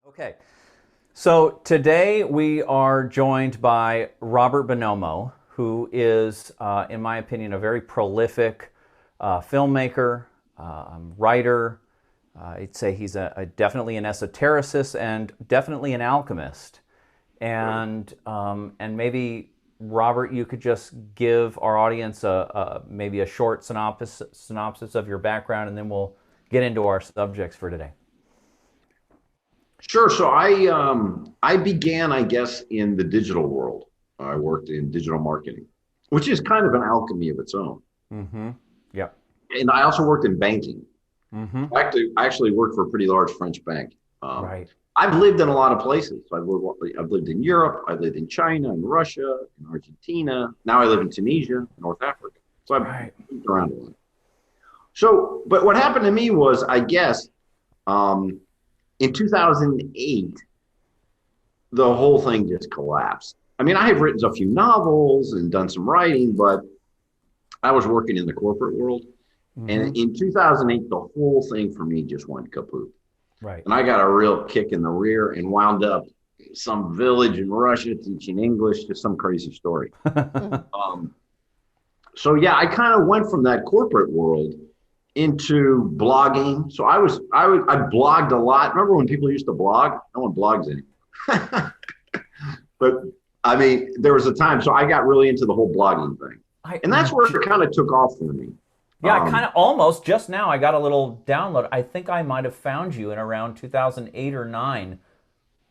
Okay, so today we are joined by Robert Bonomo, who is, in my opinion, a very prolific filmmaker, writer. I'd say he's definitely an esotericist and definitely an alchemist. And maybe, Robert, you could just give our audience maybe a short synopsis of your background, and then we'll get into our subjects for today. Sure. So I began, I guess, in the digital world. I worked in digital marketing, which is kind of an alchemy of its own. Mm-hmm. Yeah. And I also worked in banking. Mm-hmm. I actually worked for a pretty large French bank. Right. I've lived in a lot of places. I've lived in Europe. I've lived in China, in Russia, in Argentina. Now I live in Tunisia, North Africa. So I've moved around a lot. So, but what happened to me was, I guess, in 2008, the whole thing just collapsed. I mean, I have written a few novels and done some writing, but I was working in the corporate world. Mm-hmm. And in 2008, the whole thing for me just went kaput. Right. And I got a real kick in the rear and wound up in some village in Russia teaching English, just some crazy story. So yeah, I kind of went from that corporate world into blogging. So I blogged a lot. Remember when people used to blog? No one blogs anymore. But I mean, there was a time, so I got really into the whole blogging thing. And that's where it kind of took off for me. Yeah, I kind of almost, just now I got a little download. I think I might have found you in around 2008 or 9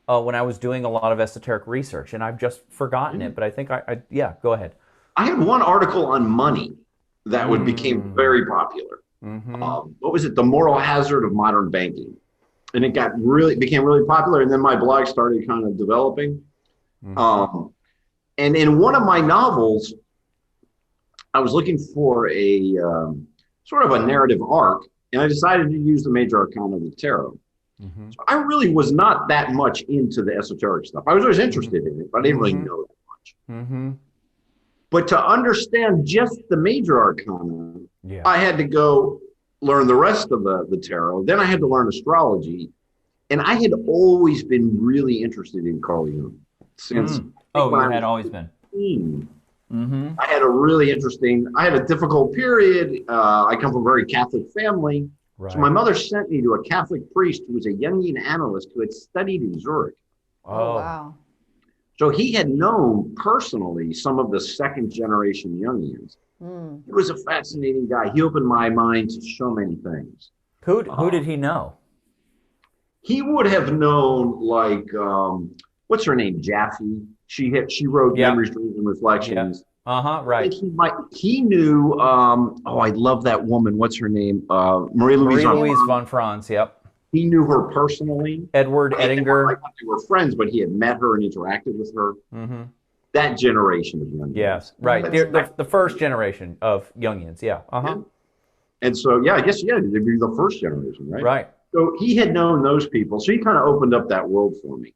when I was doing a lot of esoteric research, and I've just forgotten it, but I think yeah, go ahead. I had one article on money that became very popular. Mm-hmm. What was it? The Moral Hazard of Modern Banking. And it became really popular. And then my blog started kind of developing. Mm-hmm. And in one of my novels, I was looking for a sort of a narrative arc, and I decided to use the major arcana of the tarot. Mm-hmm. So I really was not that much into the esoteric stuff. I was always interested in it, but I didn't really know that much. Mm-hmm. But to understand just the major arcana, I had to go learn the rest of the tarot. Then I had to learn astrology. And I had always been really interested in Carl Jung since. Oh, you had always been. Mm-hmm. I had a difficult period. I come from a very Catholic family. Right. So my mother sent me to a Catholic priest who was a Jungian analyst who had studied in Zurich. Oh, wow. So he had known personally some of the second generation Jungians. He was a fascinating guy. He opened my mind to so many things. Who did he know? He would have known, like, what's her name? Jaffe. She wrote Memories, Dreams, and Reflections. Yeah. Right. He knew, I love that woman. What's her name? Marie-Louise von Franz, yep. He knew her personally. Edward Edinger. They were friends, but he had met her and interacted with her. Mm-hmm. That generation of Jungians. Yes, right. The first generation of Jungians, yeah. Uh-huh. And so, yeah, I guess, they'd be the first generation, right? Right. So he had known those people. So he kind of opened up that world for me.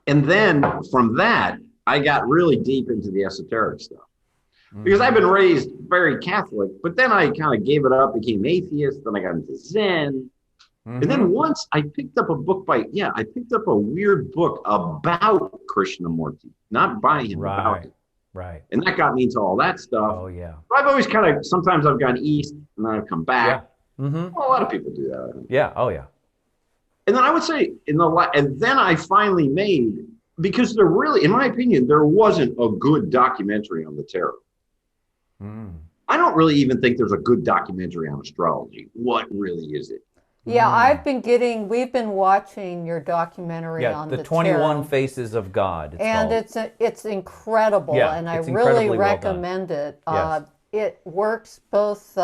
And then from that, I got really deep into the esoteric stuff. Because I've been raised very Catholic, but then I kind of gave it up, became atheist, then I got into Zen. Mm-hmm. And then once I picked up a weird book about Krishnamurti, not by him, about him. Right. And that got me into all that stuff. Oh, yeah. So I've always sometimes I've gone east and then I've come back. Yeah. Mm-hmm. Well, a lot of people do that. Yeah, oh, yeah. And then I would say, and then I finally made, because there really, in my opinion, there wasn't a good documentary on the tarot. I don't really even think there's a good documentary on astrology. What really is it? Yeah, we've been watching your documentary on the 21 tarot. Faces of God. It's incredible, and I really recommend it. Yes. It works both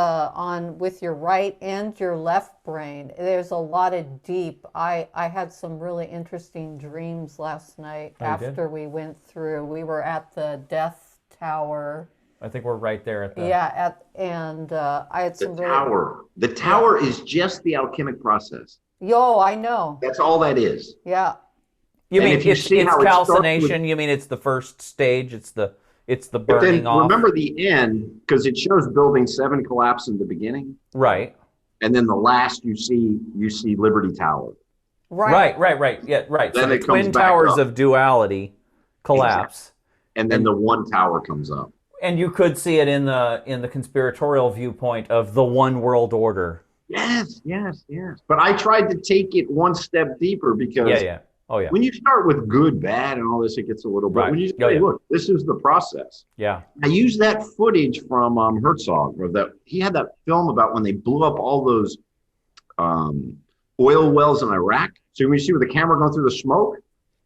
with your right and your left brain. There's a lot of deep. I had some really interesting dreams last night after we went through. We were at the Death Tower. I think we're right there at the... Yeah, I had some... The tower is just the alchemic process. Yo, I know. That's all that is. Yeah. You mean it's calcination? You mean it's the first stage? It's the burning off? Remember the end, because it shows building 7 collapse in the beginning. Right. and then the last you see Liberty Tower. Right. Yeah, right. Then so the twin towers of duality collapse. Exactly. And then the one tower comes up. And you could see it in the conspiratorial viewpoint of the one world order. Yes. But I tried to take it one step deeper because when you start with good, bad, and all this, it gets a little bit. Right. When you say, look, this is the process. Yeah. I used that footage from Herzog, he had that film about when they blew up all those oil wells in Iraq. So when you see with the camera going through the smoke,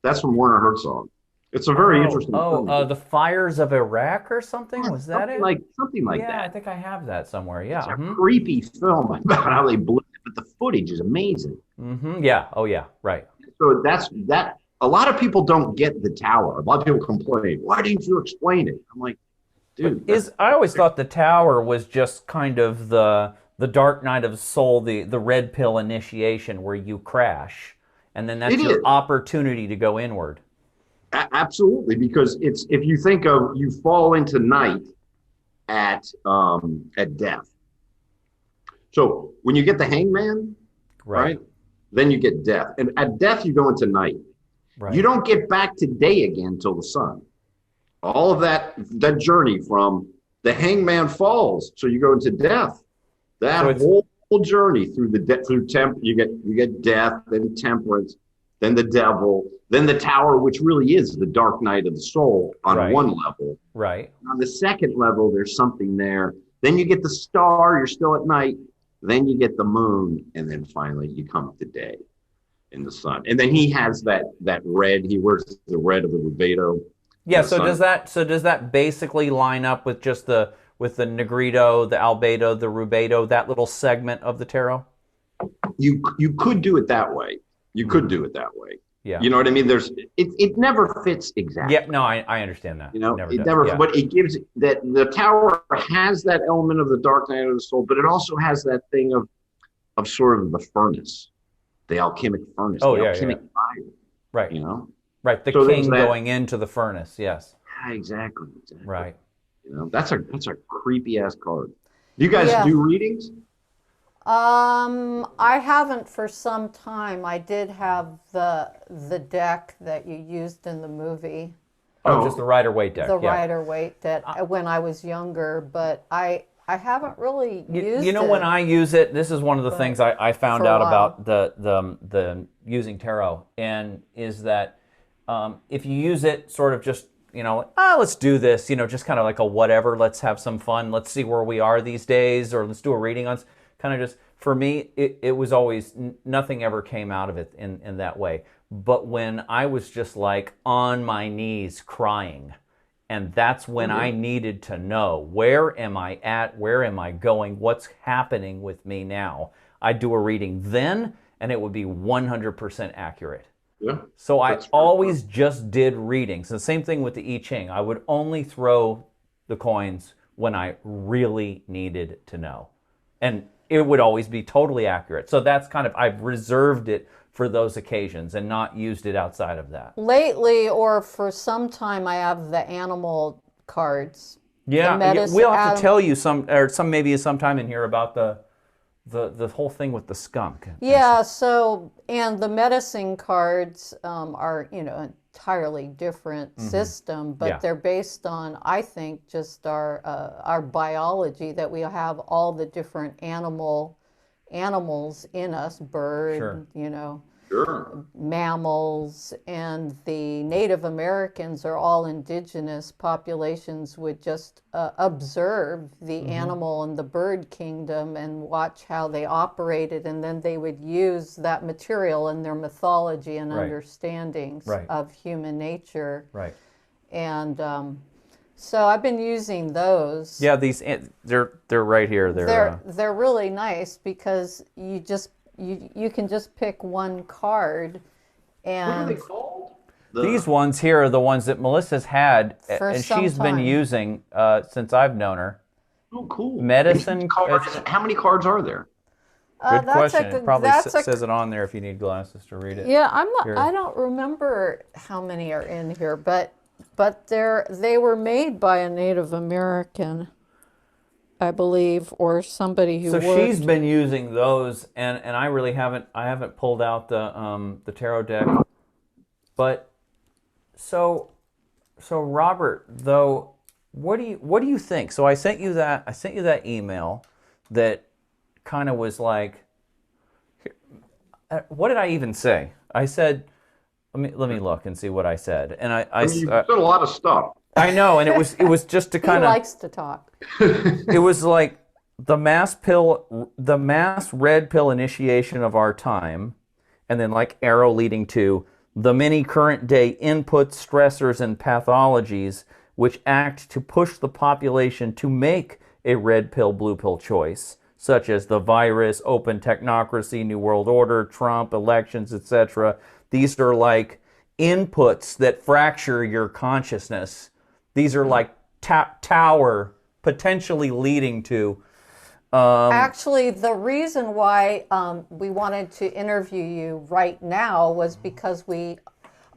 that's from Werner Herzog. It's a very interesting film. The fires of Iraq or something? Yeah, was that it? Something like that. Yeah, I think I have that somewhere. Yeah. It's a creepy film about how they blew it, but the footage is amazing. Mm-hmm. Yeah. Oh, yeah. Right. So that's that. A lot of people don't get the tower. A lot of people complain. Why didn't you explain it? I'm like, dude. I always thought the tower was just kind of the dark night of the soul, the red pill initiation where you crash, and then that's your opportunity to go inward. Absolutely, because it's, if you think of, you fall into night at death. So when you get the hangman, right, then you get death, and at death you go into night. Right. You don't get back to day again till the sun. All of that journey from the hangman falls, so you go into death. That whole journey through you get death, then temperance, then the devil, then the tower, which really is the dark night of the soul on one level. Right. On the second level, there's something there. Then you get the star, you're still at night. Then you get the moon, and then finally you come to day in the sun. And then he has that red, he wears the red of the rubedo. Yeah, so does that basically line up with just the negrito, the albedo, the rubedo, that little segment of the tarot? You could do it that way. You could do it that way. Yeah. You know what I mean? It never fits exactly. Yeah, no, I understand that. You know, but it gives that the tower has that element of the dark night of the soul, but it also has that thing of sort of the furnace, the alchemic furnace, the alchemic fire. Right. You know? Right. The king going into the furnace, yes. Yeah, exactly. Right. You know, that's a creepy ass card. Do you guys do readings? I haven't for some time. I did have the deck that you used in the movie. Oh, just the Rider-Waite deck. The Rider-Waite deck when I was younger, but I haven't really used it. You know, when I use it, this is one of the things I found out about the using tarot, and is that if you use it sort of just, you know, let's do this, you know, just kind of like a whatever, let's have some fun, let's see where we are these days, or let's do a reading on, kind of just, for me, it was always, nothing ever came out of it in that way. But when I was just like on my knees crying, and that's when I needed to know, where am I at, where am I going, what's happening with me now, I'd do a reading then, and it would be 100% accurate. Yeah. So I always just did readings. The same thing with the I Ching. I would only throw the coins when I really needed to know. And it would always be totally accurate. So that's kind of, I've reserved it for those occasions and not used it outside of that. Lately, or for some time, I have the animal cards. Yeah, we'll have to tell you maybe sometime in here about the whole thing with the skunk. Yeah, so, and the medicine cards are, you know, entirely different system, but they're based on, I think, just our biology, that we have all the different animals in us, bird, you know, mammals, and the Native Americans are all indigenous populations, would just observe the animal and the bird kingdom and watch how they operated, and then they would use that material in their mythology and understandings of human nature. Right. And so I've been using those. Yeah, these they're right here. They're really nice because you can just pick one card. And what are they called? These ones here are the ones that Melissa's had, and she's been using since I've known her. Oh, cool. Medicine cards. How many cards are there? Good question. It probably says it on there if you need glasses to read it. Yeah, I don't remember how many are in here, but they were made by a Native American. I believe, or somebody who so worked. she's been using those, and I really haven't pulled out the tarot deck, but so Robert, though, what do you think? So I sent you that email that kind of was like, what did I even say? I said, let me look and see what I said, and I mean, you said a lot of stuff. I know, and it was just to kind of. He likes to talk. It was like the mass red pill initiation of our time, and then like arrow leading to the many current day inputs, stressors, and pathologies which act to push the population to make a red pill, blue pill choice, such as the virus, open technocracy, New World Order, Trump, elections, etc. These are like inputs that fracture your consciousness. These are like tower potentially leading to. Actually, the reason why we wanted to interview you right now was because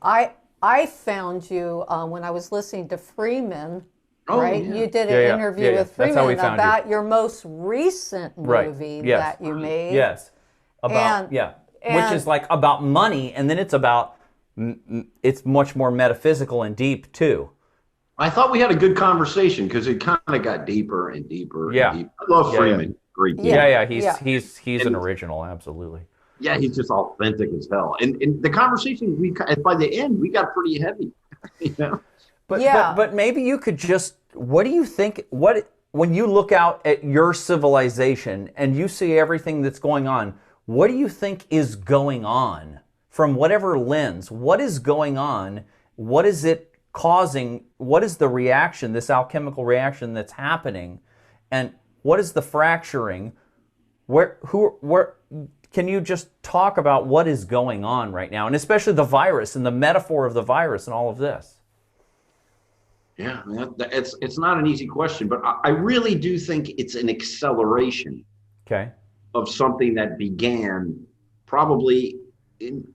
I found you when I was listening to Freeman. Right, yeah. you did an interview with Freeman about your most recent movie that you made. Yes, about which is like about money, and then it's about it's much more metaphysical and deep too. I thought we had a good conversation because it kind of got deeper and deeper. And deeper. I love Freeman. Great. He's an original, absolutely. Yeah, he's just authentic as hell. And the conversation by the end we got pretty heavy. You know? But maybe you could just, what do you think, when you look out at your civilization and you see everything that's going on, what do you think is going on from whatever lens? What is going on? What is it causing? What is the reaction, this alchemical reaction that's happening? And what is the fracturing? Can you just talk about what is going on right now? And especially the virus and the metaphor of the virus and all of this. Yeah, it's not an easy question, but I really do think it's an acceleration of something that began probably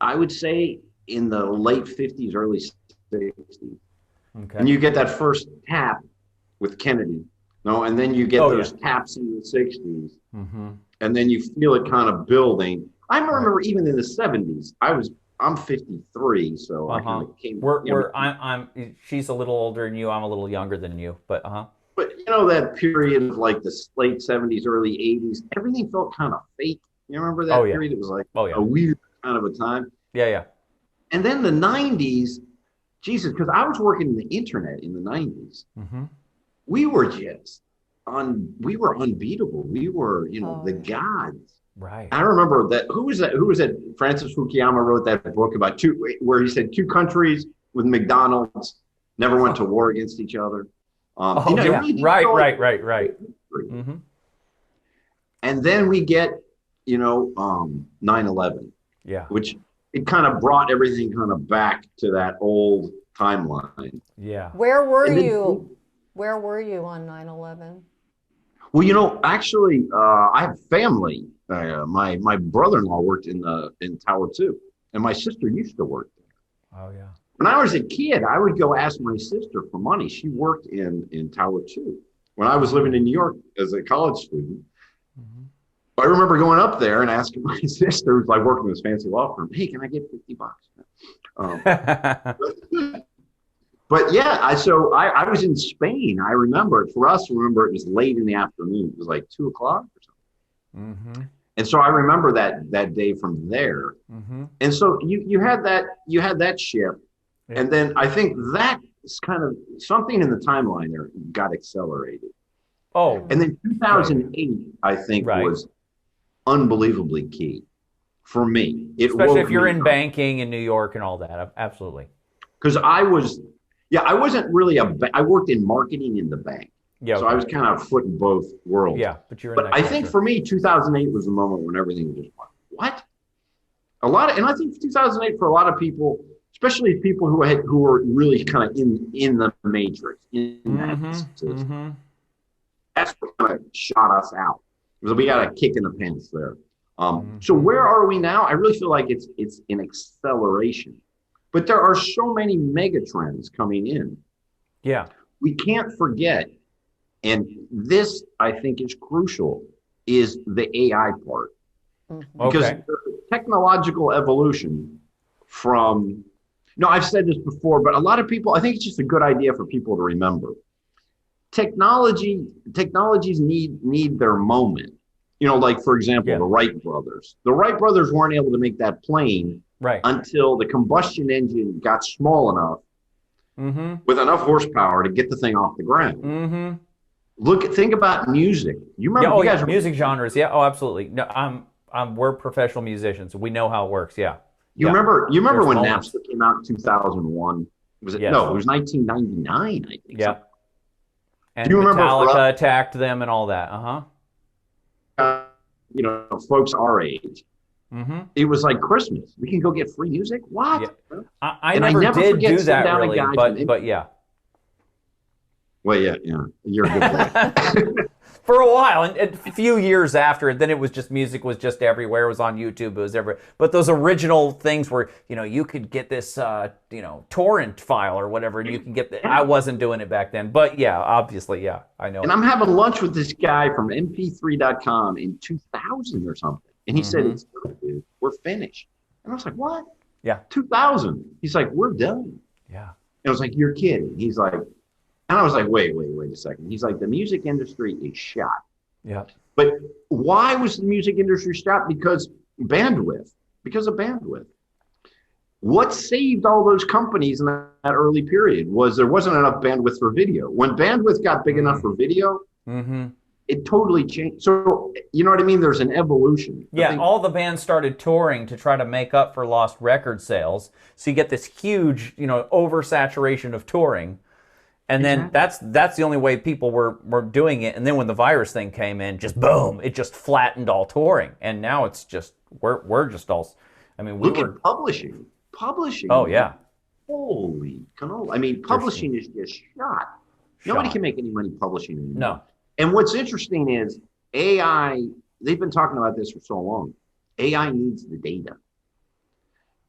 I would say in the late 50s, early 60s. Okay. And you get that first tap with Kennedy, and then you get those taps in the 60s, and then you feel it kind of building. I remember even in the 70s, I'm 53, so I kind of came. She's a little older than you. I'm a little younger than you, but But that period of like the late 70s, early 80s, everything felt kind of fake. You remember that period? It was like a weird kind of a time. Yeah. And then the 90s, Jesus, because I was working in the internet in the 90s. We were we were unbeatable. We were, the gods. Right. I remember that. Who was that? Francis Fukuyama wrote that book about where he said two countries with McDonald's never went to war against each other. Right. And then we get, 9/11. Yeah. Which it kind of brought everything kind of back to that old timeline. Yeah. Where were you? Where were you on 9/11? Well, actually, I have family. My brother-in-law worked in Tower 2, and my sister used to work there. Oh yeah. When I was a kid, I would go ask my sister for money. She worked in Tower 2. When I was living in New York as a college student, I remember going up there and asking my sister, who's like working in this fancy law firm, "Hey, can I get $50?" But yeah, I was in Spain. I remember it was late in the afternoon. It was like 2:00 or something. And so I remember that day from there. And so you had that ship, and then I think that is kind of something in the timeline there got accelerated. Oh, and then 2008 I think was unbelievably key for me. Especially if you're in banking in New York and all that, absolutely. Because I wasn't really I worked in marketing in the bank. Yeah, so I was kind of foot in both worlds. Yeah, but I think for me, 2008 was the moment when everything was just like, what? And I think 2008 for a lot of people, especially people who were really kind of in the matrix, that's what kind of shot us out. Because we got a kick in the pants there. So where are we now? I really feel like it's an acceleration. But there are so many mega trends coming in. Yeah. We can't forget And this, I think, is crucial, is the AI part. Because technological evolution from, no, I've said this before, but a lot of people, I think it's just a good idea for people to remember. Technologies need their moment. You know, like, for example, the Wright brothers. The Wright brothers weren't able to make that plane until the combustion engine got small enough with enough horsepower to get the thing off the ground. Think about music. You remember? You guys music genres? Yeah. Oh, absolutely. No, we're professional musicians. We know how it works. Yeah. You remember when Napster came out in 2001? Was it? Yes. No, it was 1999, I think. Yeah. And do you Metallica attacked them and all that. You know, folks our age. It was like Christmas. We can go get free music. What? Yeah. I never did do that really, but yeah. Well, yeah, you're a good boy. For a while, and a few years after, then it was just music was just everywhere. It was on YouTube. It was everywhere. But those original things where, you know, you could get this, you know, torrent file or whatever, and you can get the. I wasn't doing it back then, but yeah, obviously, yeah, I know. And I'm having lunch with this guy from MP3.com in 2000 or something, and he said, "It's done, dude. We're finished." And I was like, "What?" Yeah. 2000. He's like, "We're done." Yeah. And I was like, "You're kidding." He's like. And I was like, wait a second. He's like, the music industry is shot. Yeah. But why was the music industry shot? Because of bandwidth. What saved all those companies in that early period was there wasn't enough bandwidth for video. When bandwidth got big enough for video, it totally changed. So, you know what I mean? There's an evolution. Yeah, all the bands started touring to try to make up for lost record sales. So you get this huge, you know, oversaturation of touring. And then that's the only way people were doing it. And then when the virus thing came in, just boom, it just flattened all touring. And now it's just we're just all. I mean, look at publishing. Oh yeah. Holy cannoli! I mean, publishing is just shot. Nobody can make any money publishing anymore. No. And what's interesting is AI. They've been talking about this for so long. AI needs the data,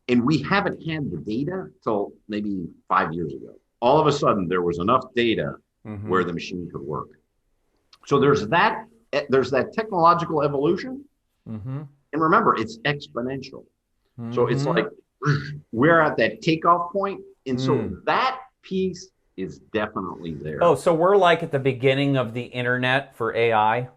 and we haven't had the data till maybe 5 years ago. All of a sudden, there was enough data where the machine could work. So there's that technological evolution. And remember, it's exponential. So it's like we're at that takeoff point. And so that piece is definitely there. Oh, so we're like at the beginning of the internet for AI.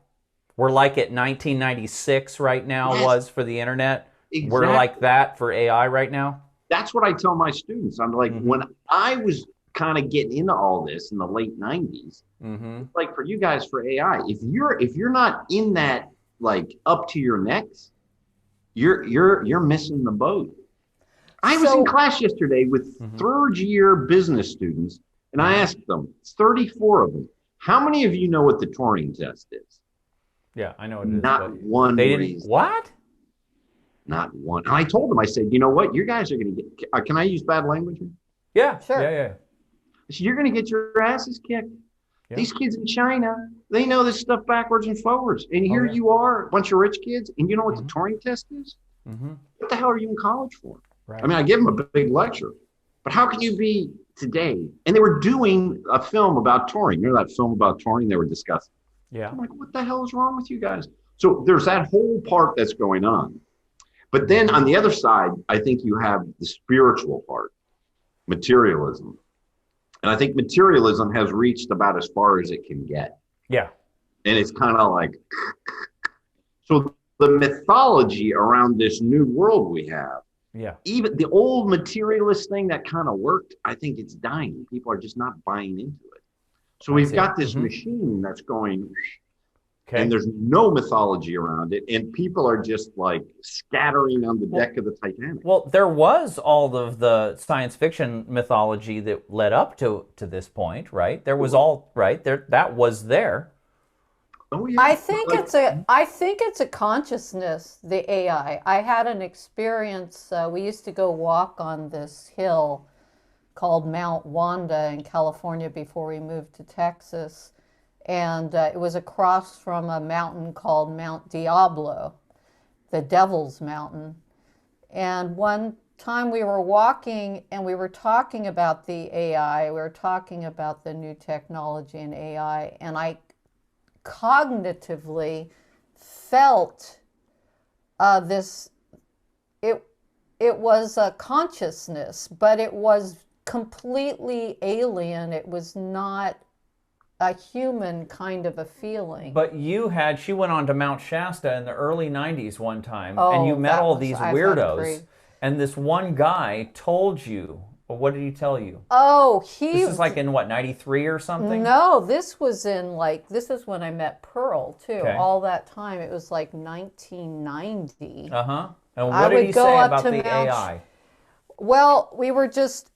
We're like at 1996 right now was for the internet. Exactly. We're like that for AI right now. That's what I tell my students. I'm like, when I was kind of getting into all this in the late 90s, like for you guys for AI, if you're not in that like up to your necks, you're missing the boat. I was in class yesterday with third year business students, and I asked them, it's 34 of them, how many of you know what the Turing test is? Yeah, I know it is. Not one. They didn't. What? Not one. And I told them, I said, you know what? You guys are going to get. Can I use bad language? Yeah, sure. Yeah. So you're going to get your asses kicked. Yeah. These kids in China, they know this stuff backwards and forwards. And here you are, a bunch of rich kids, and you know what the Turing test is? What the hell are you in college for? Right. I mean, I give them a big lecture. But how can you be today? And they were doing a film about Turing. Remember that film about Turing they were discussing? Yeah. I'm like, what the hell is wrong with you guys? So there's that whole part that's going on. But then on the other side, I think you have the spiritual part, materialism. And I think materialism has reached about as far as it can get. Yeah. And it's kind of like, so the mythology around this new world we have, even the old materialist thing that kind of worked, I think it's dying. People are just not buying into it. So we've got this machine that's going, and there's no mythology around it, and people are just like scattering on the deck of the Titanic. Well, there was all of the science fiction mythology that led up to this point, right? There was all there. That was there. Oh yeah. I think it's a consciousness. The AI. I had an experience. We used to go walk on this hill called Mount Wanda in California before we moved to Texas. And it was across from a mountain called Mount Diablo, the Devil's Mountain. And one time we were walking and we were talking about the AI, we were talking about the new technology in AI, and I cognitively felt this. It was a consciousness, but it was completely alien. It was not a human kind of a feeling. But she went on to Mount Shasta in the early 90s one time, and you met all these weirdos, and this one guy told you, well, what did he tell you? This is like in what, 93 or something? No, this was in this is when I met Pearl too. Okay. All that time, it was like 1990. Uh-huh. And what did he say about the AI? Well, we were just,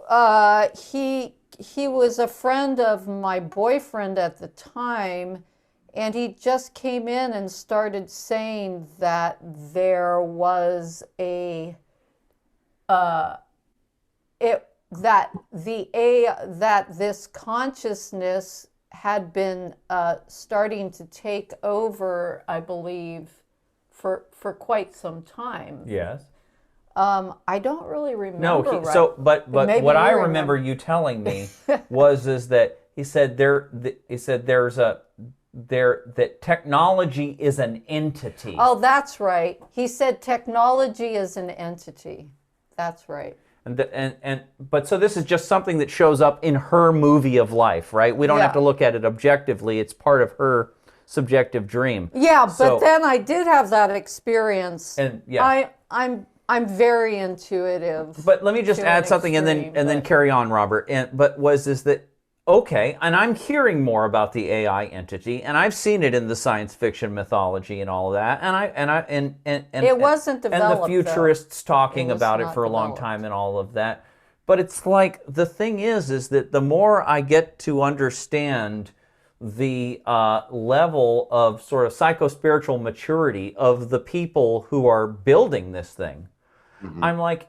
he was a friend of my boyfriend at the time, and he just came in and started saying that there was that this consciousness had been starting to take over, I believe, for quite some time. Yes. I don't really remember. No, but what I remember you telling me is that he said that technology is an entity. Oh, that's right. He said technology is an entity. That's right. But so this is just something that shows up in her movie of life, right? We don't have to look at it objectively. It's part of her subjective dream. Yeah, but then I did have that experience. And yeah, I'm very intuitive. But let me just add something and then carry on, Robert. Okay, and I'm hearing more about the AI entity, and I've seen it in the science fiction mythology and all of that, and it wasn't developed, and the futurists talking about it for a long time and all of that. But it's like the thing is that the more I get to understand the level of sort of psychospiritual maturity of the people who are building this thing, I'm like,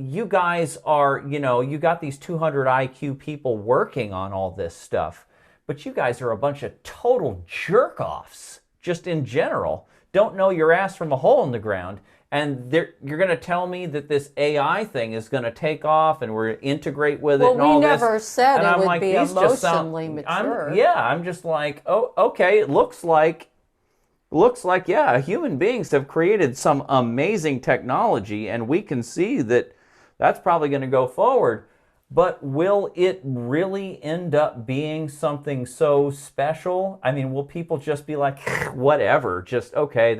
you guys are, you got these 200 IQ people working on all this stuff, but you guys are a bunch of total jerk-offs, just in general. Don't know your ass from a hole in the ground. And you're going to tell me that this AI thing is going to take off and we're going to integrate with it and all this? Well, we never said it would be emotionally mature. I'm just like, oh, okay, it looks like, yeah, human beings have created some amazing technology, and we can see that that's probably going to go forward. But will it really end up being something so special? I mean, will people just be like, whatever, just, okay,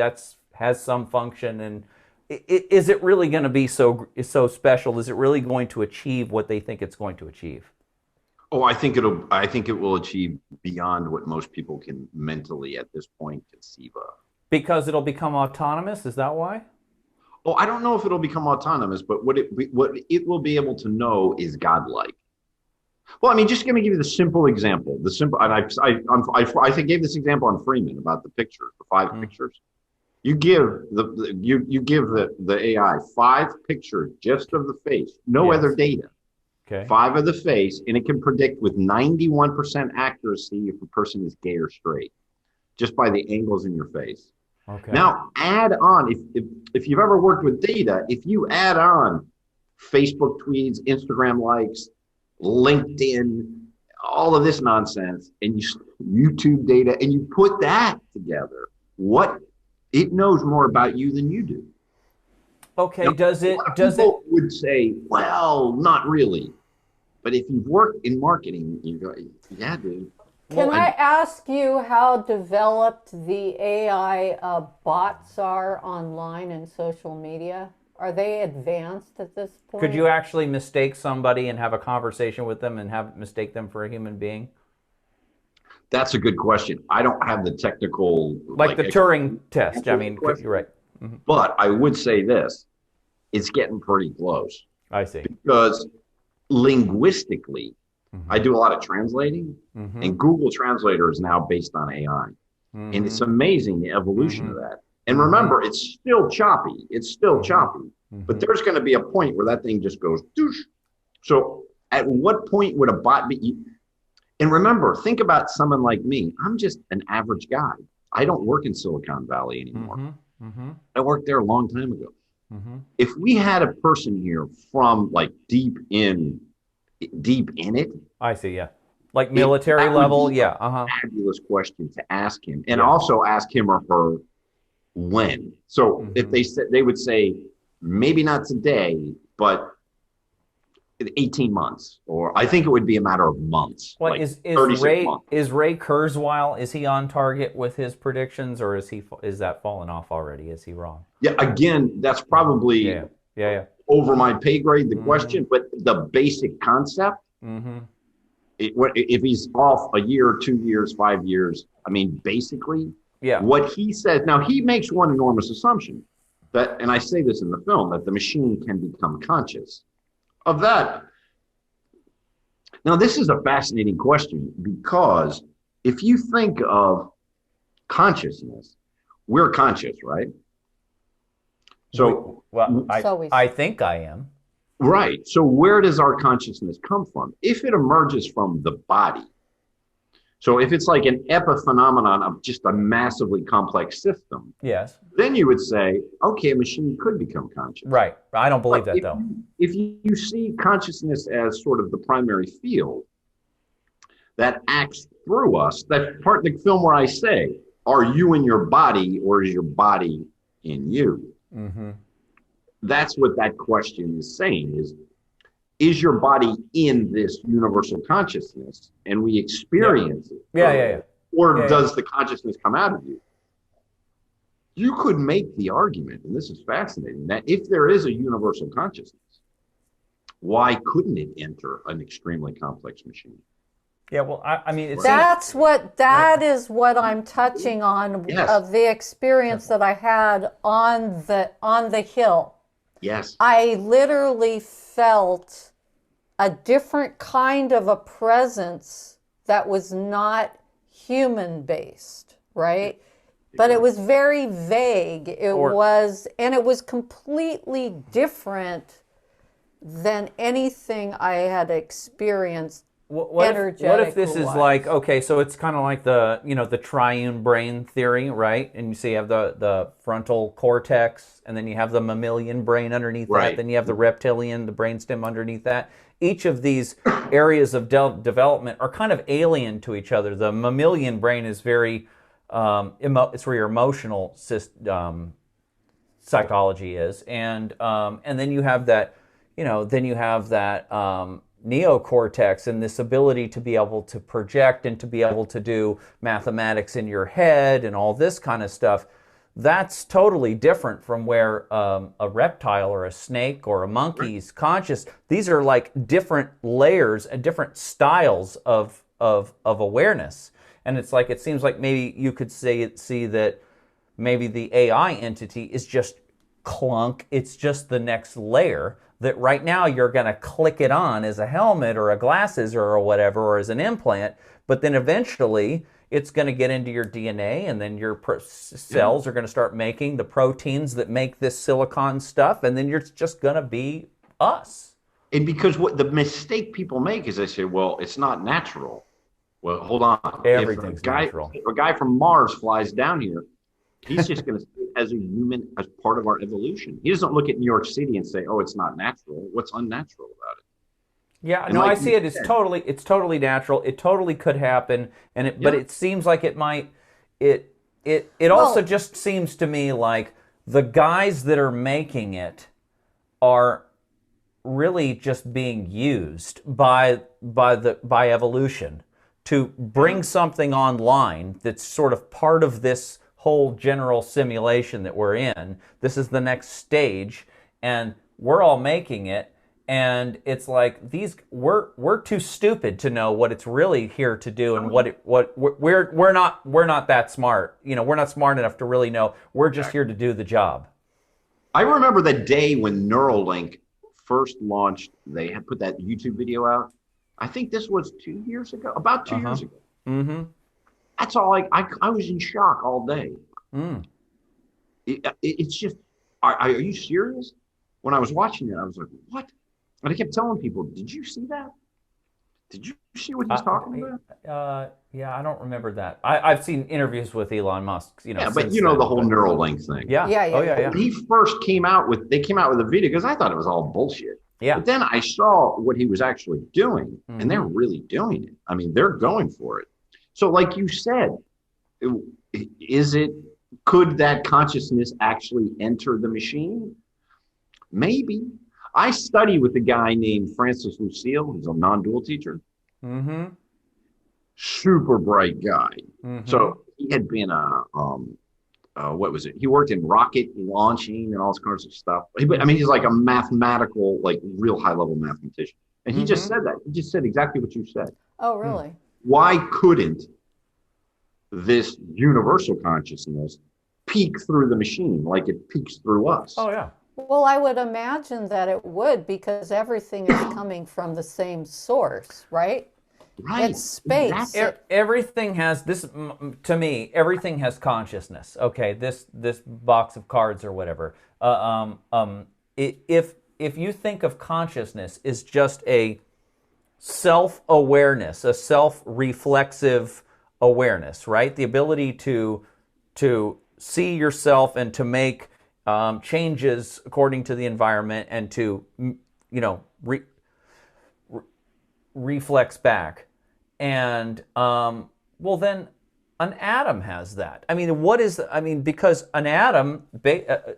has some function, and is it really going to be so special? Is it really going to achieve what they think it's going to achieve? Oh, I think it will achieve beyond what most people can mentally at this point conceive of. Because it'll become autonomous? Is that why? Oh, I don't know if it'll become autonomous, but what it will be able to know is godlike. Well, I mean, just going to give you the simple example. And I gave this example on Freeman about the pictures, the 5 pictures. You give the AI 5 pictures just of the face, no other data. Okay. 5 of the face, and it can predict with 91% accuracy if a person is gay or straight, just by the angles in your face. Okay. Now, add on, if you've ever worked with data, if you add on Facebook tweets, Instagram likes, LinkedIn, all of this nonsense, and YouTube data, and you put that together, it knows more about you than you do. Okay, now, people would say, well, not really. But if you've worked in marketing, you go, yeah, dude. Can I ask you how developed the AI bots are online and social media? Are they advanced at this point? Could you actually mistake somebody and have a conversation with them and mistake them for a human being? That's a good question. I don't have the technical... Like the Turing test. I mean, you're right. Mm-hmm. But I would say this. It's getting pretty close. I see. Because linguistically, I do a lot of translating, and Google Translator is now based on AI. And it's amazing, the evolution of that. And remember, it's still choppy. It's still choppy. But there's going to be a point where that thing just goes, doosh. So at what point would a bot be... And remember, think about someone like me. I'm just an average guy. I don't work in Silicon Valley anymore. I worked there a long time ago. If we had a person here from like deep in it, I see, yeah. Like military level? Yeah. Fabulous question to ask him, and also ask him or her when. So if they said, they would say, maybe not today, but 18 months, or I think it would be a matter of months. Well, like is Ray Kurzweil, is he on target with his predictions, or is that fallen off already? Is he wrong? Yeah, again, that's probably over my pay grade, the question, but the basic concept, if he's off a year, 2 years, 5 years, I mean, basically, what he says, now he makes one enormous assumption, that, and I say this in the film, that the machine can become conscious of that. Now, this is a fascinating question, because if you think of consciousness, we're conscious, right? So, I think I am. Right. So where does our consciousness come from? If it emerges from the body, so if it's like an epiphenomenon of just a massively complex system, then you would say, okay, a machine could become conscious. Right. I don't believe that, though. If you see consciousness as sort of the primary field that acts through us, that part of the film where I say, are you in your body, or is your body in you? That's what that question is saying, is your body in this universal consciousness and we experience it? Or does the consciousness come out of you? You could make the argument, and this is fascinating, that if there is a universal consciousness, why couldn't it enter an extremely complex machine? Yeah, well, I mean, that is what I'm touching on of the experience that I had on the hill. Yes. I literally felt a different kind of a presence that was not human-based, right? But it was very vague. It was completely different than anything I had experienced. What if this is like, okay, so it's kind of like the triune brain theory, right? And you see you have the frontal cortex, and then you have the mammalian brain underneath that, then you have the reptilian, the brainstem underneath that. Each of these areas of development are kind of alien to each other. The mammalian brain is very, it's where your emotional psychology is, and then you have that, neocortex, and this ability to be able to project and to be able to do mathematics in your head and all this kind of stuff. That's totally different from where a reptile or a snake or a monkey's conscious. These are like different layers and different styles of awareness. And it's like, it seems like maybe you could see that maybe the AI entity is just clunk. It's just the next layer that right now you're going to click it on as a helmet or a glasses or whatever, or as an implant, but then eventually it's going to get into your DNA, and then your cells are going to start making the proteins that make this silicon stuff, and then you're just going to be us. And because what the mistake people make is they say, well, it's not natural. Well, hold on. Everything's natural. If a guy from Mars flies down here, he's just going to see it as a human, as part of our evolution. He doesn't look at New York City and say, oh, it's not natural. What's unnatural about it? Yeah, and no, I see it as it's totally natural. It totally could happen, but it seems like it might. It also just seems to me like the guys that are making it are really just being used by evolution to bring something online that's sort of part of this whole general simulation that we're in. This is the next stage, and we're all making it. And it's like we're too stupid to know what it's really here to do, and we're not that smart. We're not smart enough to really know. We're just here to do the job. I remember the day when Neuralink first launched. They had put that YouTube video out. I think this was 2 years ago, about 2 years ago. Mm-hmm. That's all. I was in shock all day. It's just, are you serious? When I was watching it, I was like, what? And I kept telling people, did you see that? Did you see what he's talking about? Yeah, I don't remember that. I've seen interviews with Elon Musk. Yeah, but the whole Neuralink thing. Yeah. Yeah. When he first came out with, a video, because I thought it was all bullshit. Yeah. But then I saw what he was actually doing, and they're really doing it. I mean, they're going for it. So, like you said, could that consciousness actually enter the machine? Maybe. I study with a guy named Francis Lucille. He's a non-dual teacher. Super bright guy. So he had been what was it? He worked in rocket launching and all kinds of stuff. I mean, he's like a mathematical, like real high level mathematician. And he just said that. He just said exactly what you said. Oh, really? Why couldn't this universal consciousness peek through the machine like it peeks through us? Oh, yeah. Well, I would imagine that it would, because everything is coming from the same source, right? Right. It's space. Everything has this. To me, everything has consciousness. Okay, this box of cards or whatever. If you think of consciousness as just a self-awareness, a self-reflexive awareness, right? The ability to see yourself and to make changes according to the environment and to reflex back. And well, then an atom has that. I mean, because an atom,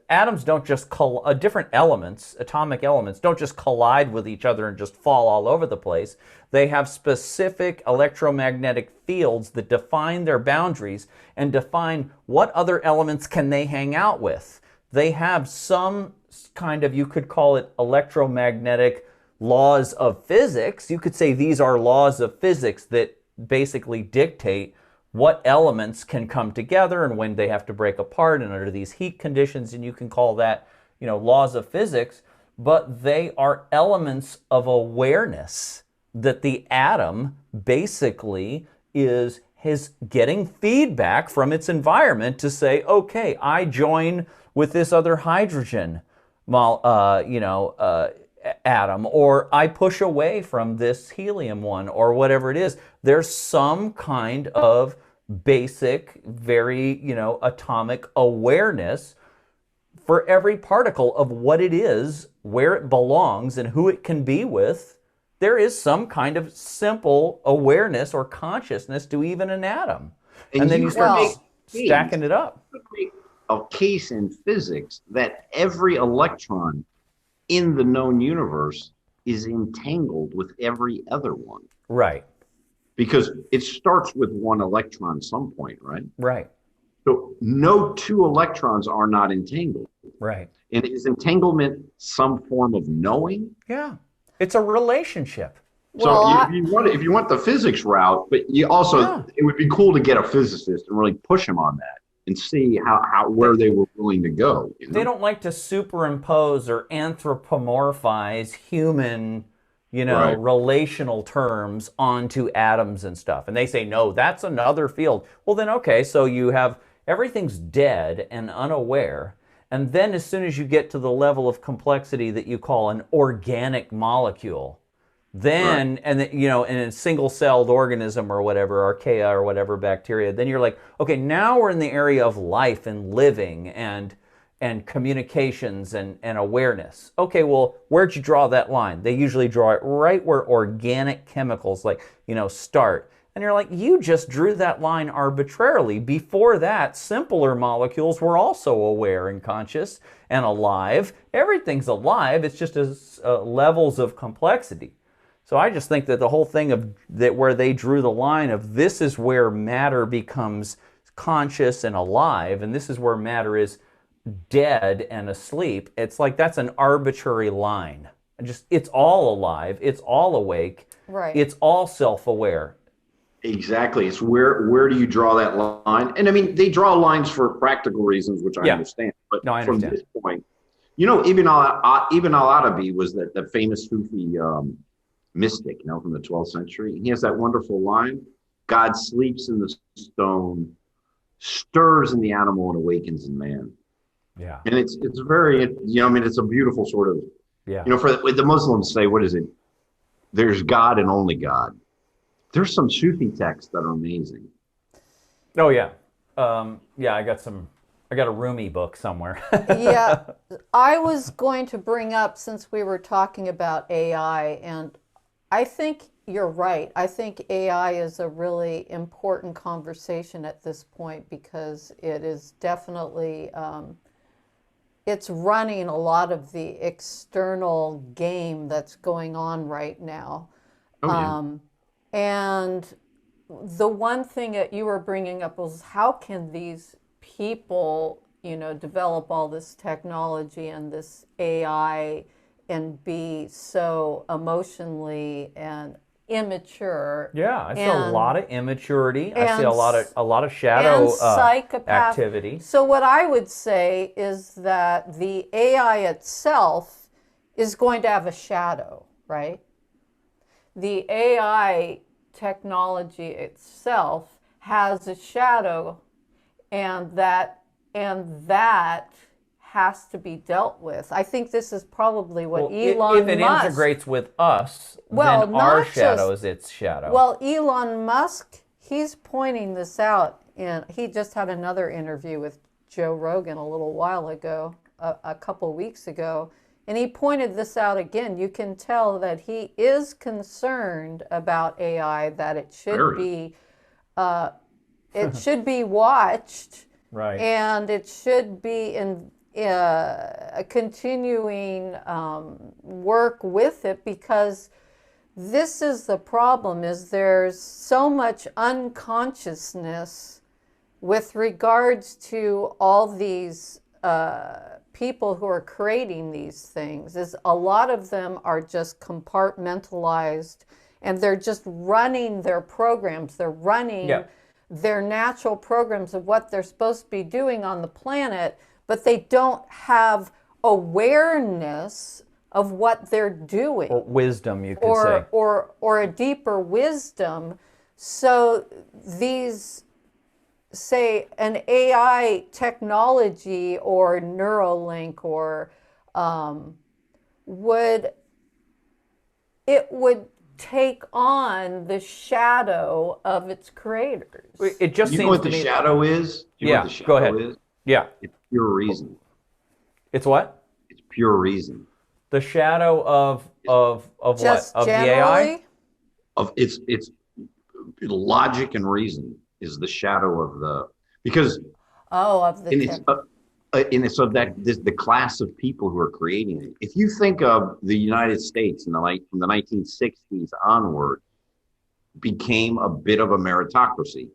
atoms don't just different elements, atomic elements, don't just collide with each other and just fall all over the place. They have specific electromagnetic fields that define their boundaries and define what other elements can they hang out with. They have some kind of, you could call it electromagnetic laws of physics. You could say these are laws of physics that basically dictate what elements can come together and when they have to break apart and under these heat conditions, and you can call that, laws of physics, but they are elements of awareness that the atom basically is getting feedback from its environment to say, okay, I join with this other hydrogen atom, or I push away from this helium one, or whatever it is. There's some kind of basic, very, atomic awareness for every particle of what it is, where it belongs, and who it can be with. There is some kind of simple awareness or consciousness to even an atom. And then you start stacking it up. A case in physics that every electron in the known universe is entangled with every other one. Right. Because it starts with one electron at some point, right? Right. So no two electrons are not entangled. Right. And is entanglement some form of knowing? Yeah. It's a relationship. So if you want the physics route, but you also, it would be cool to get a physicist and really push him on that and see where they were willing to go. They don't like to superimpose or anthropomorphize human, relational terms onto atoms and stuff. And they say, no, that's another field. Well, then, okay, so you have everything's dead and unaware. And then as soon as you get to the level of complexity that you call an organic molecule, then, in a single-celled organism or whatever, archaea or whatever, bacteria, then you're like, okay, now we're in the area of life and living and communications and awareness. Okay, well, where'd you draw that line? They usually draw it right where organic chemicals, start. And you're like, you just drew that line arbitrarily. Before that, simpler molecules were also aware and conscious and alive. Everything's alive. It's just as levels of complexity. So I just think that the whole thing of that, where they drew the line of this is where matter becomes conscious and alive, and this is where matter is dead and asleep. It's like that's an arbitrary line. It's all alive. It's all awake. Right. It's all self-aware. Exactly. It's where do you draw that line? And I mean, they draw lines for practical reasons, which I understand. But I from understand. this point, Ibn al-Arabi was the famous Sufi mystic, from the 12th century. He has that wonderful line: God sleeps in the stone, stirs in the animal, and awakens in man. Yeah. And it's very, it's a beautiful sort of, for the Muslims say, what is it? There's God and only God. There's some Sufi texts that are amazing. Oh, yeah. I got some I got a Rumi book somewhere. Yeah, I was going to bring up, since we were talking about AI, and I think you're right. I think AI is a really important conversation at this point, because it is definitely, it's running a lot of the external game that's going on right now. Oh, yeah. And the one thing that you were bringing up was, how can these people, develop all this technology and this AI and be so emotionally and immature? Yeah, I see a lot of immaturity. I see a lot of shadow activity. So what I would say is that the AI itself is going to have a shadow, right? The AI technology itself has a shadow, and that has to be dealt with. I think this is probably what Elon Musk... If it integrates with us, then our shadow is its shadow. Well, Elon Musk, he's pointing this out, and he just had another interview with Joe Rogan a little while ago, a couple weeks ago, and he pointed this out again. You can tell that he is concerned about AI, that it should be watched, right, and it should be in a continuing work with it, because this is the problem, is there's so much unconsciousness with regards to all these people who are creating these things. Is a lot of them are just compartmentalized, and they're just running their programs. They're running their natural programs of what they're supposed to be doing on the planet, but they don't have awareness of what they're doing. Or wisdom, you could say. Or a deeper wisdom. So these, say, an AI technology or Neuralink, or would take on the shadow of its creators. It just seems know what to the me shadow is? Do you know what the shadow go ahead. is? Yeah. It's pure reason. It's what? It's pure reason. The shadow of Just what? Of generally? The AI? It's logic and reason is the shadow of the, because of the it's of the class of people who are creating it. If you think of the United States from the 1960s onward, became a bit of a meritocracy.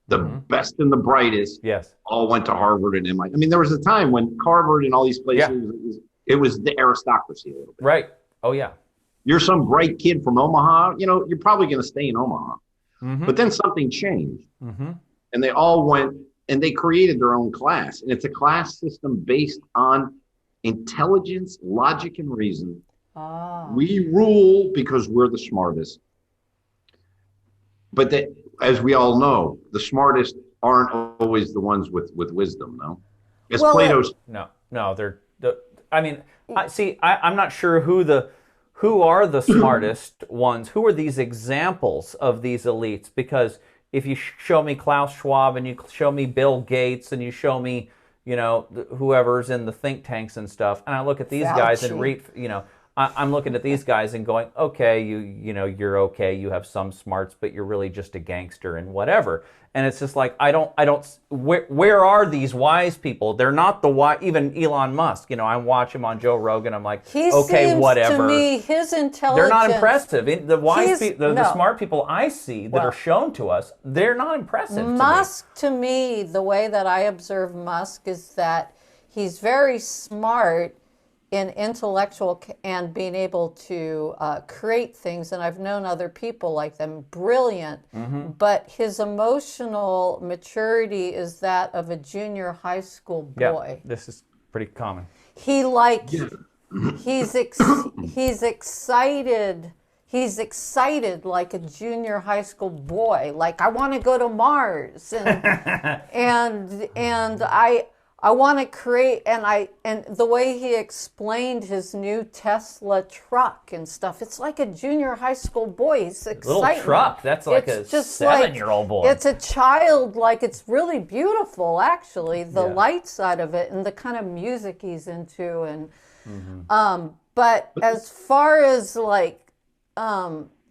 The best and the brightest all went to Harvard and MIT. I mean, there was a time when Harvard and all these places, it was the aristocracy a little bit. Right. Oh, yeah. You're some bright kid from Omaha, you're probably going to stay in Omaha. But then something changed. And they all went, and they created their own class. And it's a class system based on intelligence, logic, and reason. We rule because we're the smartest. But that, as we all know, the smartest aren't always the ones with wisdom, no? As Plato's... No, they're... I mean, I'm not sure who are the smartest ones. Who are these examples of these elites? Because if you show me Klaus Schwab, and you show me Bill Gates, and you show me, whoever's in the think tanks and stuff, and I look at these guys and I'm looking at these guys and going, okay, you're okay, you have some smarts, but you're really just a gangster and whatever. And it's just like, where are these wise people? They're not the wise, even Elon Musk, I watch him on Joe Rogan, I'm like, okay, whatever. To me, his intelligence... They're not impressive. The wise people, the smart people I see that are shown to us, they're not impressive Musk, to me, the way that I observe Musk is that he's very smart in intellectual and being able to create things, and I've known other people like them, brilliant, but his emotional maturity is that of a junior high school boy. Yeah, this is pretty common. He's excited. He's excited like a junior high school boy. Like, I want to go to Mars, and I want to create, and the way he explained his new Tesla truck and stuff, it's like a junior high school boy. He's excited. Little truck. That's like a 7-year-old boy. It's a child, like it's really beautiful, actually. The light side of it and the kind of music he's into, and but as far as like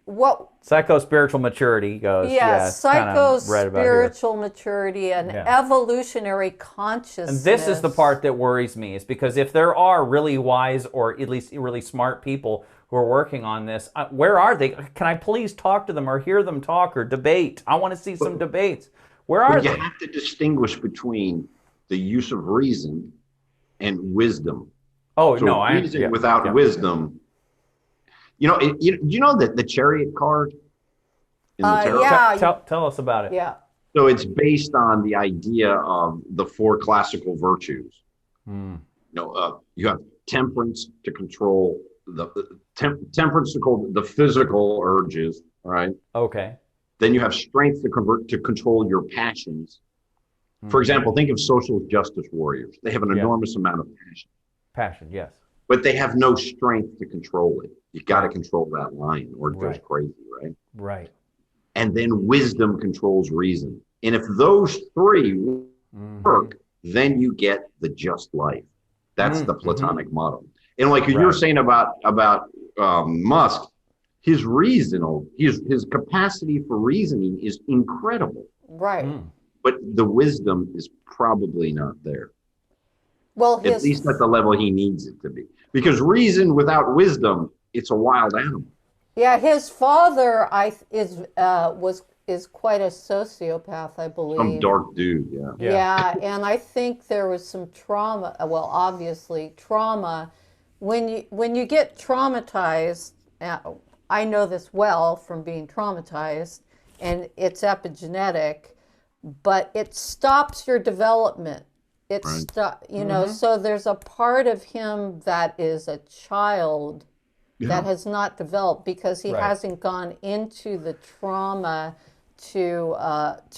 what psycho-spiritual maturity goes. Psycho-spiritual maturity and evolutionary consciousness. And this is the part that worries me, is because if there are really wise or at least really smart people who are working on this, where are they? Can I please talk to them or hear them talk or debate? I want to see some debates. Where are they? You have to distinguish between the use of reason and wisdom. Oh, so no. Reason without wisdom. You know, you know that the chariot card in the tarot? Tell us about it. Yeah. So it's based on the idea of the 4 classical virtues. You know, you have temperance to control temperance to control the physical urges, right? Okay. Then you have strength to control your passions. For example, think of social justice warriors. They have an enormous amount of passion. Passion, yes. But they have no strength to control it. You got to control that lion or it goes crazy, right? Right. And then wisdom controls reason. And if those 3 work, then you get the just life. That's the Platonic model. And like you're saying about Musk, his capacity for reasoning is incredible. Right. But the wisdom is probably not there. Well, at least at the level he needs it to be. Because reason without wisdom, it's a wild animal. Yeah, his father is quite a sociopath, I believe. Some dark dude, Yeah, and I think there was some trauma. Well, obviously trauma. When you get traumatized, I know this well from being traumatized, and it's epigenetic, but it stops your development. It's you know, so there's a part of him that is a child that has not developed because he hasn't gone into the trauma to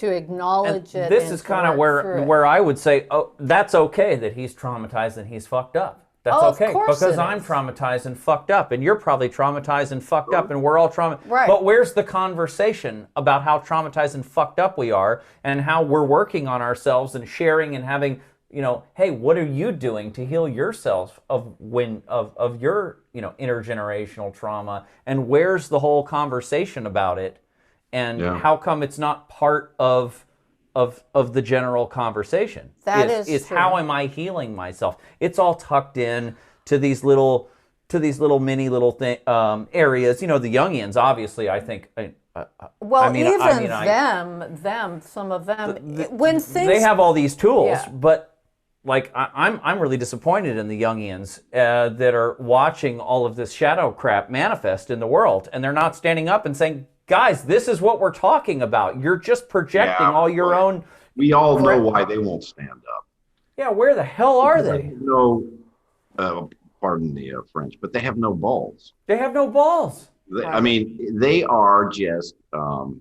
acknowledge it. This is kind of where I would say, oh, that's okay that he's traumatized and he's fucked up. That's okay, because I'm traumatized and fucked up, and you're probably traumatized and fucked up, and we're all traumatized. Right. But where's the conversation about how traumatized and fucked up we are, and how we're working on ourselves and sharing and having, you know, hey, what are you doing to heal yourself of your, you know, intergenerational trauma, and where's the whole conversation about it, and how come it's not part of the general conversation? That is true. How am I healing myself? It's all tucked in to these little mini areas. You know, the Jungians, obviously, I think. Some of them, when things they have all these tools, but like I'm really disappointed in the Jungians that are watching all of this shadow crap manifest in the world, and they're not standing up and saying, guys, this is what we're talking about. You're just projecting all your own. We all know why they won't stand up. Yeah, where the hell are they? No, pardon the French, but they have no balls. They have no balls. I mean, they are just, how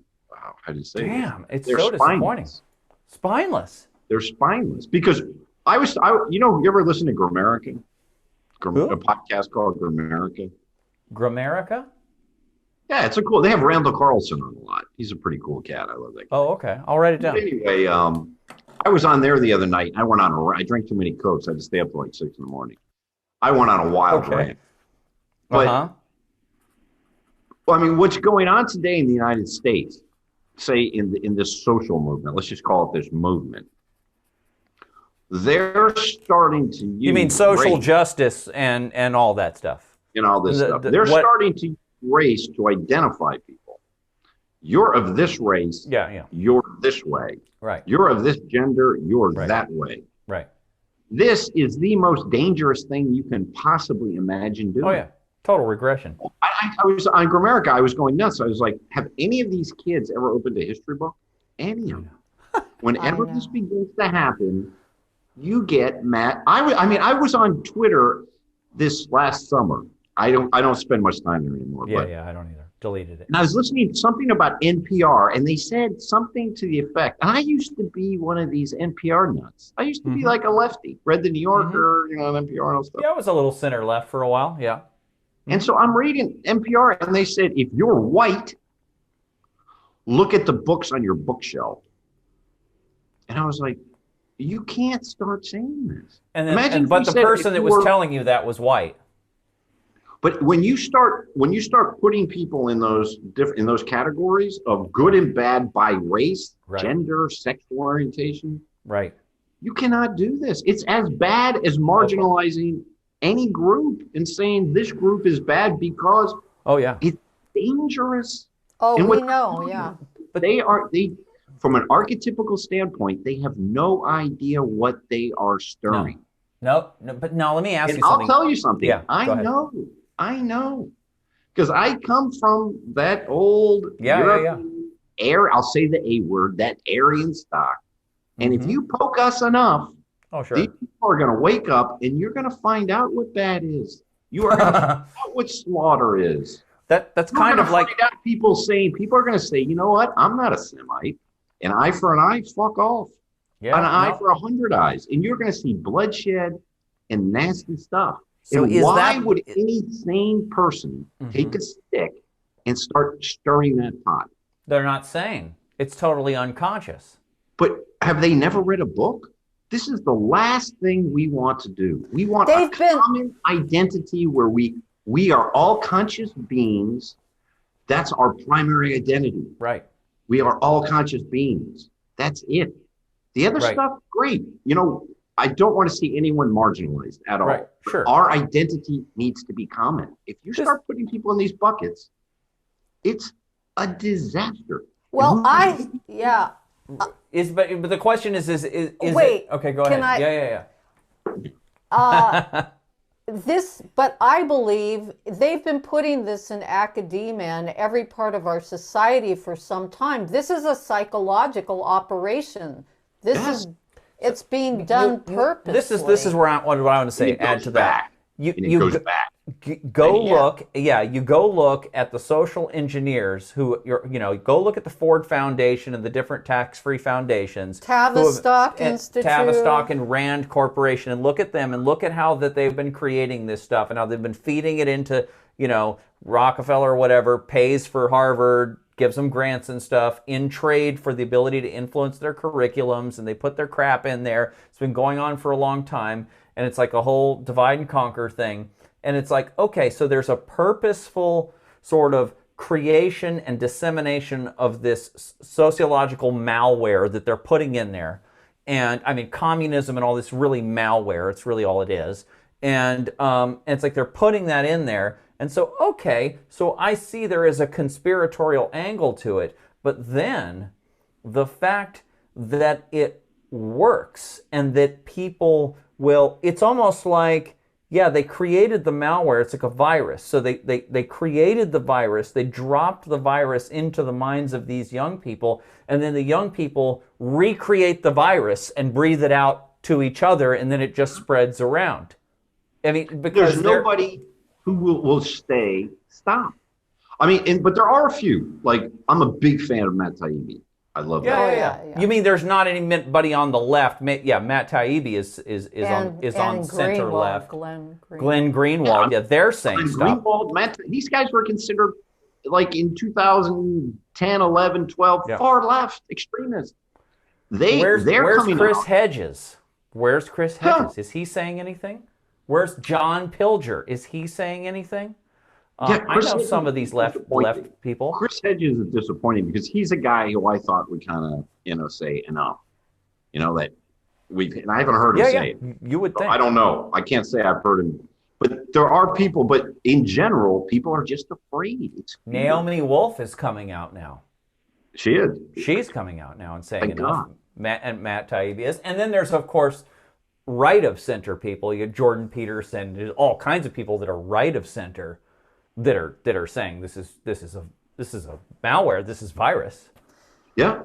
do you say? Damn, it's so disappointing. Spineless. They're spineless because you ever listen to Grammarica? A podcast called Grammarica. Grammarica? Yeah, it's they have Randall Carlson on a lot. He's a pretty cool cat. I love that guy. Oh, okay. I'll write it down. But anyway, I was on there the other night. I drank too many Cokes. I had to stay up till like 6 a.m. I went on a wild rant. But, well, I mean, what's going on today in the United States, say in this social movement, let's just call it this movement, they're starting to use... You mean social justice and all that stuff? And all this stuff. They're starting to use race to identify people. You're of this race, you're this way. Right. You're of this gender, you're that way. Right. This is the most dangerous thing you can possibly imagine doing. Oh, yeah. Total regression. I was on Grammarica, I was going nuts. I was like, have any of these kids ever opened a history book? Any of them. Whenever this begins to happen, you get mad. I was on Twitter this last summer. I don't spend much time there anymore. Yeah, I don't either. Deleted it. And I was listening to something about NPR, and they said something to the effect, and I used to be one of these NPR nuts. I used to be like a lefty, read the New Yorker, you know, NPR and all stuff. Yeah, I was a little center left for a while, yeah. And so I'm reading NPR, and they said, if you're white, look at the books on your bookshelf. And I was like, you can't start saying this. And then, but the person that was telling you that was white. But when you start putting people in those categories of good and bad by race, gender, sexual orientation, you cannot do this. It's as bad as marginalizing any group and saying this group is bad because it's dangerous. Oh, we know, yeah. But they from an archetypical standpoint, they have no idea what they are stirring. No, but no, let me ask you something. I'll tell you something. Yeah, I know. Because I come from that old European I'll say the A word, that Aryan stock. And if you poke us enough, these people are going to wake up and you're going to find out what bad is. You are going to find out what slaughter is. That's kind of like people are going to say, you know what? I'm not a Semite. An eye for an eye, fuck off. An eye for 100 eyes. And you're going to see bloodshed and nasty stuff. So and why would any sane person take a stick and start stirring that pot? They're not sane. It's totally unconscious. But have they never read a book? This is the last thing we want to do. We want a common identity where we are all conscious beings. That's our primary identity. Right. We are all conscious beings. That's it. The other stuff, great. You know, I don't want to see anyone marginalized at all. Right. Sure. Our identity needs to be common. If you start putting people in these buckets, it's a disaster. Well, but the question is wait, okay, go ahead. But I believe they've been putting this in academia and every part of our society for some time. This is a psychological operation. It's being done purposely. This is where what I want to say. Add to that. You goes back. You go look at the social engineers who go look at the Ford Foundation and the different tax-free foundations, Tavistock Institute, Tavistock and Rand Corporation, and look at them and look at how that they've been creating this stuff and how they've been feeding it into Rockefeller or whatever pays for Harvard, gives them grants and stuff in trade for the ability to influence their curriculums, and they put their crap in there. It's been going on for a long time, and it's like a whole divide and conquer thing. And it's like, okay, so there's a purposeful sort of creation and dissemination of this sociological malware that they're putting in there. And I mean, communism and all this really malware, it's really all it is. And it's like they're putting that in there. And so, okay, so I see there is a conspiratorial angle to it. But then the fact that it works and that people will, it's almost like, they created the malware. It's like a virus. So they created the virus. They dropped the virus into the minds of these young people. And then the young people recreate the virus and breathe it out to each other. And then it just spreads around. I mean, because there's nobody who will stop. I mean, but there are a few. Like, I'm a big fan of Matt Taibbi. I love that. Yeah. You mean there's not anybody on the left? Matt Taibbi is on center left. Glenn Greenwald. They're saying stuff. Greenwald, these guys were considered, like in 2010, 11, 12, far left extremists. Where's Chris Hedges? Where's Chris Hedges? Is he saying anything? Where's John Pilger? Is he saying anything? I know some of these left people. Chris Hedges is disappointing because he's a guy who I thought would kind of, say enough. And I haven't heard him say it. You would think. I don't know. I can't say I've heard him. But there are people, but in general, people are just afraid. Naomi Wolf is coming out now. She is. She's coming out now and saying enough. Matt Taibbi is. And then there's, of course, right of center people. You have Jordan Peterson. There's all kinds of people that are right of center that are saying this is a malware, this is virus. Yeah.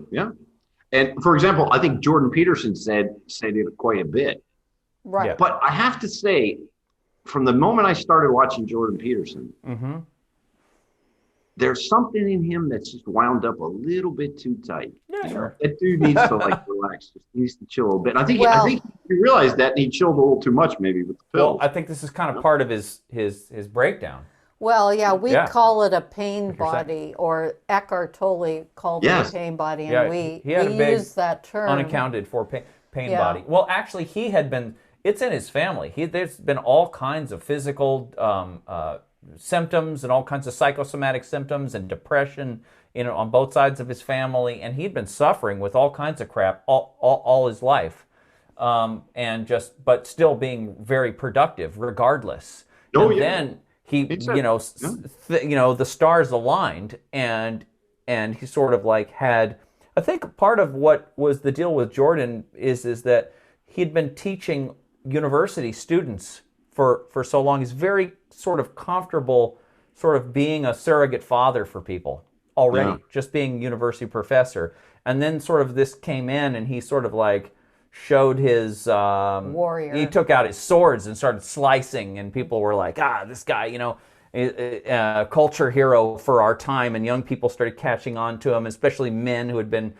And for example, I think Jordan Peterson said it quite a bit. Right. Yeah. But I have to say, from the moment I started watching Jordan Peterson, there's something in him that's just wound up a little bit too tight. Yeah, sure. That dude needs to like relax, just needs to chill a little bit. I think he realized that, and he chilled a little too much maybe with the pills. Well, I think this is kind of part of his breakdown. Well, yeah, we call it a pain body, or Eckhart Tolle called it a pain body, and we use that term. Unaccounted for pain body. Well, actually, it's in his family. There's been all kinds of physical symptoms and all kinds of psychosomatic symptoms and depression, on both sides of his family, and he'd been suffering with all kinds of crap all his life, but still being very productive regardless. Then he, the stars aligned, and he sort of like had. I think part of what was the deal with Jordan is that he'd been teaching university students for so long. He's very sort of comfortable sort of being a surrogate father for people already, just being university professor. And then sort of this came in, and he sort of like showed his warrior. He took out his swords and started slicing, and people were like, this guy, culture hero for our time, and young people started catching on to him, especially men who had been,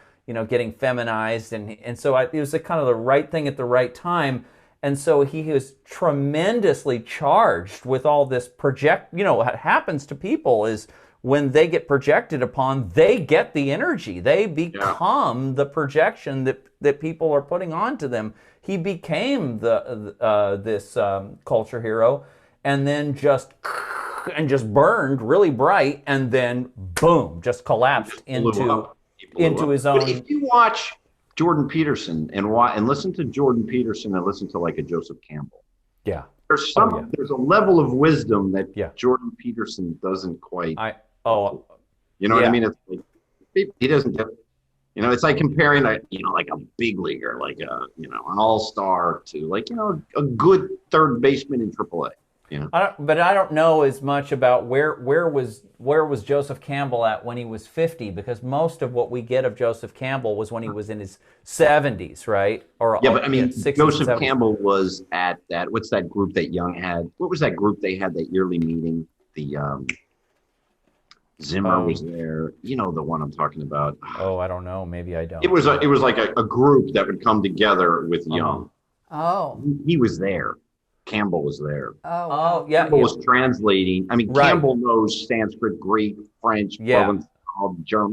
getting feminized, and so it was kind of the right thing at the right time. And so he was tremendously charged with all this what happens to people is when they get projected upon, they get the energy. They become the projection that people are putting onto them. He became this culture hero, and then just burned really bright, and then boom, just collapsed into his own. But if you watch Jordan Peterson and listen to Jordan Peterson and listen to like a Joseph Campbell. Yeah. There's there's a level of wisdom that Jordan Peterson doesn't quite. You know what I mean? It's like he doesn't get. It's like comparing like a big leaguer, like an all-star to like a good third baseman in AAA. But I don't know as much about where was Joseph Campbell at when he was 50, because most of what we get of Joseph Campbell was when he was in his 70s, right? But I mean, 60s, Joseph 70s. Campbell was at what's that group that Young had? What was that group they had, that yearly meeting? The Zimmer was there. You know the one I'm talking about. Oh, I don't know. Maybe I don't. It was like a group that would come together with Young. Oh. He was there. Campbell was there. Oh, yeah. Campbell was translating. I mean, Campbell knows Sanskrit, Greek, French, German.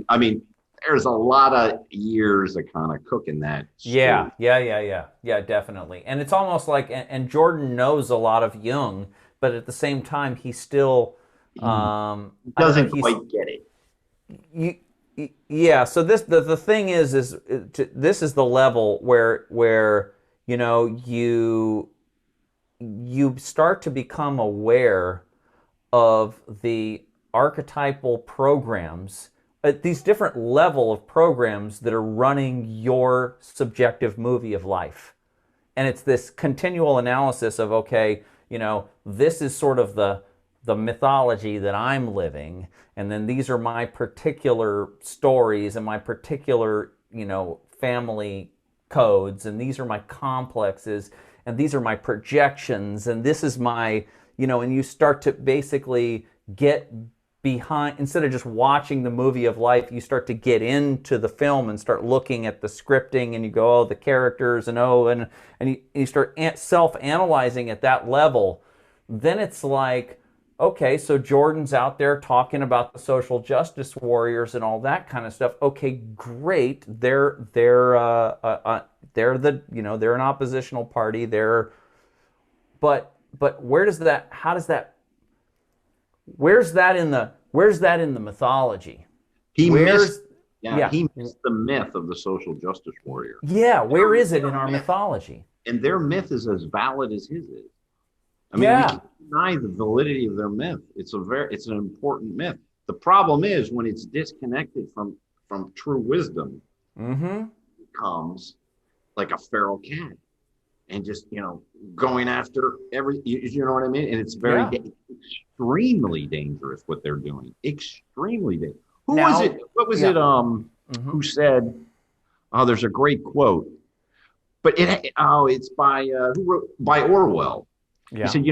I mean, there's a lot of years of kind of cooking that. Yeah, definitely. And it's almost like, and Jordan knows a lot of Jung, but at the same time, he still doesn't quite get it. Yeah. So the thing is this is the level where you start to become aware of the archetypal programs, these different level of programs that are running your subjective movie of life. And it's this continual analysis of, okay, this is sort of the mythology that I'm living, and then these are my particular stories and my particular, family codes, and these are my complexes, and these are my projections, and this is my, and you start to basically get behind, instead of just watching the movie of life, you start to get into the film and start looking at the scripting, and you go, the characters, and you start self-analyzing at that level. Then it's like, okay, so Jordan's out there talking about the social justice warriors and all that kind of stuff. Okay, great. They're an oppositional party. But where's that in the mythology? He missed the myth of the social justice warrior. Yeah, where is it in our mythology? And their myth is as valid as his is. I mean, we can't deny the validity of their myth. It's an important myth. The problem is when it's disconnected from true wisdom, it becomes like a feral cat, and just going after you know what I mean? And it's extremely dangerous what they're doing. Extremely dangerous. What was it? Who said? Oh, there's a great quote, but it's by Orwell. Yeah. He said,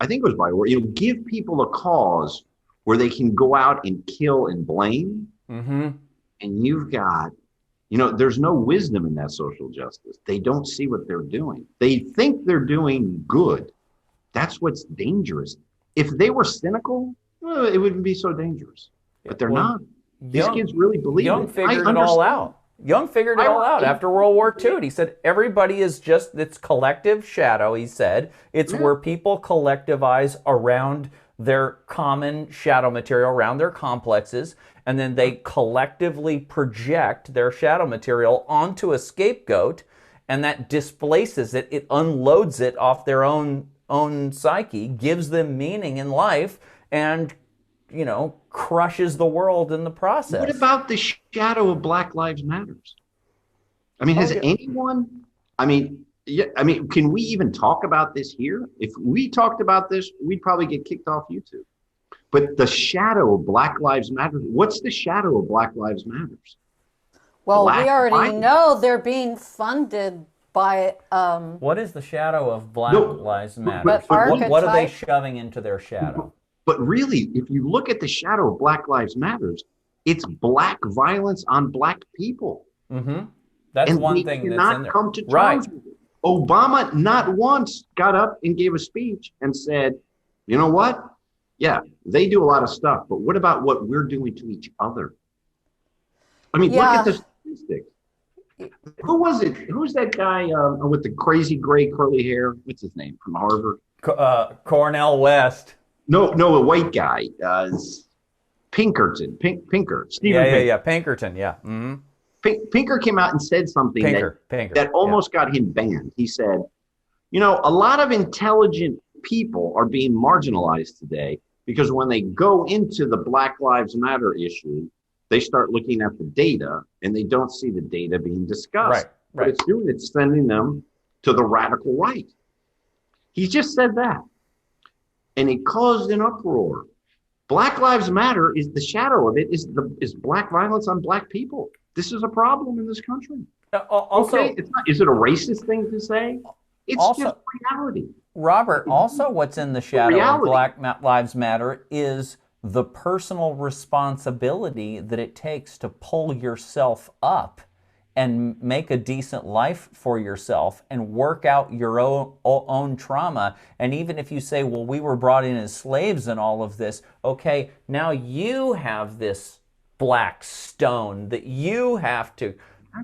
I think it was by Orwell. Give people a cause where they can go out and kill and blame. Mm-hmm. And you've got, there's no wisdom in that social justice. They don't see what they're doing. They think they're doing good. That's what's dangerous. If they were cynical, well, it wouldn't be so dangerous. But they're not. These kids really believe Young figured it all out. Young figured it all out after World War II. And he said, everybody is just, it's collective shadow, he said. It's where people collectivize around their common shadow material, around their complexes, and then they collectively project their shadow material onto a scapegoat, and that displaces it. It unloads it off their own psyche, gives them meaning in life, and crushes the world in the process. What about the shadow of Black Lives Matters? I mean, has anyone, can we even talk about this here? If we talked about this, we'd probably get kicked off YouTube. But the shadow of Black Lives Matters, what's the shadow of Black Lives Matters? Well, we already know they're being funded by... What is the shadow of Black Lives Matter? What are they shoving into their shadow? But really, if you look at the shadow of Black Lives Matters, it's black violence on black people. Mm-hmm. That's one thing that's in there. Come to terms with it. Obama not once got up and gave a speech and said, you know what? Yeah, they do a lot of stuff, but what about what we're doing to each other? I mean, look at the statistics. Who was it? Who's that guy with the crazy gray curly hair? What's his name from Harvard? Cornel West. No, a white guy. Pinkerton. Pinker. Stephen Pinker. Yeah, Pinkerton, yeah. Mm-hmm. Pinker came out and said something that almost got him banned. He said, a lot of intelligent people are being marginalized today because when they go into the Black Lives Matter issue, they start looking at the data and they don't see the data being discussed. Right. What it's sending them to the radical right. He just said that. And it caused an uproar. Black Lives Matter is the shadow of it is black violence on black people. This is a problem in this country. Is it a racist thing to say? It's just reality. Robert, also what's in the shadow of Black Lives Matter is the personal responsibility that it takes to pull yourself up and make a decent life for yourself and work out your own trauma. And even if you say, well, we were brought in as slaves and all of this, okay, now you have this black stone that you have to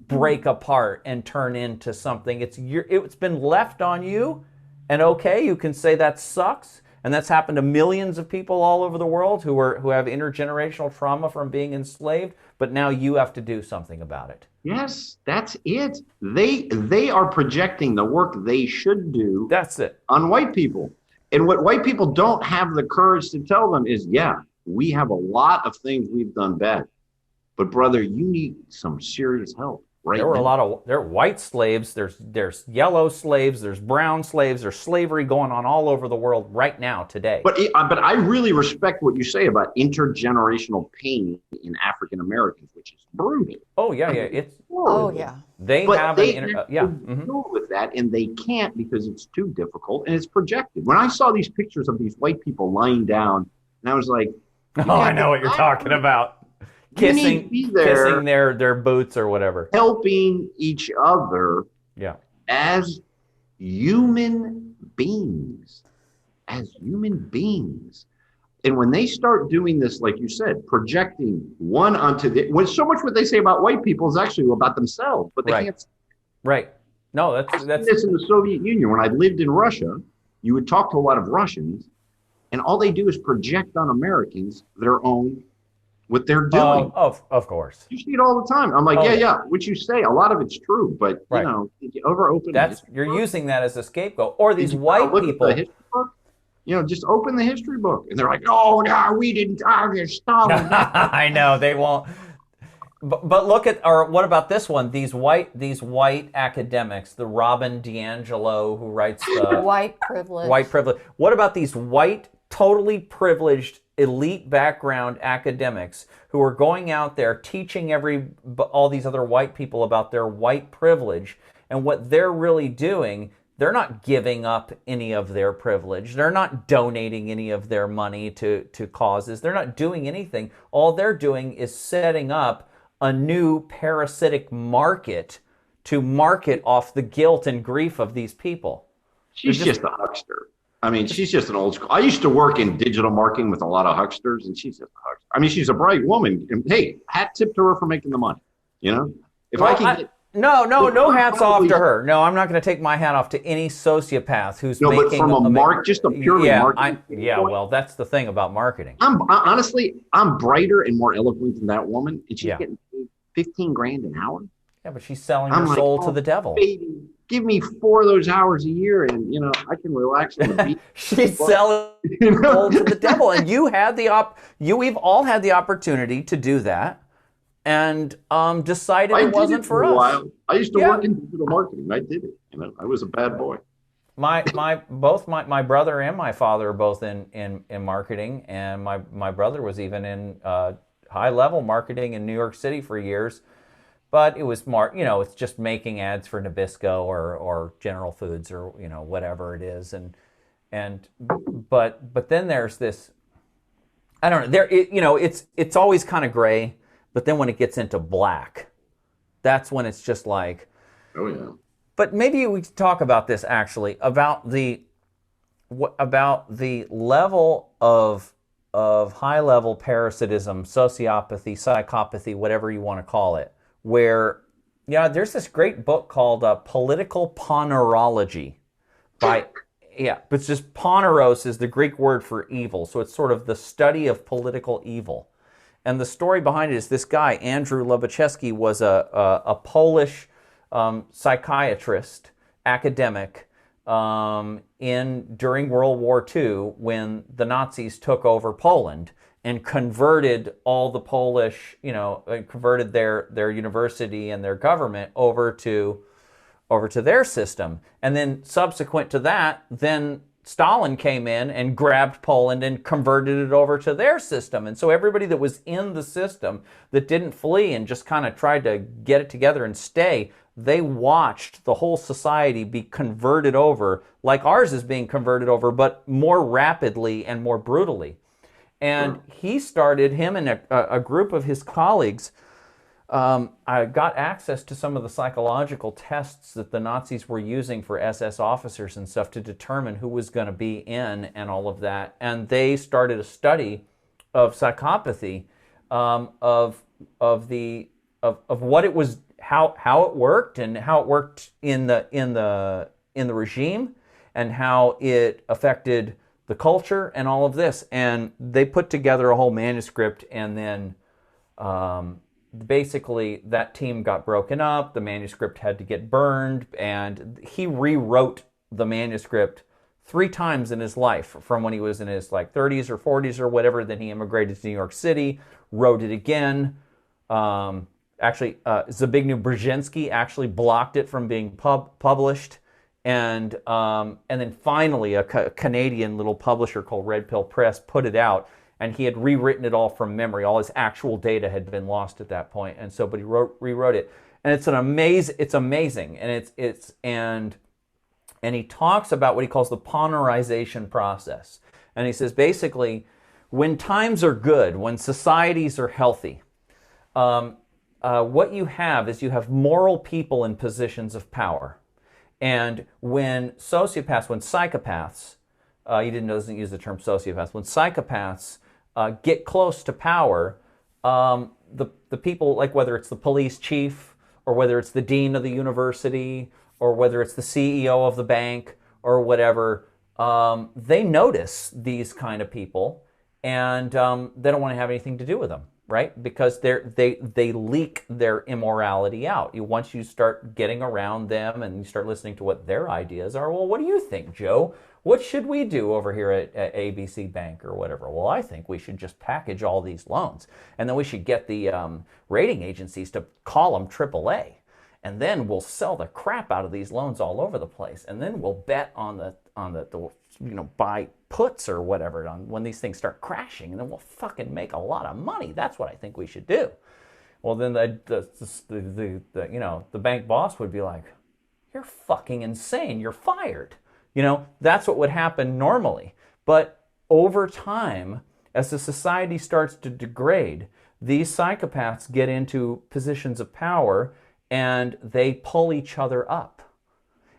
break apart and turn into something. It's been left on you, and okay, you can say that sucks. And that's happened to millions of people all over the world who have intergenerational trauma from being enslaved, but now you have to do something about it. Yes, that's it. They are projecting the work they should do. That's it. On white people. And what white people don't have the courage to tell them is, yeah, we have a lot of things we've done bad. But brother, you need some serious help. Right there are white slaves, there's yellow slaves, there's brown slaves, there's slavery going on all over the world right now today. But I really respect what you say about intergenerational pain in African Americans, which is brutal. Oh yeah, it's They deal with that, and they can't because it's too difficult and it's projected. When I saw these pictures of these white people lying down, and I was like, "Oh, I know what you're talking about." Kissing their boots or whatever. Helping each other as human beings. As human beings. And when they start doing this, like you said, projecting one onto so much what they say about white people is actually about themselves, but they can't. Right. No, that's this in the Soviet Union. When I lived in Russia, you would talk to a lot of Russians, and all they do is project on Americans their own what they're doing. Of course. You see it all the time. I'm like, what you say, a lot of it's true, but you over-open you're using that as a scapegoat. Or these white people. The history book? Just open the history book. And they're like, oh, no, we didn't target Stalin. I know, they won't. But look at, or what about this one? These white academics, the Robin DiAngelo who writes the... White privilege. White privilege. What about these white, totally privileged elite background academics who are going out there teaching all these other white people about their white privilege, and what they're really doing, They're not giving up any of their privilege. They're not donating any of their money to causes. They're not doing anything. All they're doing is setting up a new parasitic market to market off the guilt and grief of these people. She's just a huckster. I mean, she's just an old school. I used to work in digital marketing with a lot of hucksters, and she's just a huckster. I mean, she's a bright woman. And hey, hat tip to her for making the money. You know, if well, I can get. No hats off to her. No, I'm not going to take my hat off to any sociopath who's making. But from just a purely marketing. Well, that's the thing about marketing. Honestly, I'm brighter and more eloquent than that woman, and she's getting paid 15 grand an hour. Yeah, but she's selling her soul to the devil. Baby, give me 4 of those hours a year, and I can relax on the beach. She's selling her soul to the devil, and we've all had the opportunity to do that. And decided it wasn't for us. I used to work in digital marketing. I did it. I was a bad boy. Both my brother and my father are both in marketing, and my brother was even in high level marketing in New York City for years. But it was more, it's just making ads for Nabisco or General Foods or whatever it is, but then there's this. I don't know. It's always kind of gray. But then when it gets into black, that's when it's just like, oh yeah. But maybe we could talk about this actually, about the level of high level parasitism, sociopathy, psychopathy, whatever you want to call it. Where there's this great book called Political Ponerology, but it's just poneros is the Greek word for evil, so it's sort of the study of political evil. And the story behind it is this guy, Andrew Lubachewski, was a Polish psychiatrist, academic, during World War II when the Nazis took over Poland and converted all the Polish, converted their university and their government over to their system. And then subsequent to that, then Stalin came in and grabbed Poland and converted it over to their system. And so everybody that was in the system that didn't flee and just kind of tried to get it together and stay, they watched the whole society be converted over like ours is being converted over, but more rapidly and more brutally. And he started, him and a group of his colleagues, I got access to some of the psychological tests that the Nazis were using for SS officers and stuff to determine who was going to be in and all of that. And they started a study of psychopathy, of what it was, how it worked, and how it worked in the regime, and how it affected the culture and all of this. And they put together a whole manuscript, and then basically that team got broken up, the manuscript had to get burned, and he rewrote the manuscript 3 times in his life, from when he was in his 30s or 40s or whatever. Then he immigrated to New York City, wrote it again. Zbigniew Brzezinski actually blocked it from being published, and then finally a Canadian little publisher called Red Pill Press put it out. And he had rewritten it all from memory. All his actual data had been lost at that point, and so, but he rewrote it, and it's amazing, and he talks about what he calls the ponerization process, and he says basically, when times are good, when societies are healthy, what you have moral people in positions of power, and when psychopaths, he doesn't use the term sociopaths, when psychopaths get close to power, the people, like whether it's the police chief or whether it's the dean of the university or whether it's the CEO of the bank or whatever, they notice these kind of people, and they don't want to have anything to do with them, right? Because they leak their immorality out. Once you start getting around them and you start listening to what their ideas are, well, what do you think, Joe? What should we do over here at ABC Bank or whatever? Well, I think we should just package all these loans, and then we should get the rating agencies to call them AAA, and then we'll sell the crap out of these loans all over the place, and then we'll bet on the buy puts or whatever on when these things start crashing, and then we'll fucking make a lot of money. That's what I think we should do. Well, then the bank boss would be like, you're fucking insane. You're fired. You know, that's what would happen normally. But over time, as the society starts to degrade, these psychopaths get into positions of power and they pull each other up.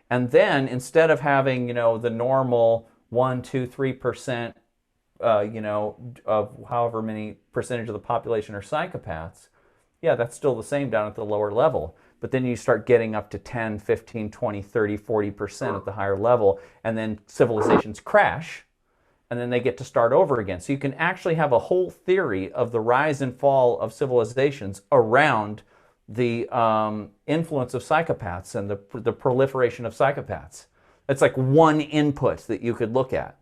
And then instead of having, you know, the normal 1, 2, 3%, you know, of however many percentage of the population are psychopaths, yeah, that's still the same down at the lower level. But then you start getting up to 10, 15, 20, 30, 40% at the higher level, and then civilizations crash, and then they get to start over again. So you can actually have a whole theory of the rise and fall of civilizations around the influence of psychopaths and the proliferation of psychopaths. It's like one input that you could look at.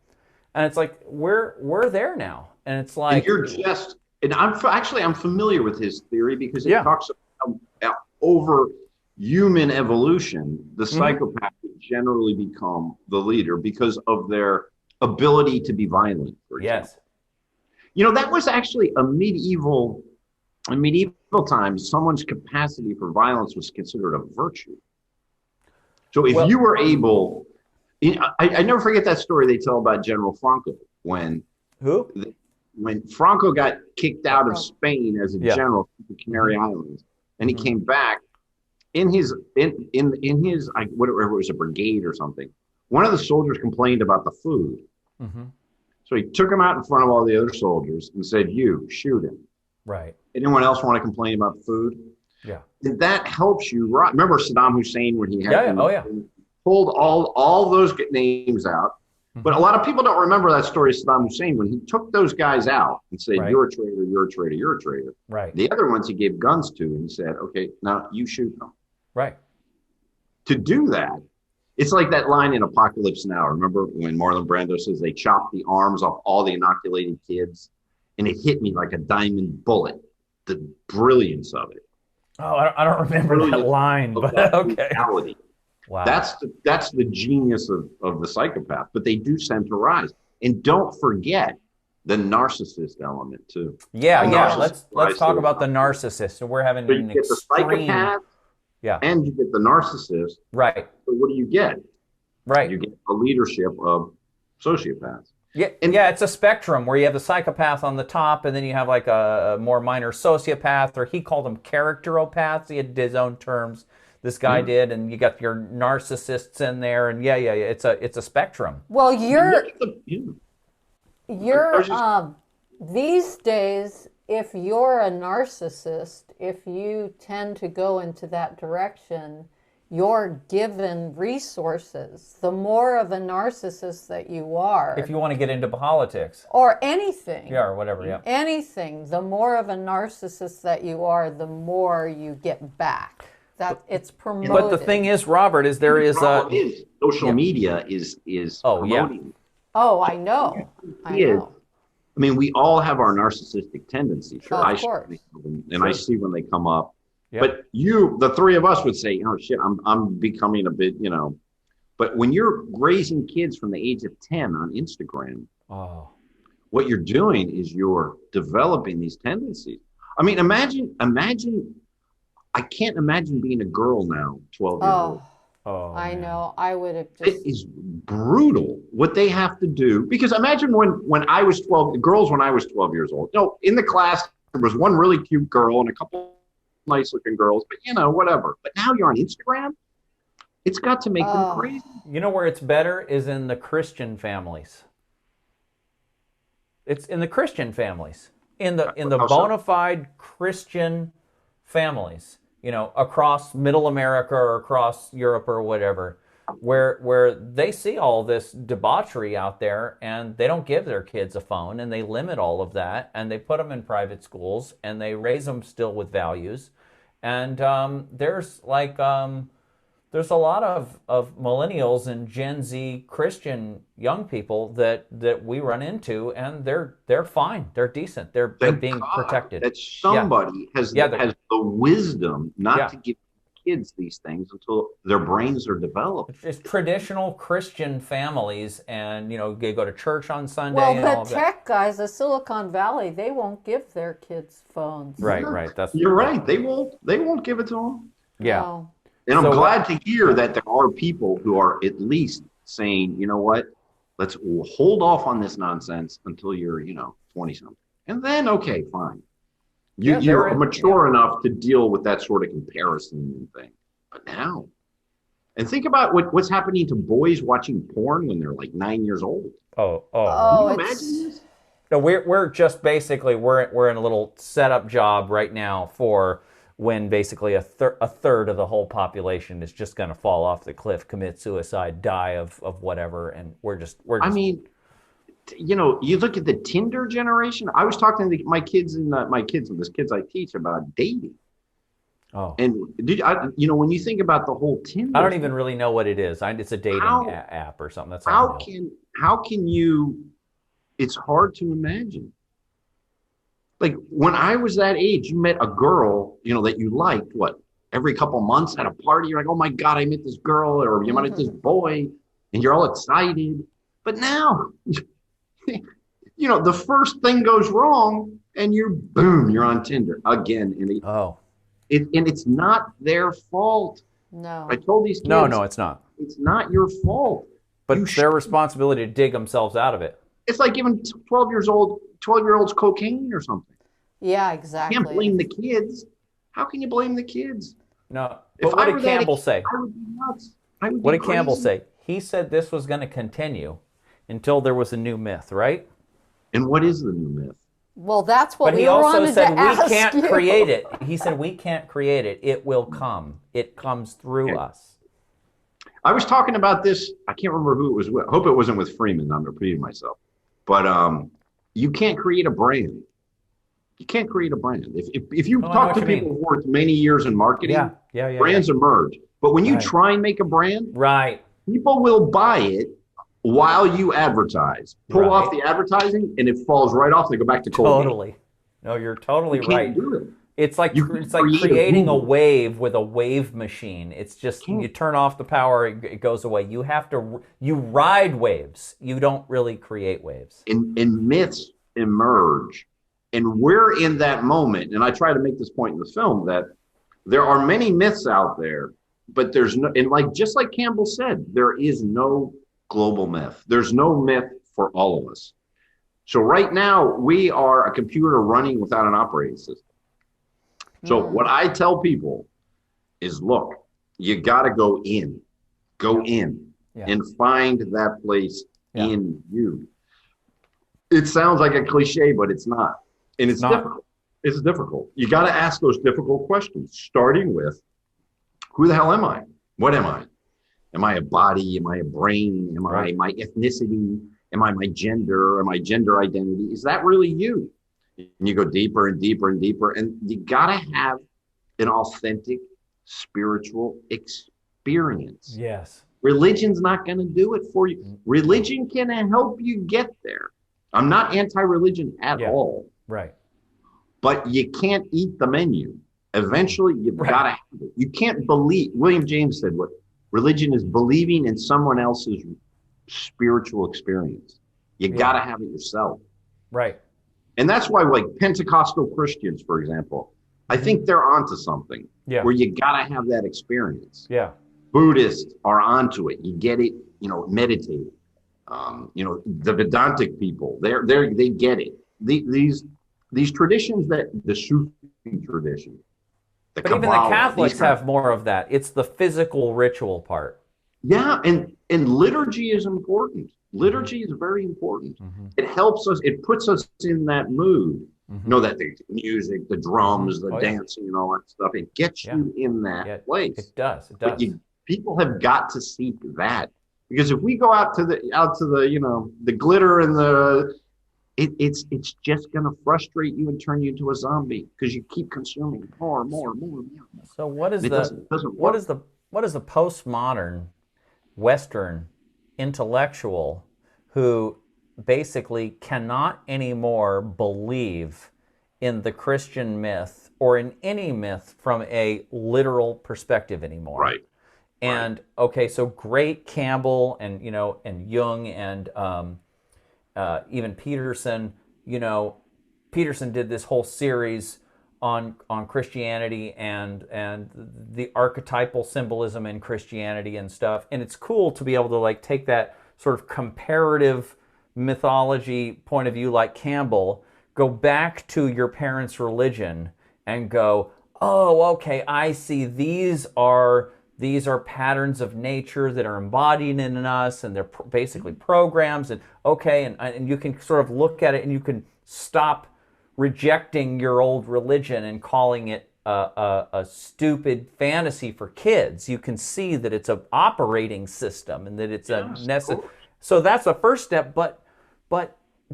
And it's like, we're there now. And it's like... And you're just... And I'm familiar with his theory because it talks about over human evolution, the psychopaths generally become the leader because of their ability to be violent, for example. Yes. You know, that was actually in medieval times, someone's capacity for violence was considered a virtue. So if you were able, I never forget that story they tell about General Franco when Franco got kicked out of Spain as a general to the Canary Islands, and he came back in his whatever it was, a brigade or something. One of the soldiers complained about the food, so he took him out in front of all the other soldiers and said, "You shoot him." Right. Anyone else want to complain about the food? Yeah. And that helps you. Remember Saddam Hussein when he had pulled all those names out. But a lot of people don't remember that story of Saddam Hussein when he took those guys out and said, "You're a traitor, you're a traitor, you're a traitor." Right. The other ones he gave guns to and said, "Okay, now you shoot them." Right. To do that, it's like that line in Apocalypse Now. Remember when Marlon Brando says they chopped the arms off all the inoculated kids, and it hit me like a diamond bullet. The brilliance of it. Oh, I don't remember that line, but okay. Brutality. Wow. That's the genius of the psychopath, but they do tend to rise. And don't forget the narcissist element too. Yeah. Let's talk about the narcissist. So we're having an get the psychopath, and you get the narcissist. Right. So what do you get? Right. You get a leadership of sociopaths. Yeah, it's a spectrum where you have the psychopath on the top, and then you have like a more minor sociopath, or he called them characteropaths. He had his own terms. This guy did, and you got your narcissists in there, and it's a spectrum. Well, these days, if you're a narcissist, if you tend to go into that direction, you're given resources. The more of a narcissist that you are, if you want to get into politics or anything, or whatever, anything, the more of a narcissist that you are, the more you get back. That it's promoted. But the thing is, Robert, is there is social media is promoting. Oh, I know. I know. I mean, we all have our narcissistic tendencies. Sure, of course. I see when they come up. Yeah. But the three of us would say, "Oh shit, I'm becoming a bit, you know." But when you're raising kids from the age of 10 on Instagram, what you're doing is you're developing these tendencies. I mean, imagine. I can't imagine being a girl now, 12 years old. Oh, I know. I would have just... It is brutal what they have to do. Because imagine when I was 12, girls when I was 12 years old. No, in the class, there was one really cute girl and a couple nice looking girls, but whatever. But now you're on Instagram. It's got to make them crazy. You know where it's better is in the Christian families. It's in the Christian families. In the bona fide Christian families. Across Middle America or across Europe or whatever, where they see all this debauchery out there and they don't give their kids a phone and they limit all of that and they put them in private schools and they raise them still with values. And there's a lot of millennials and Gen Z Christian young people that we run into, and they're fine, they're decent, they're being protected. That somebody has the wisdom not to give kids these things until their brains are developed. It's traditional Christian families, and they go to church on Sunday. Well, and all the tech guys, the Silicon Valley, they won't give their kids phones. Right. You're right. They won't give it to them. Yeah. No. And I'm glad to hear that there are people who are at least saying, you know what, we'll hold off on this nonsense until you're, 20 something. And then, okay, fine. You're mature enough to deal with that sort of comparison and thing. But now, and think about what's happening to boys watching porn when they're like 9 years old. Oh, can you imagine this? No, we're just basically we're in a little setup job right now for when basically a third of the whole population is just going to fall off the cliff, commit suicide, die of whatever, and we're just. I mean, you look at the Tinder generation. I was talking to my kids and the kids I teach about dating. Oh. And when you think about the whole Tinder, I don't even really know what it is. It's a dating app or something. That's how can you? It's hard to imagine. Like when I was that age, you met a girl, that you liked. What? Every couple months at a party, you're like, "Oh my God, I met this girl," or you met this boy, and you're all excited. But now, the first thing goes wrong, and you're on Tinder again. And it's not their fault. No. I told these kids. No, it's not. It's not your fault. But it's their responsibility to dig themselves out of it. It's like giving 12-year-olds cocaine or something. Yeah, exactly. You can't blame the kids. How can you blame the kids? No. But what did Campbell say? I would be nuts. What did Campbell say? He said this was going to continue until there was a new myth, right? And what is the new myth? Well, that's what we wanted to ask you. But he also said we can't create it. He said we can't create it. It will come. It comes through us. I was talking about this. I can't remember who it was with. I hope it wasn't with Freeman. I'm repeating myself. But you can't create a brand. You can't create a brand. If you talk to people who worked many years in marketing, brands emerge. But when you try and make a brand, people will buy it while you advertise. Pull off the advertising, and it falls right off. They go back to cold. Totally. No, you're totally right. Do it. It's like creating a wave with a wave machine. It's just you turn off the power, it goes away. You ride waves. You don't really create waves. And myths emerge, and we're in that moment. And I try to make this point in the film that there are many myths out there, but there's no. And just like Campbell said, there is no global myth. There's no myth for all of us. So right now we are a computer running without an operating system. So what I tell people is, look, you got to go in and find that place in you. It sounds like a cliche, but it's not. And it's difficult. It's difficult. You got to ask those difficult questions, starting with, who the hell am I? What am I? Am I a body? Am I a brain? Am I my ethnicity? Am I my gender? Am I gender identity? Is that really you? And you go deeper and deeper and deeper, and you got to have an authentic spiritual experience. Yes. Religion's not going to do it for you. Religion can help you get there. I'm not anti-religion at all. Right. But you can't eat the menu. Eventually, you've got to have it. You can't believe. William James said, what religion is believing in someone else's spiritual experience. You got to have it yourself. Right. And that's why, like Pentecostal Christians, for example, I think they're onto something where you got to have that experience. Yeah. Buddhists are onto it. You get it, meditate. The Vedantic people, they get it. These traditions the Sufi tradition. But even the Catholics have more of that. It's the physical ritual part. Yeah, and liturgy is important. Liturgy is very important. It helps us. It puts us in that mood. That the music, the drums, the dancing, and all that stuff. It gets you in that place. It does. But people have got to seek that, because if we go out to the glitter and it's just going to frustrate you and turn you into a zombie because you keep consuming more and more and more. So what is the postmodern Western intellectual who basically cannot anymore believe in the Christian myth or in any myth from a literal perspective anymore? Right. And so great Campbell and and Jung and even Peterson. Peterson did this whole series on Christianity and the archetypal symbolism in Christianity and stuff. And it's cool to be able to like take that sort of comparative mythology point of view like Campbell, go back to your parents' religion and go, oh, okay, I see these are patterns of nature that are embodied in us, and they're basically programs, and okay, and you can sort of look at it and you can stop rejecting your old religion and calling it a stupid fantasy for kids. You can see that it's an operating system and that it's a necessary. So that's the first step, but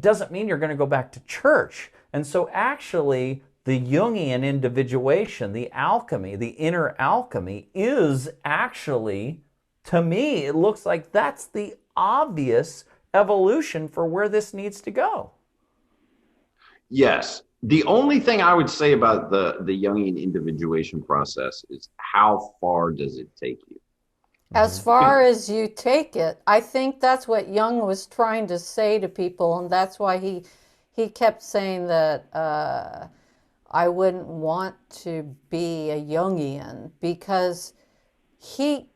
doesn't mean you're going to go back to church. And so actually, the Jungian individuation, the alchemy, the inner alchemy is actually, to me, it looks like that's the obvious evolution for where this needs to go. Yes. The only thing I would say about the Jungian individuation process is how far does it take you? As far as you take it. I think that's what Jung was trying to say to people, and that's why he kept saying that I wouldn't want to be a Jungian, because he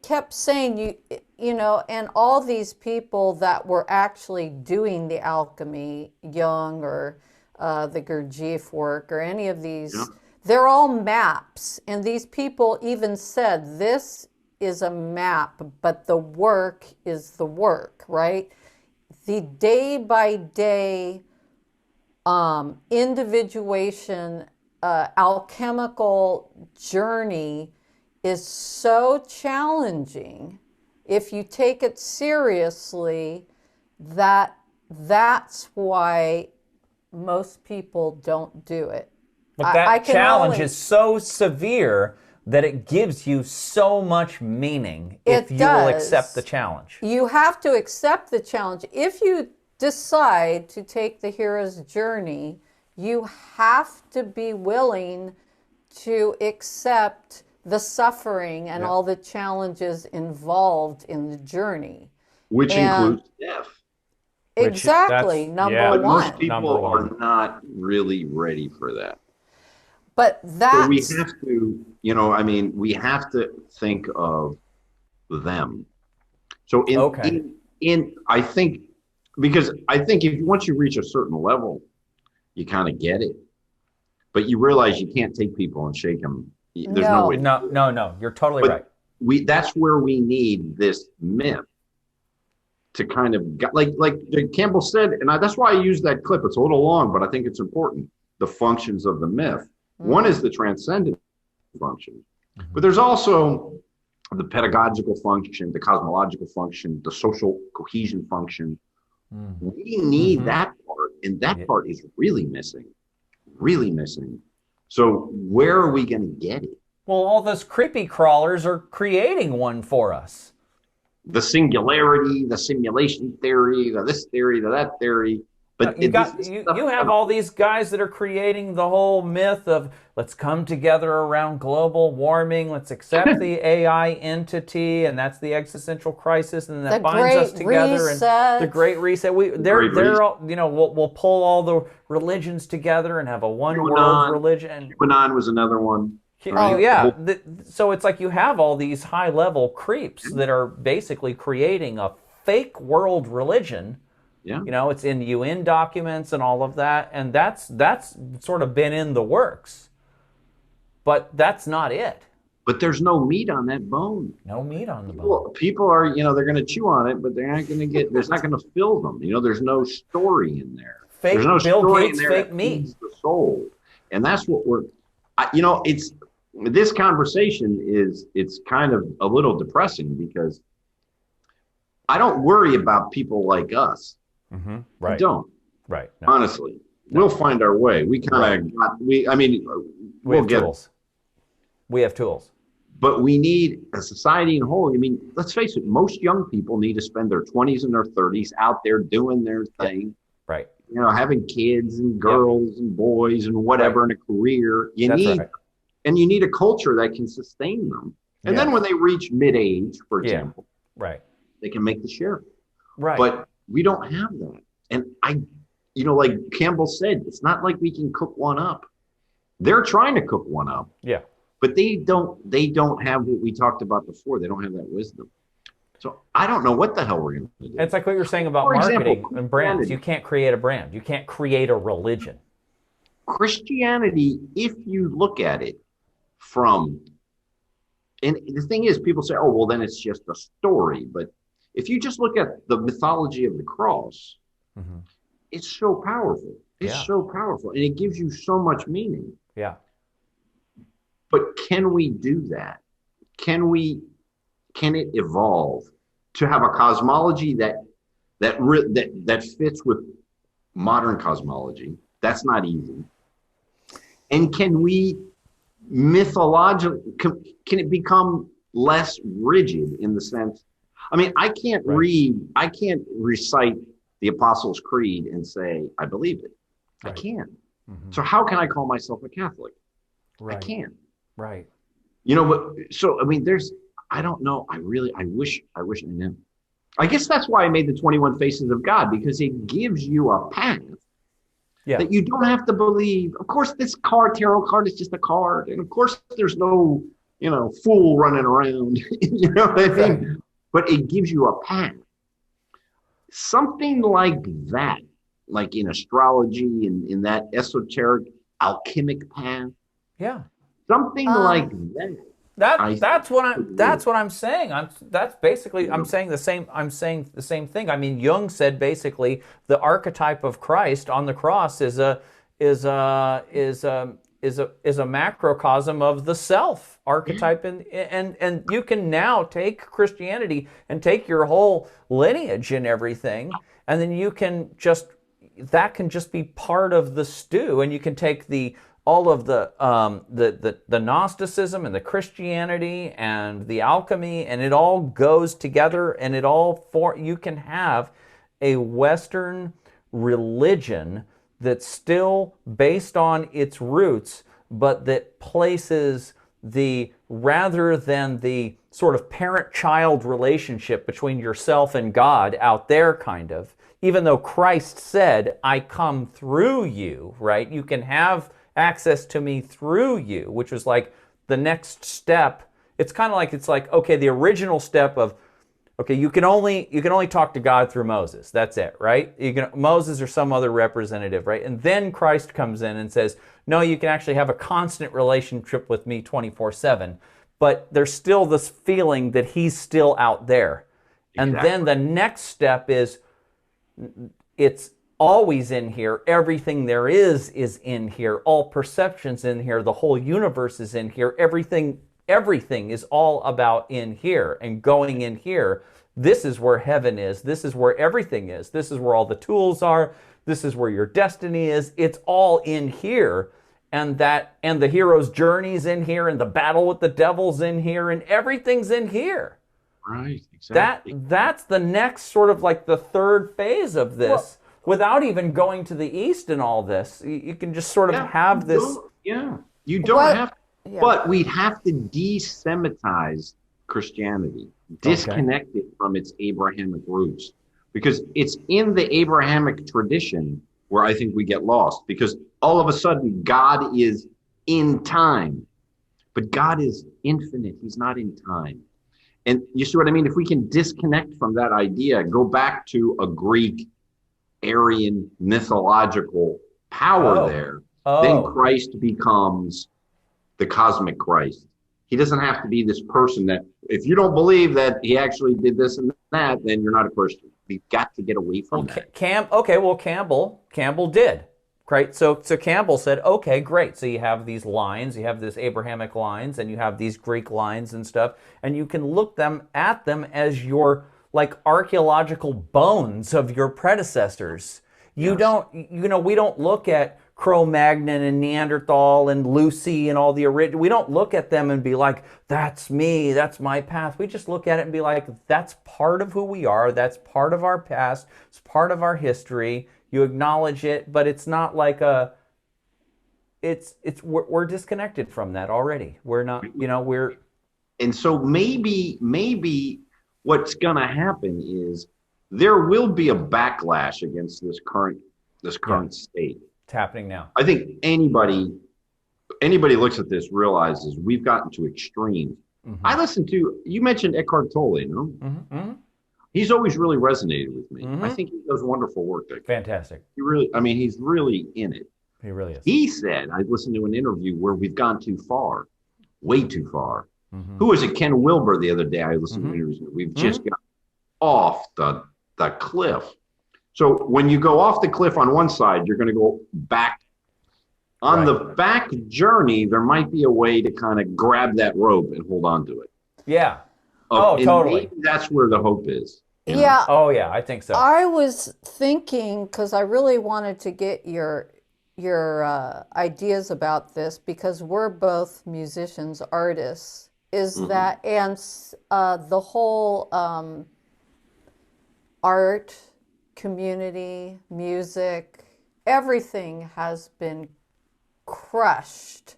kept saying, you know, and all these people that were actually doing the alchemy, Jung or the Gurdjieff work or any of these, they're all maps. And these people even said, this is a map, but the work is the work, right? The day by day individuation, alchemical journey is so challenging if you take it seriously, that's why most people don't do it. But that challenge is so severe that it gives you so much meaning if you will accept the challenge. You have to accept the challenge. If you decide to take the hero's journey, you have to be willing to accept the suffering and all the challenges involved in the journey. Which includes death. Exactly, number one. Most people are not really ready for that. But so we have to, you know, I mean, we have to think of them. So I think, because I think once you reach a certain level, you kind of get it, but you realize you can't take people and shake them. There's no way. No, you're totally right. That's where we need this myth to kind of, like Campbell said, and that's why I use that clip. It's a little long, but I think it's important. The functions of the myth. One is the transcendent function, but there's also the pedagogical function, the cosmological function, the social cohesion function. We need that part, and that part is really missing. So where are we going to get it? Well, all those creepy crawlers are creating one for us. The singularity, the simulation theory, the this theory, the that theory. But you have all these guys that are creating the whole myth of let's come together around global warming, let's accept the AI entity, and that's the existential crisis, and that binds us together. And the Great Reset. They're all, you know, we'll pull all the religions together and have a one world religion. QAnon was another one. Right? So it's like you have all these high level creeps that are basically creating a fake world religion. Yeah. You know, it's in UN documents and all of that, and that's sort of been in the works. But that's not it. But there's no meat on that bone. No meat on the bone. People are, you know, they're going to chew on it, but they're not going to get, there's not going to fill them. You know, there's no story in there. Fake there's no Bill story Gates, in there fake that meat. feeds the soul. And that's what you know, this conversation it's kind of a little depressing because I don't worry about people like us. Right. I don't. Right. No. Honestly, we'll find our way. We kind of we'll get tools. We have tools. But we need a society in whole. I mean, let's face it, most young people need to spend their 20s and their 30s out there doing their thing. Right. You know, having kids and girls and boys and whatever in a career. And you need a culture that can sustain them. And then when they reach mid-age, for example, they can make the shift. Right. But we don't have that. And you know, like Campbell said, it's not like we can cook one up. They're trying to cook one up. Yeah. But they don't have what we talked about before. They don't have that wisdom. So I don't know what the hell we're going to do. It's like what you're saying about marketing and brands. You can't create a brand. You can't create a religion. Christianity, if you look at it from, and the thing is, people say, oh, well, then it's just a story. But if you just look at the mythology of the cross, it's so powerful. It's so powerful. And it gives you so much meaning. Yeah. But can we do that? Can it evolve to have a cosmology that fits with modern cosmology? That's not easy. And can we can it become less rigid in the sense? I mean, I can't recite the Apostles' Creed and say I believe it. Right. I can't. So how can I call myself a Catholic? Right. I can't. Right. You know, but so I mean, I don't know. I wish I knew. I guess that's why I made the 21 Faces of God, because it gives you a path that you don't have to believe. Of course, this tarot card is just a card, and of course, there's no, fool running around. You know what I mean? But it gives you a path. Something like that, like in astrology and in that esoteric alchemic path. Yeah. Something like that. That's what I'm saying. I'm saying the same thing. I mean, Jung said basically the archetype of Christ on the cross is a macrocosm of the self archetype, and you can now take Christianity and take your whole lineage and everything, and then that can just be part of the stew, and you can take all of the Gnosticism and the Christianity and the alchemy, and it all goes together, and you can have a Western religion that's still based on its roots, but that places rather than the sort of parent-child relationship between yourself and God out there, kind of, even though Christ said, I come through you, right? You can have access to me through you, which was like the next step. It's kind of like, okay, the original step of, okay, you can only talk to God through Moses. That's it, right? Moses or some other representative, right? And then Christ comes in and says, no, you can actually have a constant relationship with me 24/7. But there's still this feeling that he's still out there. Exactly. And then the next step is, it's always in here. Everything there is in here. All perceptions in here. The whole universe is in here. Everything is all about in here and going in here. This is where heaven is. This is where everything is. This is where all the tools are. This is where your destiny is. It's all in here. And the hero's journey's in here, and the battle with the devil's in here, and everything's in here. Right, exactly. That's the next sort of like the third phase of this. Well, without even going to the East and all this, you can just sort of have this. You don't have to, but we'd have to desemitize Christianity, disconnect it from its Abrahamic roots, because it's in the Abrahamic tradition where I think we get lost, because all of a sudden God is in time, but God is infinite. He's not in time. And you see what I mean? If we can disconnect from that idea, go back to a Greek Aryan mythological power then Christ becomes the cosmic Christ. He doesn't have to be this person that, if you don't believe that he actually did this and that, then you're not a Christian. We've got to get away from that. Campbell did. Right? So Campbell said, okay, great. So you have these lines, you have this Abrahamic lines, and you have these Greek lines and stuff, and you can look at them as your like archaeological bones of your predecessors. We don't look at Cro-Magnon and Neanderthal and Lucy and all the original. We don't look at them and be like, that's me, that's my path. We just look at it and be like, that's part of who we are, that's part of our past, it's part of our history. You acknowledge it, but it's not like we're disconnected from that already. We're not, And so maybe what's going to happen is there will be a backlash against this current state. It's happening now. I think anybody anybody who looks at this realizes we've gotten to extremes. I listen to, you mentioned Eckhart Tolle, you know? He's always really resonated with me. I think he does wonderful work there. Fantastic. He really, I mean, he's really in it. He really is. He said, I listened to an interview where we've gone too far, way too far. Who was it? Ken Wilber the other day. I listened to interviews. We've just got off the cliff. So when you go off the cliff on one side, you're going to go back. On the back journey, there might be a way to kind of grab that rope and hold on to it. Yeah. Totally. Maybe that's where the hope is. Yeah. Oh, yeah, I think so. I was thinking, because I really wanted to get your ideas about this, because we're both musicians, artists, is that, and the whole art, community, music, everything has been crushed.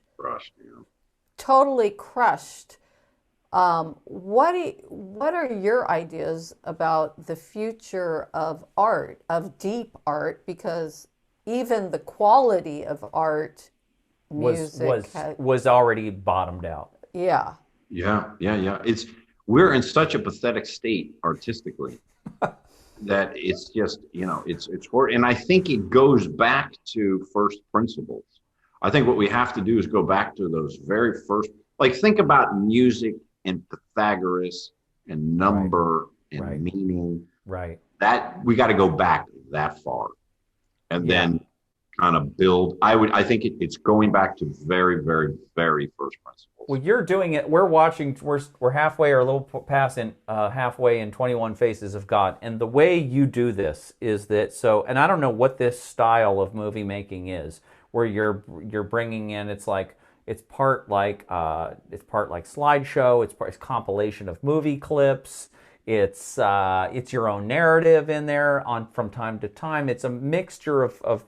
Totally crushed. What are your ideas about the future of art, of deep art? Because even the quality of art, music was already bottomed out. Yeah. We're in such a pathetic state artistically that it's just, it's hard. And I think it goes back to first principles. I think what we have to do is go back to those very first, like think about music and Pythagoras and number and meaning. Right. That we got to go back that far and then kind of build. I think it's going back to very, very, very first principles. Well, you're doing it. We're watching. We're halfway or a little past in halfway in 21 Faces of God. And the way you do this is that and I don't know what this style of movie making is, where you're bringing in. It's part like slideshow. It's compilation of movie clips. It's your own narrative in there from time to time. It's a mixture of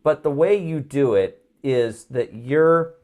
but the way you do it is that you're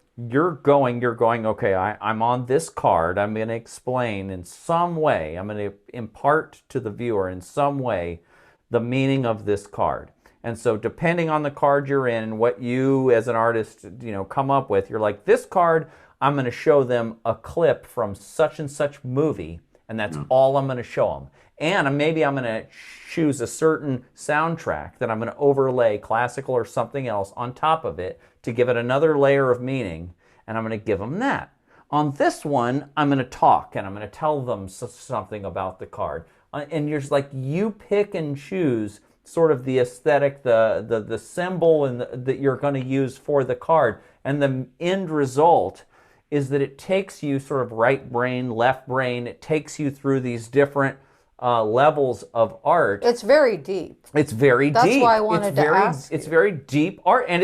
going, okay, I'm on this card, I'm going to explain in some way, I'm going to impart to the viewer in some way the meaning of this card. And so depending on the card you're in and what you as an artist, come up with, you're like, this card, I'm going to show them a clip from such and such movie, and that's all I'm going to show them. And maybe I'm going to choose a certain soundtrack that I'm going to overlay classical or something else on top of it to give it another layer of meaning, and I'm going to give them that. On this one, I'm going to talk, and I'm going to tell them something about the card. And you're just like, you pick and choose sort of the aesthetic, the symbol that you're going to use for the card. And the end result is that it takes you sort of right brain, left brain. It takes you through these different levels of art. It's very deep. It's very deep. That's why I wanted to ask. It's very deep art, and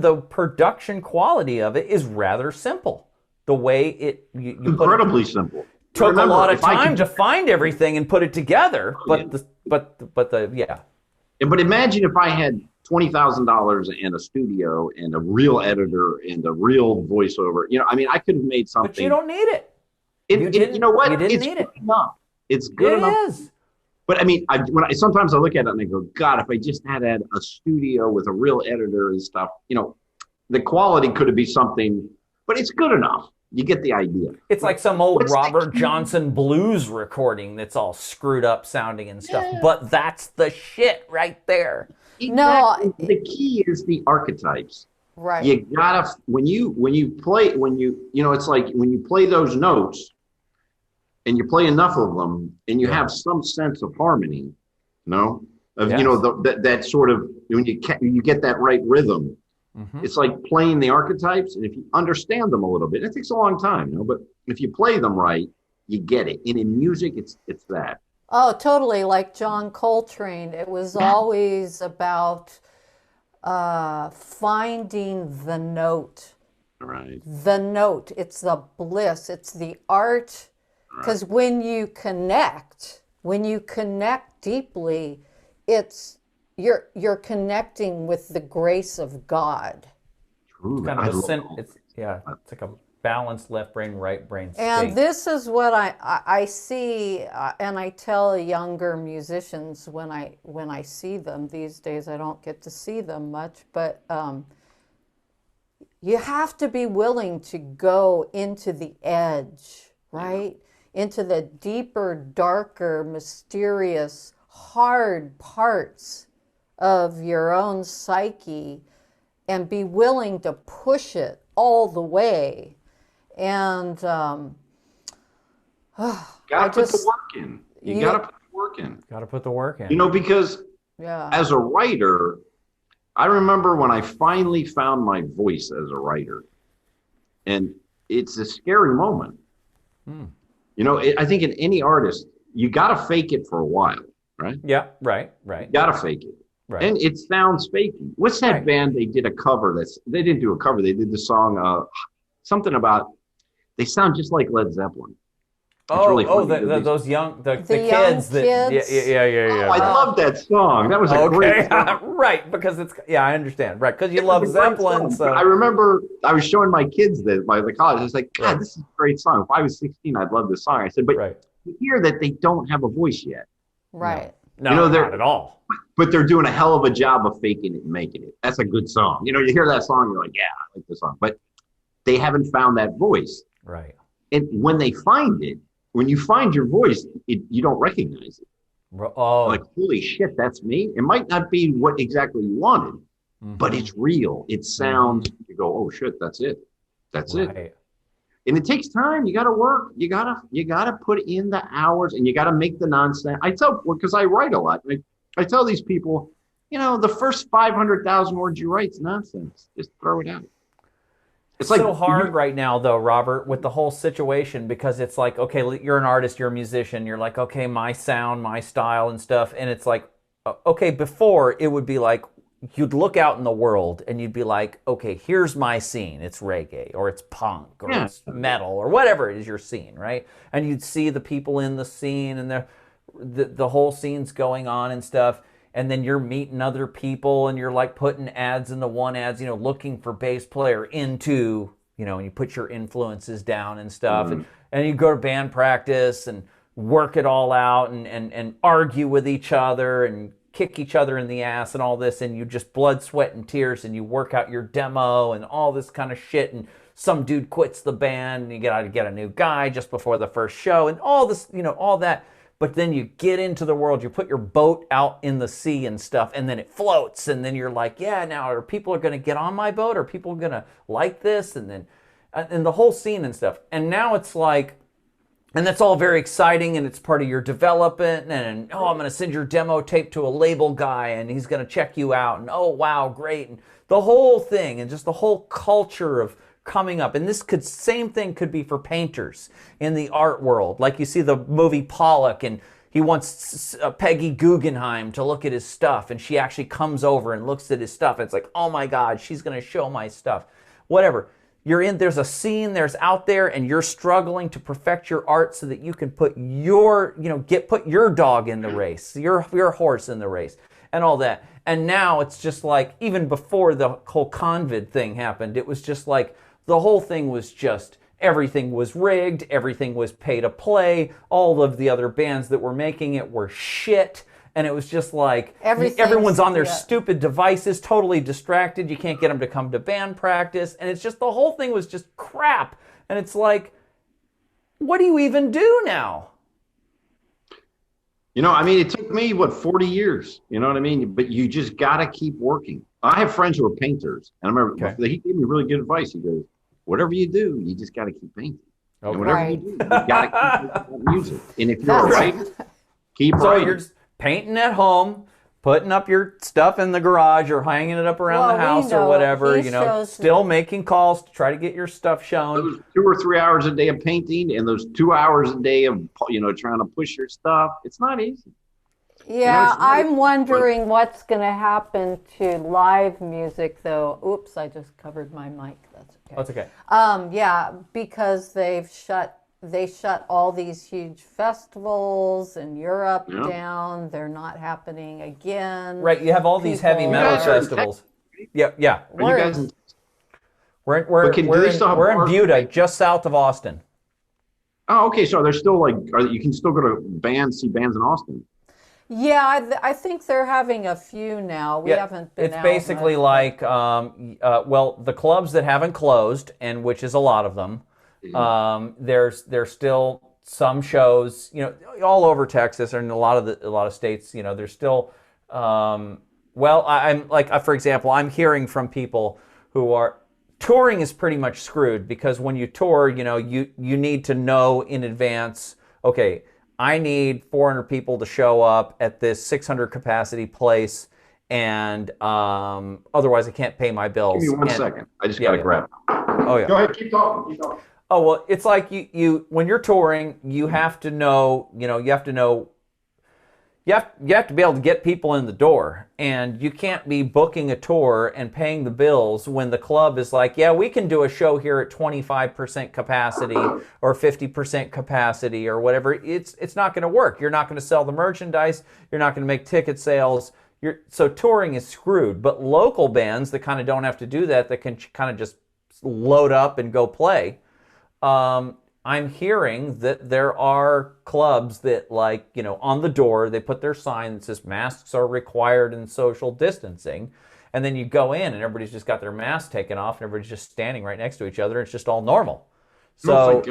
the production quality of it is rather simple. The way you incredibly simple. Took a lot of time to find everything and put it together, but imagine if I had $20,000 in a studio and a real editor and a real voiceover. I could have made something. But you don't need it. You know what? You didn't need it. Enough. It's good enough. It is. But sometimes I look at it and I go, God, if I just had a studio with a real editor and stuff, the quality could have been something, but it's good enough. You get the idea. It's like some old Robert Johnson blues recording that's all screwed up sounding and stuff, but that's the shit right there. Exactly. No, the key is the archetypes. Right. You gotta when you play it's like when you play those notes and you play enough of them and you have some sense of harmony, that sort of when you get that right rhythm. It's like playing the archetypes, and if you understand them a little bit, it takes a long time, but if you play them right, you get it. And in music, it's that. Oh, totally. Like John Coltrane, it was always about finding the note. Right. The note. It's the bliss. It's the art. Because when you connect deeply, you're connecting with the grace of God. True. It's kind of it's like a balanced left brain, right brain state. And this is what I see, and I tell younger musicians when I see them these days. I don't get to see them much, but you have to be willing to go into the edge, right? Into the deeper, darker, mysterious, hard parts of your own psyche, and be willing to push it all the way. And gotta put the work in. You gotta put the work in. Gotta put the work in. You know, because as a writer, I remember when I finally found my voice as a writer, and it's a scary moment. You know, I think in any artist, you gotta fake it for a while, right? Yeah, right. You gotta fake it. Right. And it sounds fakey. What's that band? They did a cover. They didn't do a cover. They did the song, something about, they sound just like Led Zeppelin. Those young, the kids. Yeah. Oh, I love that song. That was a great song. Right, because I understand. Right, because you love Zeppelin. So I remember I was showing my kids the college. I was like, God, this is a great song. If I was 16, I'd love this song. I said, but you hear that they don't have a voice yet. Right. No, not at all. But they're doing a hell of a job of faking it and making it. That's a good song. You know, you hear that song, you're like, yeah, I like this song. But they haven't found that voice. Right. And when they find it, when you find your voice, you don't recognize it. Like, holy shit, that's me. It might not be what exactly you wanted, but it's real. It sounds, you go, oh shit, that's it. That's it. And it takes time. You got to work. You gotta put in the hours, and you got to make the nonsense. Because I write a lot. I tell these people, you know, the first 500,000 words you write is nonsense. Just throw it out. It's so hard right now, though, Robert, with the whole situation, because it's like, okay, you're an artist, you're a musician. You're like, okay, my sound, my style and stuff. And it's like, okay, before it would be like, you'd look out in the world and you'd be like, okay, here's my scene. It's reggae or it's punk or it's metal or whatever it is your scene, right? And you'd see the people in the scene and the whole scene's going on and stuff. And then you're meeting other people and you're like putting ads in the one ads, you know, looking for bass player into, you know, and you put your influences down and stuff. And you go to band practice and work it all out and argue with each other and kick each other in the ass and all this, and you just blood, sweat, and tears, and you work out your demo and all this kind of shit, and some dude quits the band, and you got to get a new guy just before the first show, and all this, you know, all that. But then you get into the world, you put your boat out in the sea and stuff, and then it floats, and then you're like, yeah, now are people going to get on my boat? Are people going to like this? And then, and the whole scene and stuff. And now it's like, and that's all very exciting, and it's part of your development, and oh, I'm going to send your demo tape to a label guy, and he's going to check you out, and oh, wow, great, and the whole thing, and just the whole culture of coming up. And this same thing could be for painters in the art world. Like you see the movie Pollock, and he wants Peggy Guggenheim to look at his stuff, and she actually comes over and looks at his stuff, and it's like, oh my God, she's going to show my stuff. Whatever. There's a scene, there's out there, and you're struggling to perfect your art so that you can put your, you know, put your dog in the race, your horse in the race, and all that. And now it's just like, even before the whole Convid thing happened, it was just like, the whole thing was just, everything was rigged, everything was pay to play, all of the other bands that were making it were shit. And it was just like, everyone's on their stupid devices, totally distracted. You can't get them to come to band practice. And it's just, the whole thing was just crap. And it's like, what do you even do now? You know, I mean, it took me, 40 years? You know what I mean? But you just got to keep working. I have friends who are painters. And I remember he gave me really good advice. He goes, whatever you do, you just got to keep painting. Okay. And whatever you do, you got to keep music. And if you're a writer, keep writing. You're just painting at home, putting up your stuff in the garage or hanging it up around the house or whatever, you know, still making calls to try to get your stuff shown. Those 2 or 3 hours a day of painting and those 2 hours a day of, you know, trying to push your stuff, it's not easy. Yeah, you know, I'm wondering what's going to happen to live music, though. Oops, I just covered my mic. That's okay. That's okay. Yeah, because they shut all these huge festivals in Europe down. They're not happening again. Right, you have all these heavy metal festivals. Yeah. We're in Buda, just south of Austin. Oh, okay. So there's still you can still go to see bands in Austin. Yeah, I think they're having a few now. We haven't been. It's basically like, well, the clubs that haven't closed, and which is a lot of them. There's still some shows, all over Texas and a lot of states. There's still. Well, I'm like, for example, I'm hearing from people who are touring is pretty much screwed because when you tour, you need to know in advance. Okay. I need 400 people to show up at this 600 capacity place, and otherwise I can't pay my bills. Give me one second. I just got to grab. Oh yeah. Go ahead. Keep talking. Oh well, it's like you when you're touring, you have to know. You have to be able to get people in the door, and you can't be booking a tour and paying the bills when the club is like, yeah, we can do a show here at 25% capacity or 50% capacity or whatever. It's not going to work. You're not going to sell the merchandise. You're not going to make ticket sales. So touring is screwed. But local bands that kind of don't have to do that can kind of just load up and go play. I'm hearing that there are clubs that, on the door, they put their sign that says masks are required and social distancing. And then you go in and everybody's just got their mask taken off and everybody's just standing right next to each other. It's just all normal. So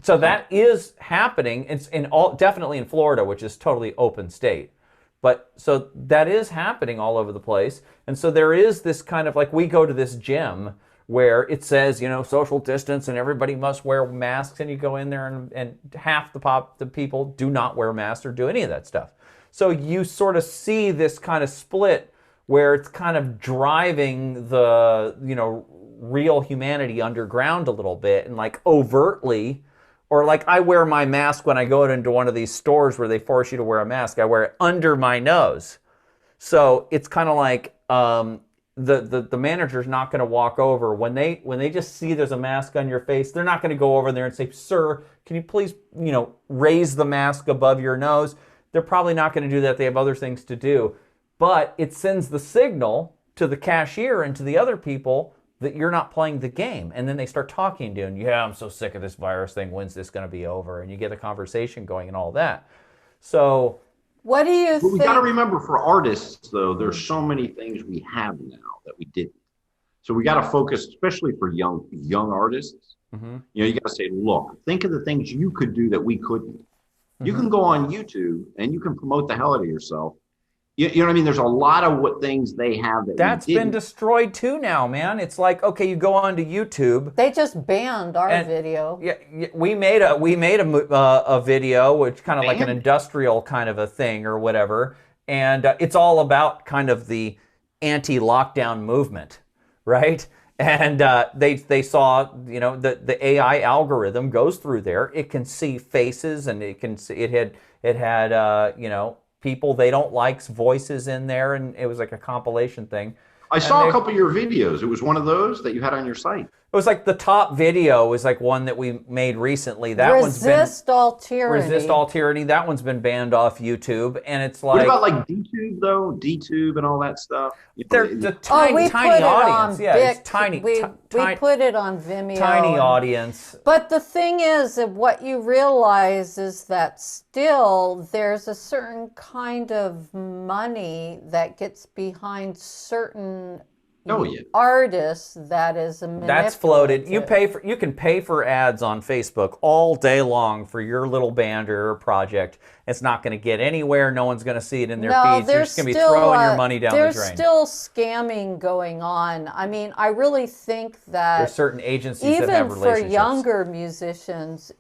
that is happening. It's definitely in Florida, which is totally open state. But so that is happening all over the place. And so there is this kind of we go to this gym where it says, social distance and everybody must wear masks, and you go in there and half the people do not wear masks or do any of that stuff. So you sort of see this kind of split where it's kind of driving the, real humanity underground a little bit and overtly, or I wear my mask when I go into one of these stores where they force you to wear a mask. I wear it under my nose. So it's kind of like, the manager's not going to walk over when they just see there's a mask on your face. They're not going to go over there and say, "Sir, can you please raise the mask above your nose?" They're probably not going to do that. They have other things to do. But it sends the signal to the cashier and to the other people that you're not playing the game. And then they start talking to you, and yeah, I'm so sick of this virus thing. When's this going to be over? And you get a conversation going and all that. So what do you think? We got to remember, for artists, though, there's so many things we have now that we didn't. So we got to focus, especially for young artists. Mm-hmm. You got to say, look, think of the things you could do that we couldn't. Mm-hmm. You can go on YouTube and you can promote the hell out of yourself. You know what I mean? There's a lot of things they have that's been destroyed too now, man. It's like, okay, you go onto YouTube. They just banned our video. Yeah, we made a video, which kind of like an industrial kind of a thing or whatever, and it's all about kind of the anti-lockdown movement, right? And they saw, the AI algorithm goes through there. It can see faces, and it can see it had people they don't like's voices in there, and it was like a compilation thing. I saw a couple of your videos. It was one of those that you had on your site. It was like the top video was like one that we made recently. That Resist all tyranny. Resist all tyranny. That one's been banned off YouTube, and it's like. What about DTube though? DTube and all that stuff. They're the tiny audience. It's tiny. We put it on Vimeo. Tiny audience. But the thing is, what you realize is that still there's a certain kind of money that gets behind certain. Oh, yeah. Artists that is a that's floated. You can pay for ads on Facebook all day long for your little band or project. It's not going to get anywhere. No one's going to see it in their feeds. You're just going to be throwing your money down the drain. There's still scamming going on. I mean, I really think that there's certain agencies that have relationships. Even for younger musicians,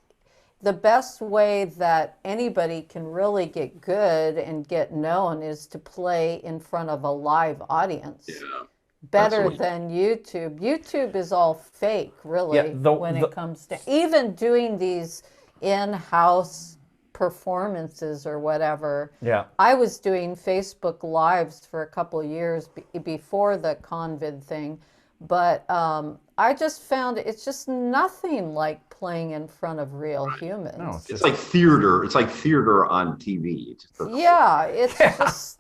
the best way that anybody can really get good and get known is to play in front of a live audience. Yeah. Better than YouTube. YouTube is all fake, really, when it comes to even doing these in-house performances or whatever. Yeah. I was doing Facebook Lives for a couple of years before the COVID thing, but I just found it's just nothing like playing in front of real humans. No, it's like theater. It's like theater on TV. It's just.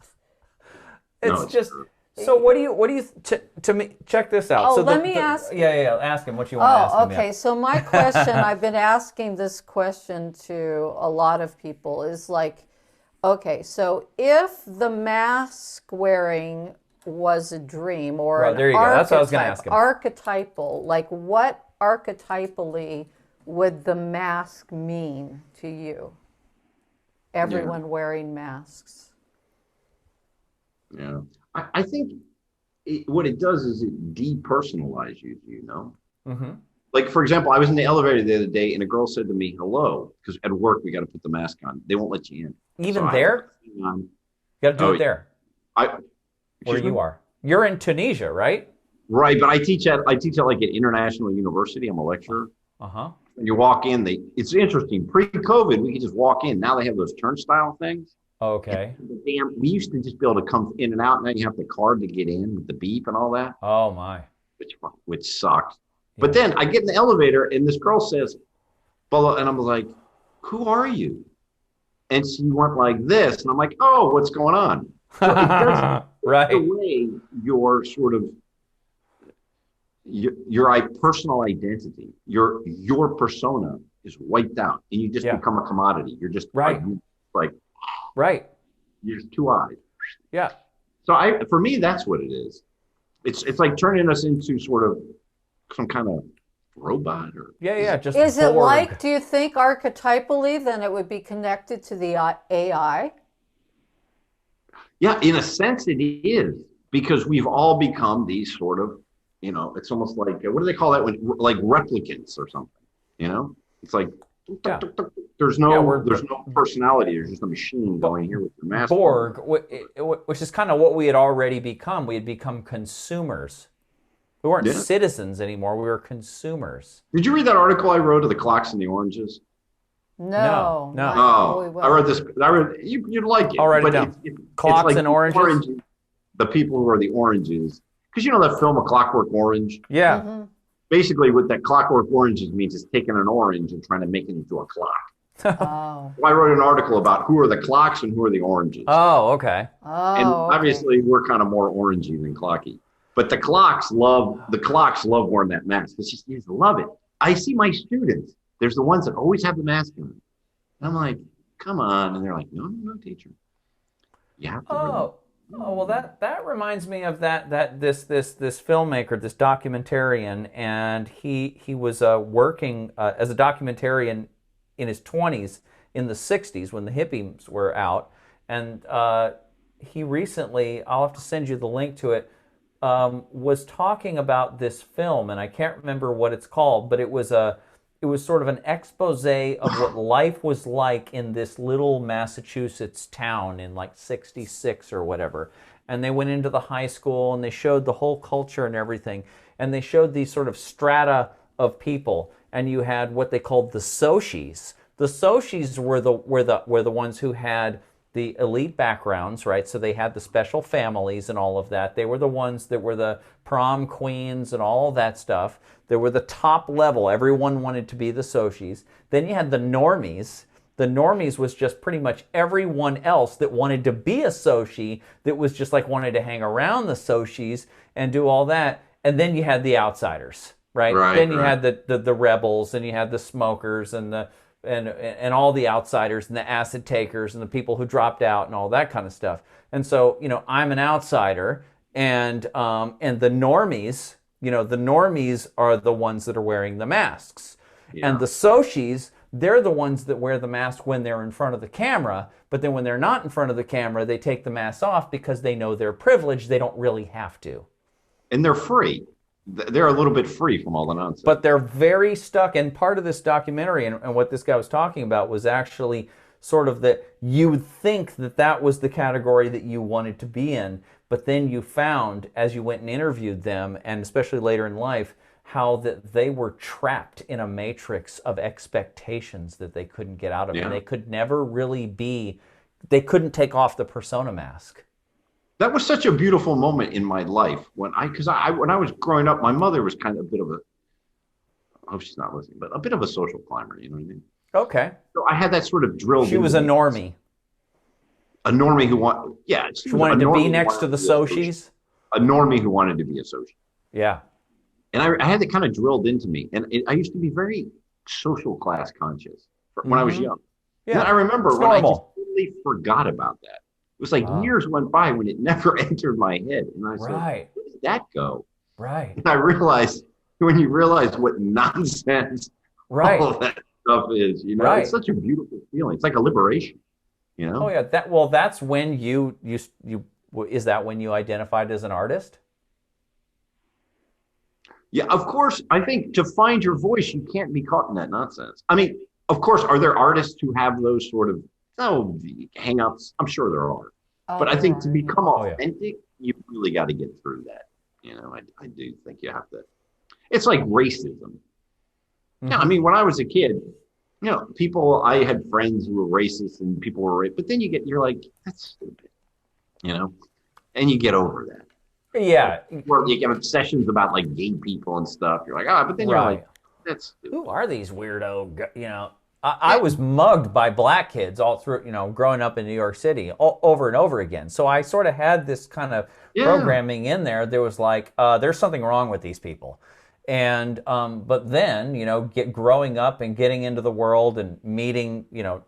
It's just. So what do you to me, check this out. Oh, so let me ask. Yeah. Ask him what you want to ask him. Oh, okay. Yeah. So my question, I've been asking this question to a lot of people, is like, okay, so if the mask wearing was a dream or an there you go. That's what I was going to ask him. Archetypal, like what archetypally would the mask mean to you? Everyone wearing masks. Yeah. I think what it does is it depersonalizes you, you know? Mm-hmm. Like, for example, I was in the elevator the other day and a girl said to me, hello, because at work we got to put the mask on. They won't let you in. Even so there? You got to do it there. Where you are. You're in Tunisia, right? Right, but I teach at like an international university. I'm a lecturer. Uh-huh. When you walk in, it's interesting. Pre-COVID, we could just walk in. Now they have those turnstile things. Okay. We used to just be able to come in and out. Now you have the card to get in with the beep and all that. Oh my. Which sucks. Yeah. But then I get in the elevator and this girl says, and I'm like, who are you? And she went like this, and I'm like, oh, what's going on? So it does right. the way your sort of your personal identity, your persona is wiped out, and you just become a commodity. You're just right. Right. You're just two eyes. Yeah. So for me, that's what it is. It's like turning us into sort of some kind of robot or just is it like, do you think archetypally then it would be connected to the AI? Yeah, in a sense it is, because we've all become these sort of, you know, it's almost like, what do they call that when, like replicants or something, you know? It's like there's no personality, there's just a machine going here with the mask. Borg, which is kind of what we had already become. We had become consumers. We weren't citizens anymore. We were consumers. Did you read that article I wrote of the clocks and the oranges? No. I read this. You'd like it. I'll write it down. Clocks like and oranges? The people who are the oranges. Because you know that film, A Clockwork Orange? Yeah. Mm-hmm. Basically, what that Clockwork Oranges means is taking an orange and trying to make it into a clock. Oh. I wrote an article about who are the clocks and who are the oranges. Oh, okay. And obviously, we're kind of more orangey than clocky. But the clocks love wearing that mask. It's just, they love it. I see my students. There's the ones that always have the mask on. And I'm like, come on. And they're like, no, teacher. You have to. Oh, well, that reminds me of this filmmaker, this documentarian, and he was working as a documentarian in his 20s, in the 60s when the hippies were out, and he recently, I'll have to send you the link to it, was talking about this film, and I can't remember what it's called, but it was sort of an expose of what life was like in this little Massachusetts town in like 66 or whatever. And they went into the high school and they showed the whole culture and everything. And they showed these sort of strata of people. And you had what they called the Soshis. The Soshis were the ones who had the elite backgrounds, right? So they had the special families and all of that. They were the ones that were the prom queens and all that stuff. They were the top level. Everyone wanted to be the Soshis. Then you had the normies. The normies was just pretty much everyone else that wanted to be a Soshi, that was just like wanted to hang around the Soshis and do all that. And then you had the outsiders, right? Then you had the rebels, and you had the smokers and all the outsiders and the acid takers and the people who dropped out and all that kind of stuff. And so, you know, I'm an outsider, and the normies, you know, the normies are the ones that are wearing the masks. Yeah. And the Soshis, they're the ones that wear the mask when they're in front of the camera, but then when they're not in front of the camera, they take the mask off because they know they're privileged. They don't really have to. And they're free. They're a little bit free from all the nonsense. But they're very stuck. And part of this documentary and what this guy was talking about was actually sort of that you would think that was the category that you wanted to be in. But then you found, as you went and interviewed them, and especially later in life, how that they were trapped in a matrix of expectations that they couldn't get out of. Yeah. And they could never really they couldn't take off the persona mask. That was such a beautiful moment in my life when I was growing up, my mother was kind of a bit of I hope she's not listening, but a bit of a social climber, you know what I mean? Okay. So I had that sort of drilled. She was a normie. A normie who she wanted to be next to the Soshis? a normie who wanted to be a socialist. Yeah. And I had that kind of drilled into me. And I used to be very social class conscious when I was young. Yeah. And I remember it's when normal. I just totally forgot about that. It was like years went by when it never entered my head. And I said, where did that go? Right. And I realized when you realize what nonsense all of that stuff is, you know, it's such a beautiful feeling. It's like a liberation, you know? Oh yeah. That's when you is that when you identified as an artist? Yeah, of course. I think to find your voice, you can't be caught in that nonsense. I mean, of course, are there artists who have those sort of hang-ups? I'm sure there are. But I think to become authentic, you really got to get through that. You know, I do think you have to. It's like racism. Yeah, I mean, when I was a kid, you know, I had friends who were racist and people were racist, but then you're like, that's stupid, you know, and you get over that. Yeah. Where you get obsessions about like gay people and stuff. You're like, but then you're like, that's stupid. Who are these weirdo, you know? I was mugged by black kids all through, you know, growing up in New York City over and over again. So I sort of had this kind of programming in there. There was like, there's something wrong with these people. And, but then, you know, growing up and getting into the world and meeting, you know,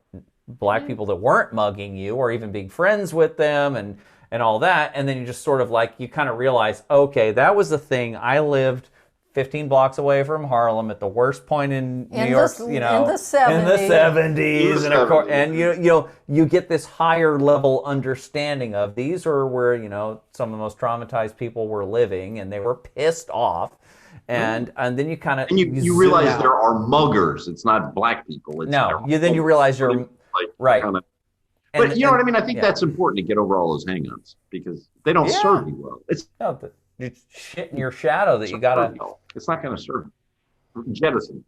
black people that weren't mugging you or even being friends with them and all that. And then you just sort of like, you kind of realize, okay, that was the thing. I lived 15 blocks away from Harlem at the worst point in New York, you know, in the 70s. In the 70s. And of course, and you get this higher level understanding of these are where, you know, some of the most traumatized people were living and they were pissed off. And then you kind of you realize there are muggers. It's not black people. It's then you realize you're like, right. But you know what I mean? I think that's important to get over all those hang-ups because they don't serve you well. It's shit in your shadow that you gotta. It's not going to serve you. Jettison.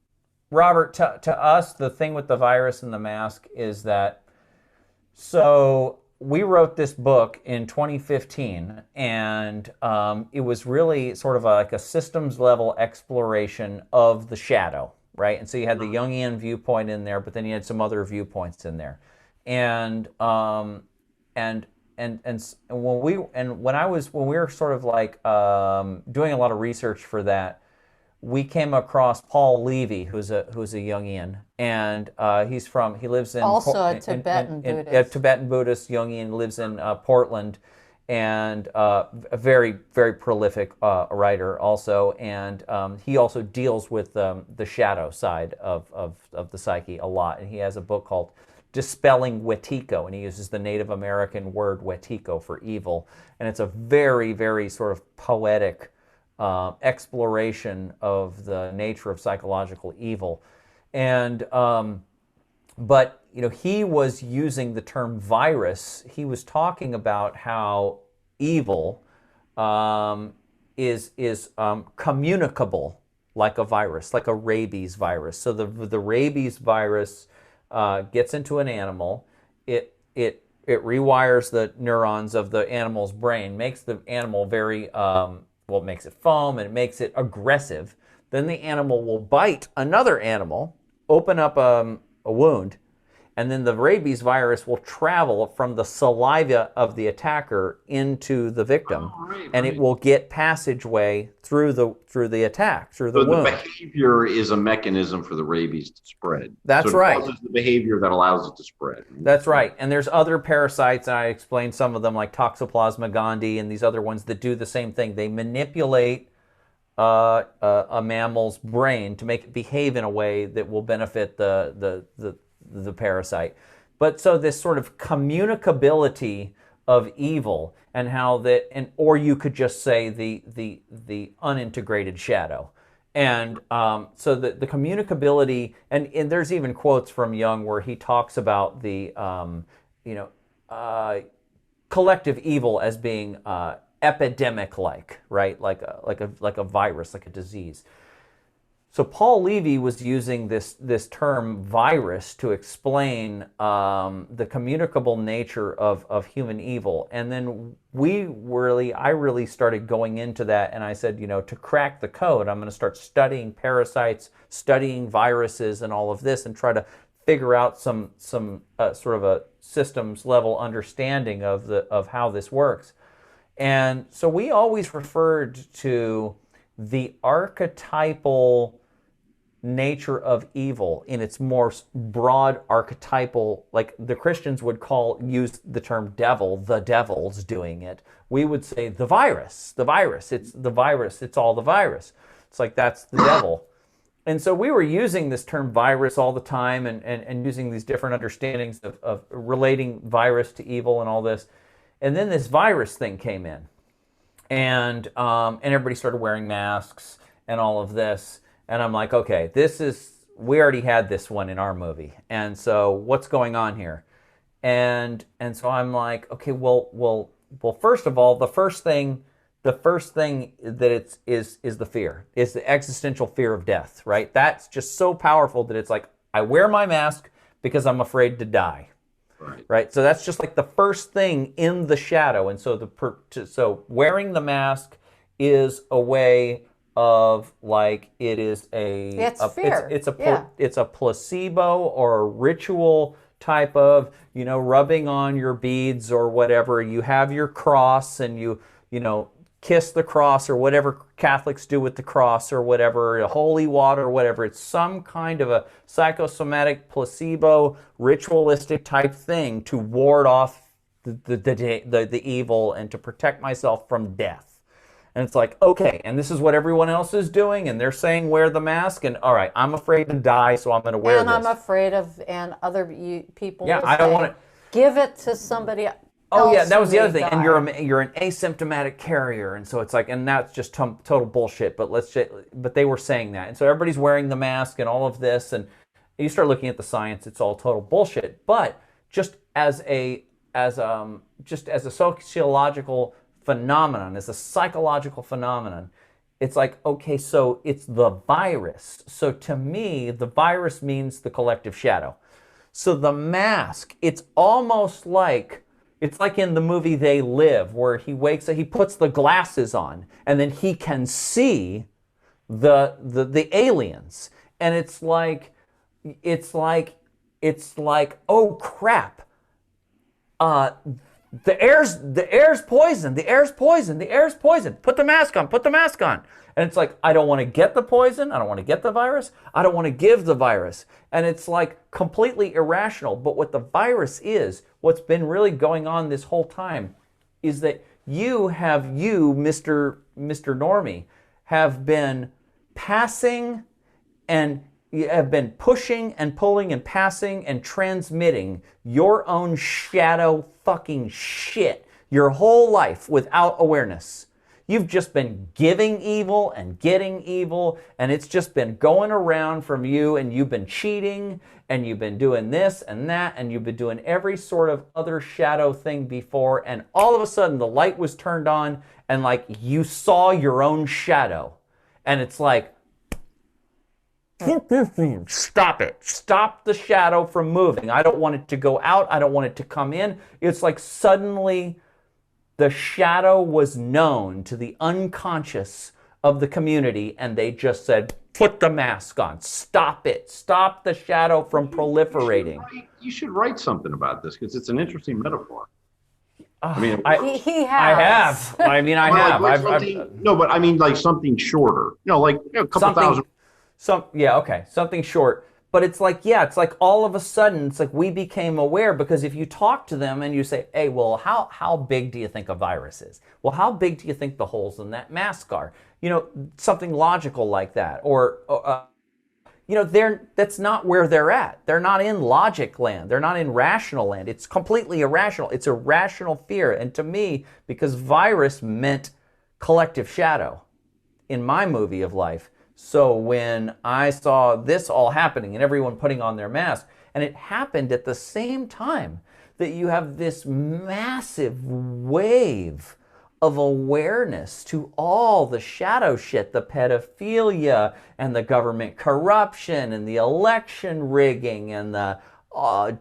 Robert, to us, the thing with the virus and the mask is that. So we wrote this book in 2015, and it was really sort of like a systems level exploration of the shadow, right? And so you had the Jungian viewpoint in there, but then you had some other viewpoints in there. And when we were sort of like doing a lot of research for that, we came across Paul Levy, who's a Jungian, and he lives in also a Tibetan Buddhist. A Tibetan Buddhist Jungian, lives in Portland, and a very, very prolific writer also, and he also deals with the shadow side of the psyche a lot, and he has a book called Dispelling Wetiko, and he uses the Native American word Wetiko for evil, and it's a very, very sort of poetic exploration of the nature of psychological evil. And but you know, he was using the term virus. He was talking about how evil is communicable like a virus, like a rabies virus. So the rabies virus gets into an animal, it rewires the neurons of the animal's brain, makes the animal very, it makes it foam and it makes it aggressive. Then the animal will bite another animal, open up a wound, and then the rabies virus will travel from the saliva of the attacker into the victim, and it will get passageway through the attack, through the wound. The behavior is a mechanism for the rabies to spread. That's so right. It causes the behavior that allows it to spread. That's right. And there's other parasites, and I explained some of them, like Toxoplasma gondii and these other ones that do the same thing. They manipulate a mammal's brain to make it behave in a way that will benefit the parasite. But so this sort of communicability of evil, and how that, or you could just say the unintegrated shadow. And so the communicability, and there's even quotes from Jung where he talks about the collective evil as being epidemic-like, right? Like a virus, like a disease. So Paul Levy was using this term virus to explain the communicable nature of human evil. And then I really started going into that, and I said, to crack the code, I'm going to start studying parasites, studying viruses and all of this, and try to figure out some sort of a systems level understanding of how this works. And so we always referred to the archetypal nature of evil in its more broad archetypal, like the Christians would use the term devil, the devil's doing it. We would say the virus, it's the virus, it's all the virus. It's like that's the devil. And so we were using this term virus all the time and using these different understandings of relating virus to evil and all this. And then this virus thing came in. And everybody started wearing masks and all of this. And I'm like, okay, we already had this one in our movie. And so what's going on here? And so I'm like, okay, well, first of all, the first thing that is the fear, is the existential fear of death, right? That's just so powerful that it's like, I wear my mask because I'm afraid to die. Right. So that's just like the first thing in the shadow. And so so wearing the mask is a way of, like, it is fear. It's a placebo or a ritual type of, rubbing on your beads or whatever. You have your cross and you kiss the cross or whatever Catholics do with the cross or whatever, holy water or whatever. It's some kind of a psychosomatic placebo ritualistic type thing to ward off the evil and to protect myself from death. And it's like, okay, and this is what everyone else is doing, and they're saying wear the mask, and all right, I'm afraid to die, so I'm going to wear this. And I'm afraid of, and other people will I don't want to give it to somebody else. Oh yeah, that was the other thing. And you're an asymptomatic carrier, and so it's like, and that's just total bullshit. But they were saying that, and so everybody's wearing the mask and all of this, and you start looking at the science, it's all total bullshit. But just as a sociological phenomenon, as a psychological phenomenon, it's like, okay, so it's the virus. So to me, the virus means the collective shadow. So the mask, it's almost like. It's like in the movie They Live, where he wakes up, he puts the glasses on, and then he can see the aliens. And it's like, oh crap. The air's poison. Put the mask on. And it's like, I don't want to get the poison. I don't want to get the virus. I don't want to give the virus. And it's like completely irrational. But what the virus is, what's been really going on this whole time, is that you, Mr. Normie, have been passing and you have been pushing and pulling and passing and transmitting your own shadow fucking shit your whole life without awareness. You've just been giving evil and getting evil, and it's just been going around from you, and you've been cheating, and you've been doing this and that, and you've been doing every sort of other shadow thing before, and all of a sudden the light was turned on, and like you saw your own shadow, and it's like, stop it. Stop the shadow from moving. I don't want it to go out. I don't want it to come in. It's like suddenly the shadow was known to the unconscious of the community, and they just said, put the mask on. Stop it. Stop the shadow from proliferating. You should write something about this, because it's an interesting metaphor. He has. I have. I mean, I have. No, but I mean, like something shorter. Like a couple thousand. Something short. But it's like all of a sudden, it's like we became aware, because if you talk to them and you say, hey, well, how big do you think a virus is? Well, how big do you think the holes in that mask are? Something logical like that. Or that's not where they're at. They're not in logic land. They're not in rational land. It's completely irrational. It's a rational fear. And to me, because virus meant collective shadow in my movie of life, so when I saw this all happening and everyone putting on their mask, and it happened at the same time that you have this massive wave of awareness to all the shadow shit, the pedophilia and the government corruption and the election rigging and the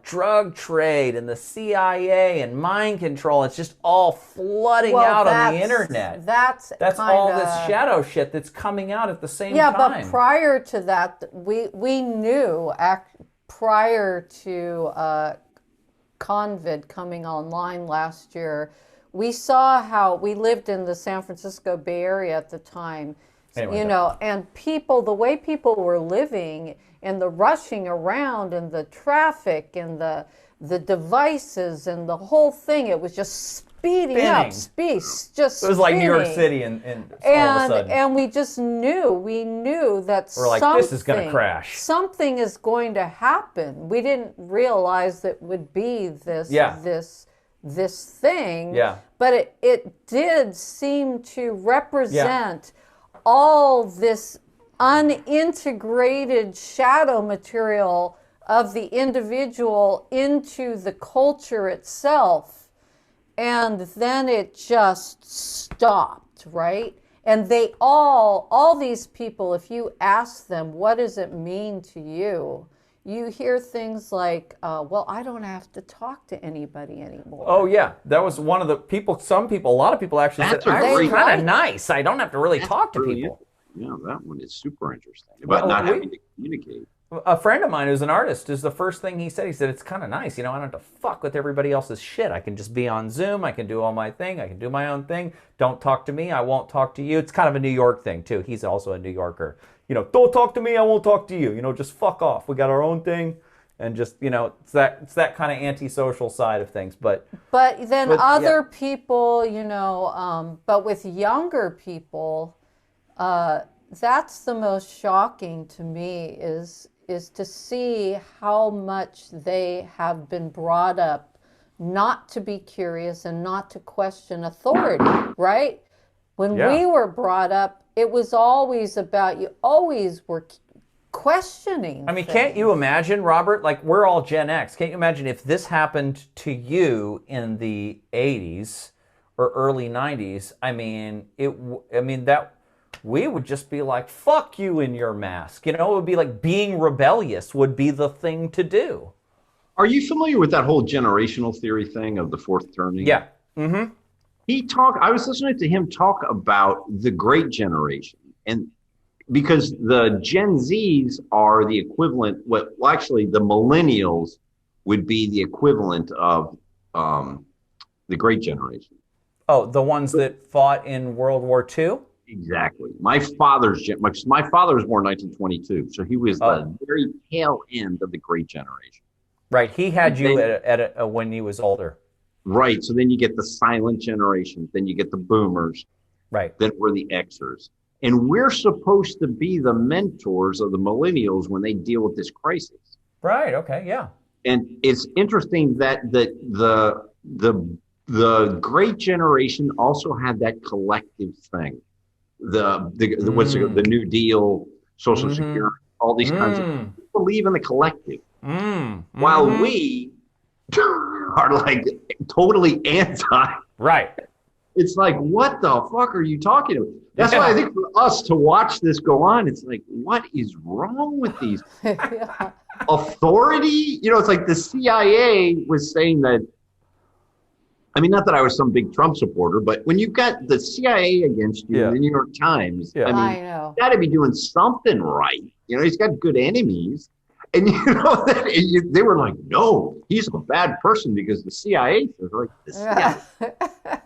drug trade and the CIA and mind control. It's just all flooding out on the internet. That's all this shadow shit that's coming out at the same time. Yeah, but prior to that, we knew prior to COVID coming online last year, we saw how we lived in the San Francisco Bay Area at the time, anyway, you know, and people, the way people were living and the rushing around and the traffic and the devices and the whole thing, it was just speeding up, just it was like New York City and all of a sudden. And we just knew that we're like, this is going to crash. Something is going to happen. We didn't realize that it would be this thing. Yeah. But it did seem to represent all this unintegrated shadow material of the individual into the culture itself. And then it just stopped, right? And they all these people, if you ask them, what does it mean to you? You hear things like, well, I don't have to talk to anybody anymore. Oh, yeah. That was one of the people, a lot of people actually said, I'm kind of nice. I don't have to really talk to people. Yeah, that one is super interesting about not having to communicate. A friend of mine who's an artist is the first thing he said. He said, it's kind of nice. You know, I don't have to fuck with everybody else's shit. I can just be on Zoom. I can do all my thing. I can do my own thing. Don't talk to me. I won't talk to you. It's kind of a New York thing, too. He's also a New Yorker. You know, don't talk to me. I won't talk to you. You know, just fuck off. We got our own thing. And just, you know, it's that kind of antisocial side of things. But then other people, you know, but with younger people, that's the most shocking to me is to see how much they have been brought up not to be curious and not to question authority, right? When we were brought up, it was always about, you always were questioning I mean, things. Can't you imagine, Robert, like we're all Gen X, can't you imagine if this happened to you in the 80s or early 90s? I mean, that we would just be like, fuck you in your mask. You know, it would be like being rebellious would be the thing to do. Are you familiar with that whole generational theory thing of the fourth turning? Yeah. Mm-hmm. I was listening to him talk about the great generation. And because the Gen Zs are the equivalent, actually the millennials would be the equivalent of the great generation. Oh, the ones that fought in World War II? Exactly. My father was born in 1922, so he was the very tail end of the great generation. Right. He had you when he was older. Right. So then you get the silent generation. Then you get the boomers. Right. Then we're the Xers. And we're supposed to be the mentors of the millennials when they deal with this crisis. Right. Okay. Yeah. And it's interesting that the great generation also had that collective thing. The New Deal, Social Security, all these kinds of people believe in the collective. While we are like totally anti. Right. It's like, what the fuck are you talking about? That's why I think for us to watch this go on, it's like, what is wrong with these? Authority? You know, it's like the CIA was saying that. I mean, not that I was some big Trump supporter, but when you've got the CIA against you, the New York Times, I mean, I know. You got to be doing something right. You know, he's got good enemies. And you know, they were like, no, he's a bad person because the CIA says, like, the CIA.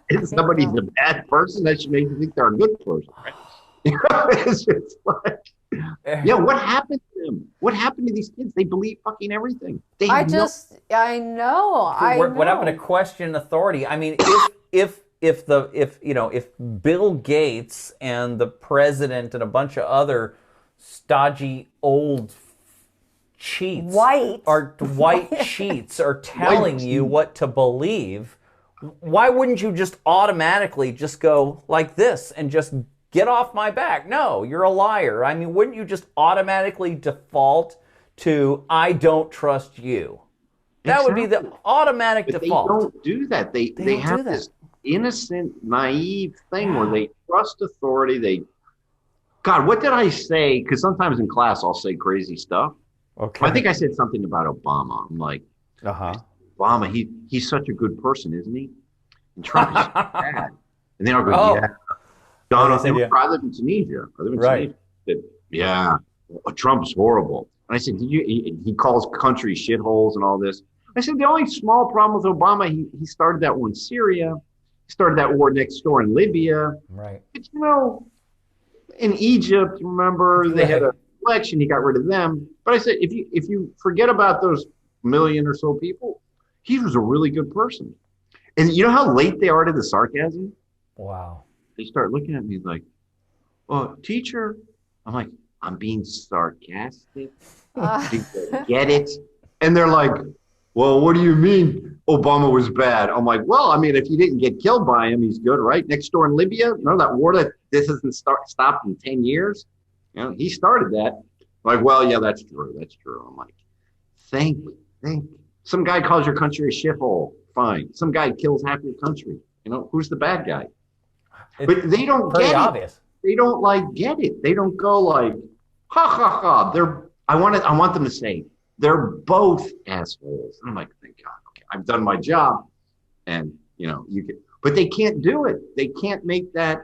If somebody's a bad person, that should make you think they're a good person, right? You know, it's just like, yeah, what happened to them? What happened to these kids? They believe fucking everything. I know. What happened to question authority? I mean, if Bill Gates and the president and a bunch of other stodgy old cheats white cheats are telling you what to believe, why wouldn't you just automatically just go like this and just get off my back? No, you're a liar. I mean, wouldn't you just automatically default to I don't trust you? That would be the automatic default. They don't do that. They have this innocent, naive thing where they trust authority. God, what did I say? Because sometimes in class I'll say crazy stuff. Okay. I think I said something about Obama. I'm like, Obama, he's such a good person, isn't he? And Trump is bad. And then I'll go, yeah. Donald, I live in Tunisia. Yeah, Trump's horrible. And I said, he calls countries shitholes and all this. I said, the only small problem with Obama, he started that war in Syria. started that war next door in Libya. Right. But you know, in Egypt, remember they had an election. He got rid of them. But I said, if you forget about those million or so people, he was a really good person. And you know how late they are to the sarcasm? Wow. They start looking at me like, "Oh, teacher." I'm like, "I'm being sarcastic. Do you get it?" And they're like, "Well, what do you mean Obama was bad?" I'm like, "Well, I mean, if you didn't get killed by him, he's good, right? Next door in Libya, no, that war that this hasn't stopped in 10 years. You know, he started that." I'm like, "Well, yeah, that's true. That's true." I'm like, think. Some guy calls your country a shithole. Fine. Some guy kills half your country. You know, who's the bad guy? But they don't get obvious. They don't get it. They don't go like, ha ha ha. I want them to say they're both assholes. And I'm like, thank God. Okay, I've done my job. And you know, but they can't do it. They can't make that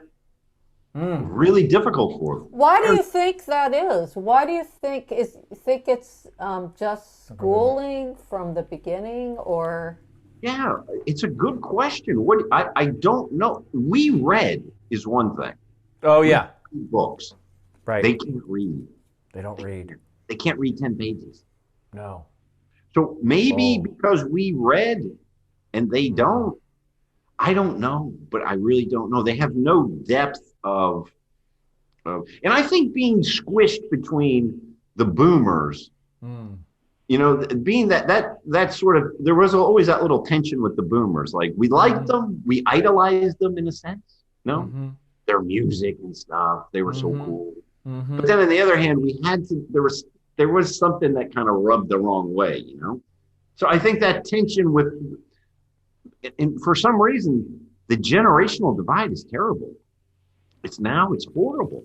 really difficult for them. Why do you think that is? Why do you think it's just schooling from the beginning, or? Yeah, it's a good question. I don't know. We read is one thing. Oh yeah, books. Right. They can't read. They don't read. They can't read 10 pages. No. So maybe because we read and they don't. I don't know, but I really don't know. They have no depth of and I think being squished between the boomers. You know, being that sort of, there was always that little tension with the boomers. Like we liked them, we idolized them in a sense. No, their music and stuff, they were so cool. But then on the other hand, we had to. There was something that kind of rubbed the wrong way, you know. So I think that tension and for some reason, the generational divide is terrible. It's horrible.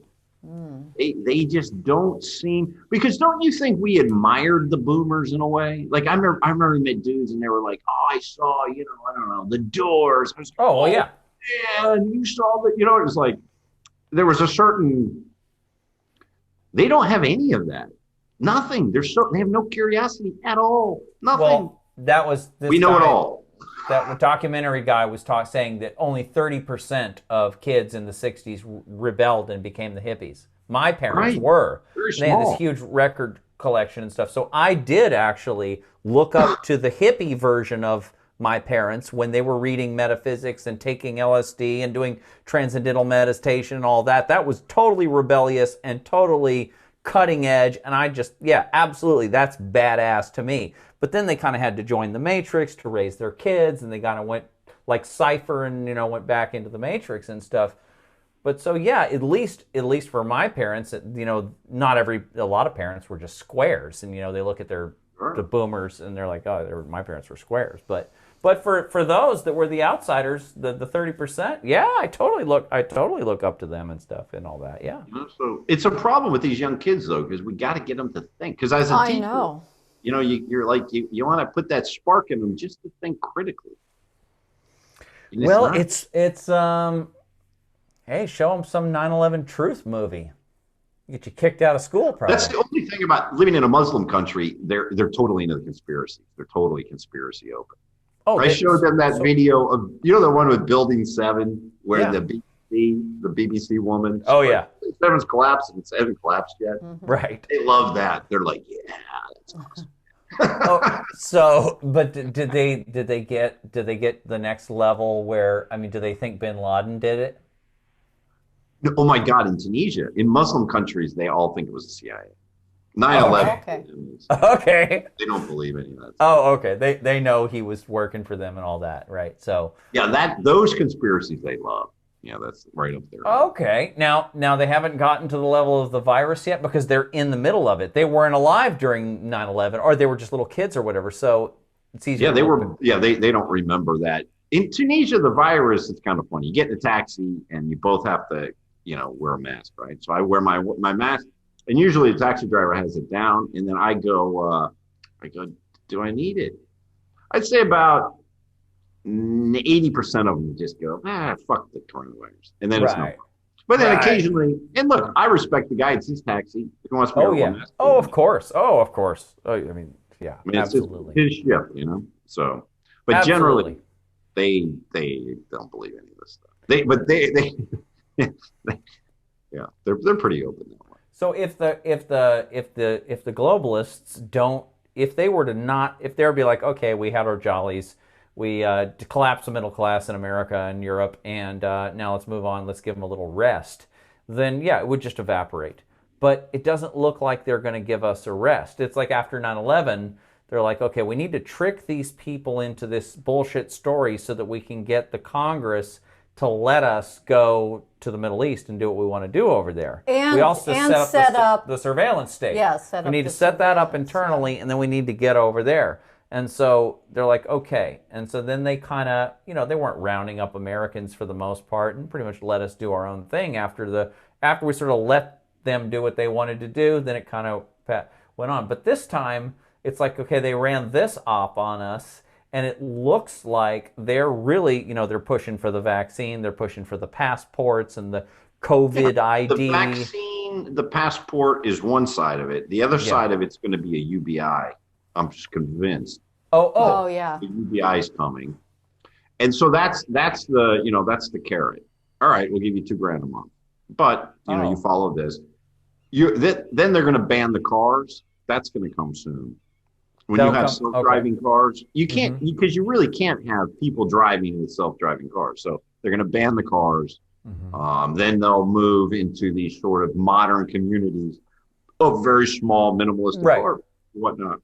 They just don't seem, because don't you think we admired the boomers in a way? Like I remember we met dudes and they were like, "Oh, I saw, you know, I don't know, the Doors." I was like, oh yeah, and you saw that, you know. It was like there was a certain. They don't have any of that. Nothing. They have no curiosity at all. Nothing. Well, that was we know it all. That documentary guy was saying that only 30% of kids in the 60s rebelled and became the hippies. My parents were. Very small. They had this huge record collection and stuff. So I did actually look up to the hippie version of my parents when they were reading metaphysics and taking LSD and doing transcendental meditation and all that. That was totally rebellious and totally cutting edge. And I just, yeah, absolutely, that's badass to me. But then they kind of had to join the Matrix to raise their kids, and they kind of went like Cypher and, you know, went back into the Matrix and stuff. But so, yeah, at least for my parents, you know, a lot of parents were just squares. And, you know, they look at the boomers and they're like, oh, my parents were squares. But for those that were the outsiders, the 30%, yeah, I totally look up to them and stuff and all that, yeah. So it's a problem with these young kids, though, because we got to get them to think. Because as a teacher, you know, you're like, you want to put that spark in them just to think critically. Well, it's hey, show them some 9/11 truth movie. Get you kicked out of school, probably. That's the only thing about living in a Muslim country. They're totally into the conspiracy. They're totally conspiracy open. Oh, I showed them that video of, you know, the one with Building 7, where the BBC woman. Oh yeah, 7's collapsed and 7 collapsed yet. Right. They love that. They're like, yeah, that's awesome. But did they get the next level where, I mean, do they think Bin Laden did it? Oh my God! In Tunisia, in Muslim countries, they all think it was the CIA. 9/11. Okay. They don't believe any of that stuff. Oh, okay. They know he was working for them and all that, right? So yeah, those conspiracies they love. Yeah, that's right up there. Okay. Now they haven't gotten to the level of the virus yet because they're in the middle of it. They weren't alive during 9/11, or they were just little kids or whatever. So it's easier. Yeah, they were. Yeah, they don't remember that. In Tunisia, the virus, it's kind of funny. You get in a taxi and you both have to, you know, wear a mask, right? So I wear my mask, and usually the taxi driver has it down, and then I go, do I need it? I'd say about 80% of them just go, fuck the coronavirus, and then it's no. But then occasionally, and look, I respect the guy. It's his taxi. If he wants to wear a mask. Oh, of course. Oh, of course. Oh, I mean, yeah, absolutely. It's his shift, you know. So, but generally, They don't believe any of this stuff. They yeah, they're pretty open that way. So if the globalists don't, if they were to be like, okay, we had our jollies, we collapsed the middle class in America and Europe, and now let's move on, let's give them a little rest, then yeah, it would just evaporate. But it doesn't look like they're going to give us a rest. It's like after 9/11, they're like, okay, we need to trick these people into this bullshit story so that we can get the Congress to let us go to the Middle East and do what we want to do over there. And we also set up the surveillance state. Yeah, we need to set that up internally, and then we need to get over there. And so they're like, okay. And so then they kind of, they weren't rounding up Americans for the most part, and pretty much let us do our own thing after we sort of let them do what they wanted to do. Then it kind of went on. But this time, it's like, okay, they ran this op on us, and it looks like they're really, they're pushing for the vaccine, they're pushing for the passports and the COVID ID. The vaccine, the passport is one side of it. The other side of it's going to be a UBI. I'm just convinced. Oh yeah. The UBI is coming, and so that's the carrot. All right, we'll give you $2,000 a month, but you follow this. Then they're going to ban the cars. That's going to come soon. When you have self-driving cars, you can't, because you really can't have people driving with self-driving cars. So they're going to ban the cars. Then they'll move into these sort of modern communities of very small, minimalist apartments, whatnot.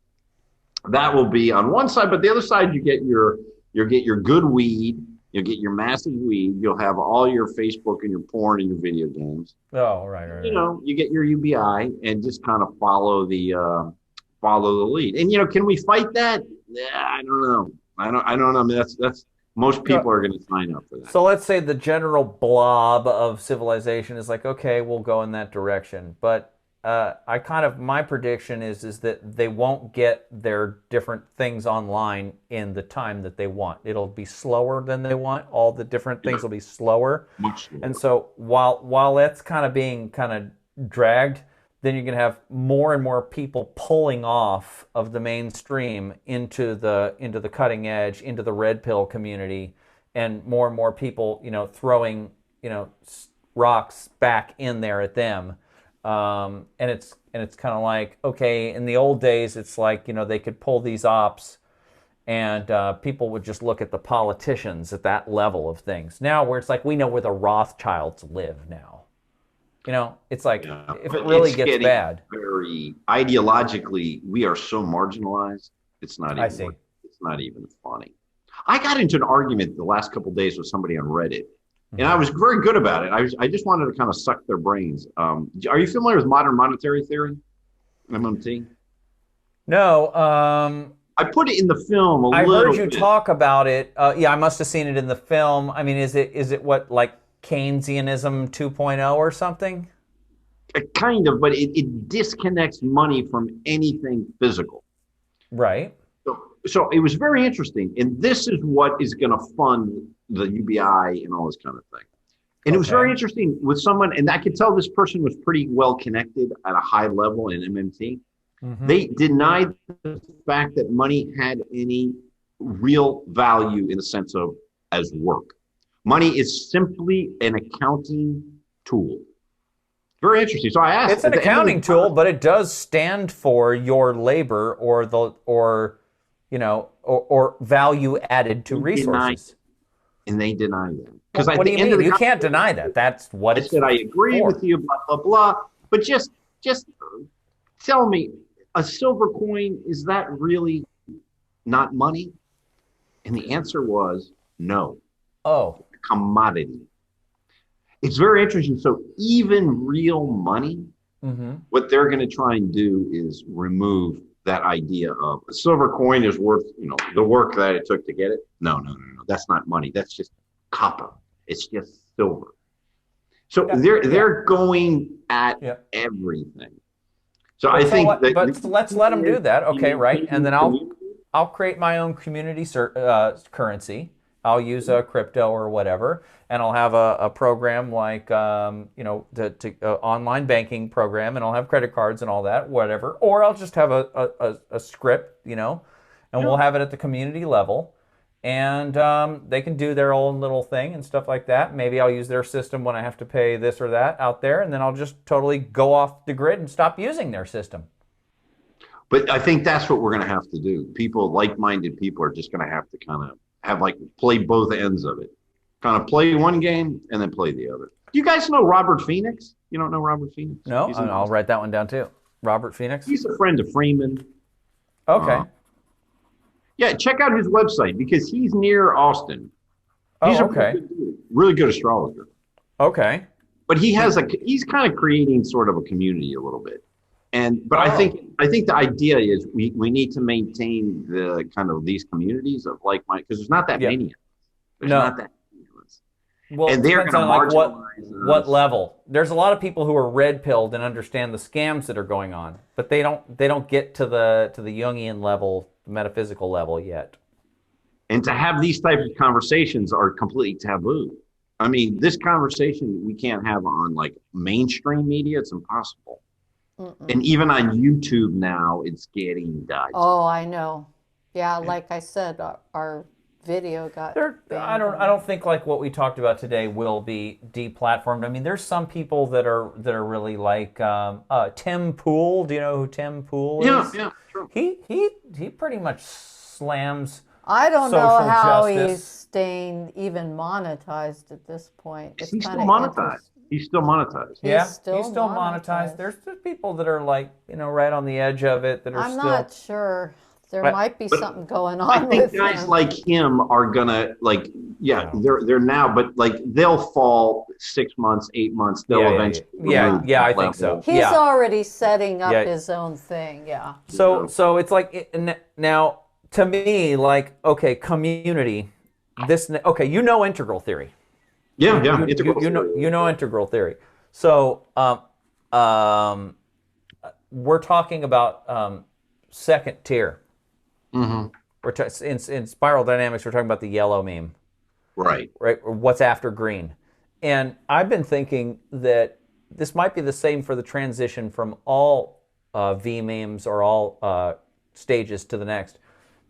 That will be on one side, but the other side, you'll get your good weed, you'll get your massive weed, you'll have all your Facebook and your porn and your video games. Oh, right. You get your UBI and just kind of follow the lead. And can we fight that? Yeah, I don't know. I don't know. I mean, that's most people are going to sign up for that. So let's say the general blob of civilization is like, okay, we'll go in that direction. But my prediction is that they won't get their different things online in the time that they want. It'll be slower than they want. All the different things will be slower. Much slower. And so while that's kind of being kind of dragged, then you're going to have more and more people pulling off of the mainstream into the cutting edge, into the red pill community, and more people, throwing, rocks back in there at them. And it's kind of like, okay, in the old days, it's like, they could pull these ops and people would just look at the politicians at that level of things. Now where it's like, we know where the Rothschilds live now. It's like, if it really gets bad. Very ideologically, we are so marginalized. It's not even funny. I got into an argument the last couple of days with somebody on Reddit, and I was very good about it. I just wanted to kind of suck their brains. Are you familiar with modern monetary theory, MMT? No. I put it in the film I heard you talk about it. Yeah, I must have seen it in the film. I mean, is it what, like Keynesianism 2.0 or something? Kind of, but it disconnects money from anything physical. Right. So it was very interesting. And this is what is going to fund the UBI and all this kind of thing. And it was very interesting with someone, and I could tell this person was pretty well connected at a high level in MMT. They denied the fact that money had any real value in the sense of as work. Money is simply an accounting tool. Very interesting. So I asked. It's an accounting tool, but it does stand for your labor or value added to resources. And they deny that. Because what do you mean? You can't deny that. That's what it's for. I agree with you, blah, blah, blah. But just tell me, a silver coin, is that really not money? And the answer was no. Oh. Commodity. It's very interesting. So even real money, what they're going to try and do is remove that idea of a silver coin is worth, the work that it took to get it. No. That's not money. That's just copper. It's just silver. So they're going at everything. So I think but let's let them do that. Okay, right. And then I'll create my own community currency. I'll use a crypto or whatever, and I'll have a program like online banking program, and I'll have credit cards and all that, whatever. Or I'll just have a script, and we'll have it at the community level, and they can do their own little thing and stuff like that. Maybe I'll use their system when I have to pay this or that out there, and then I'll just totally go off the grid and stop using their system. But I think that's what we're going to have to do. People, like-minded people, are just going to have to kind of have play both ends of it. Kind of play one game and then play the other. Do you guys know Robert Phoenix? You don't know Robert Phoenix? No, I'll write that one down too. Robert Phoenix? He's a friend of Freeman. Okay. Yeah, check out his website because he's near Austin. He's okay. Really good astrologer. Okay. But he's kind of creating sort of a community a little bit. But I think the idea is we need to maintain the kind of these communities of like-minded, because there's not that many. There's not that many of us. Well, and they're going to marginalize what level. There's a lot of people who are red-pilled and understand the scams that are going on, but they don't get to the Jungian level, the metaphysical level yet. And to have these types of conversations are completely taboo. I mean, this conversation we can't have on like mainstream media. It's impossible. And even on YouTube now, it's getting died. Oh, I know. Yeah, like I said, our video got I don't think like what we talked about today will be deplatformed. I mean, there's some people that are really like Tim Pool. Do you know who Tim Pool is? Yeah, sure. He pretty much slams. I don't know how he's staying even monetized at this point. He's still monetized. He's still monetized. He's still monetized. There's people that are like, right on the edge of it that are I'm not sure. There might be something going on. I think guys like him are gonna they're now, but like they'll fall 6 months, 8 months. They'll eventually. Yeah, I think so. He's already setting up his own thing. Yeah. So it's like now to me, like, okay, community. You know integral theory. Yeah, you know integral theory. So we're talking about second tier. Mm-hmm. In spiral dynamics, we're talking about the yellow meme. Right. Or what's after green. And I've been thinking that this might be the same for the transition from all V memes or all stages to the next,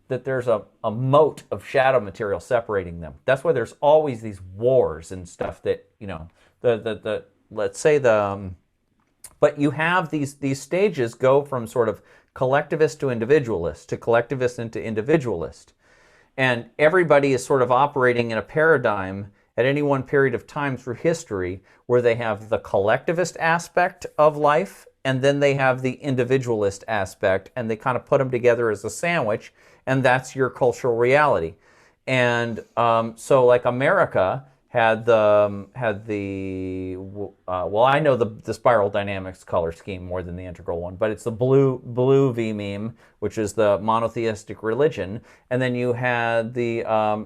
that there's a moat of shadow material separating them. That's why there's always these wars and stuff that, let's say but you have these stages go from sort of collectivist to individualist, to collectivist into individualist. And everybody is sort of operating in a paradigm at any one period of time through history where they have the collectivist aspect of life and then they have the individualist aspect, and they kind of put them together as a sandwich, and that's your cultural reality. And so like America had the I know the spiral dynamics color scheme more than the integral one, but it's the blue V meme, which is the monotheistic religion, and then you had the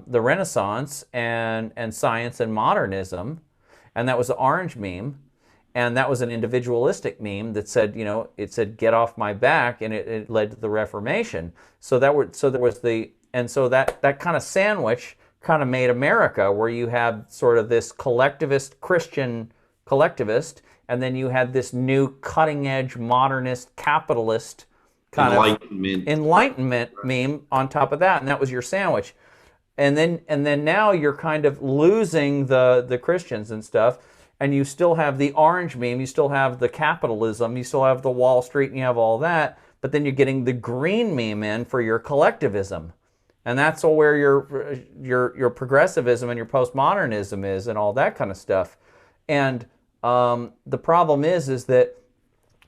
Renaissance and science and modernism, and that was the orange meme, and that was an individualistic meme that said, it said get off my back, and it led to the Reformation. So there was that kind of sandwich kind of made America, where you had sort of this collectivist, Christian collectivist, and then you had this new cutting-edge, modernist, capitalist kind of enlightenment meme on top of that, and that was your sandwich. And then now you're kind of losing the Christians and stuff, and you still have the orange meme, you still have the capitalism, you still have the Wall Street, and you have all that, but then you're getting the green meme in for your collectivism. And that's where your progressivism and your postmodernism is, and all that kind of stuff. And the problem is that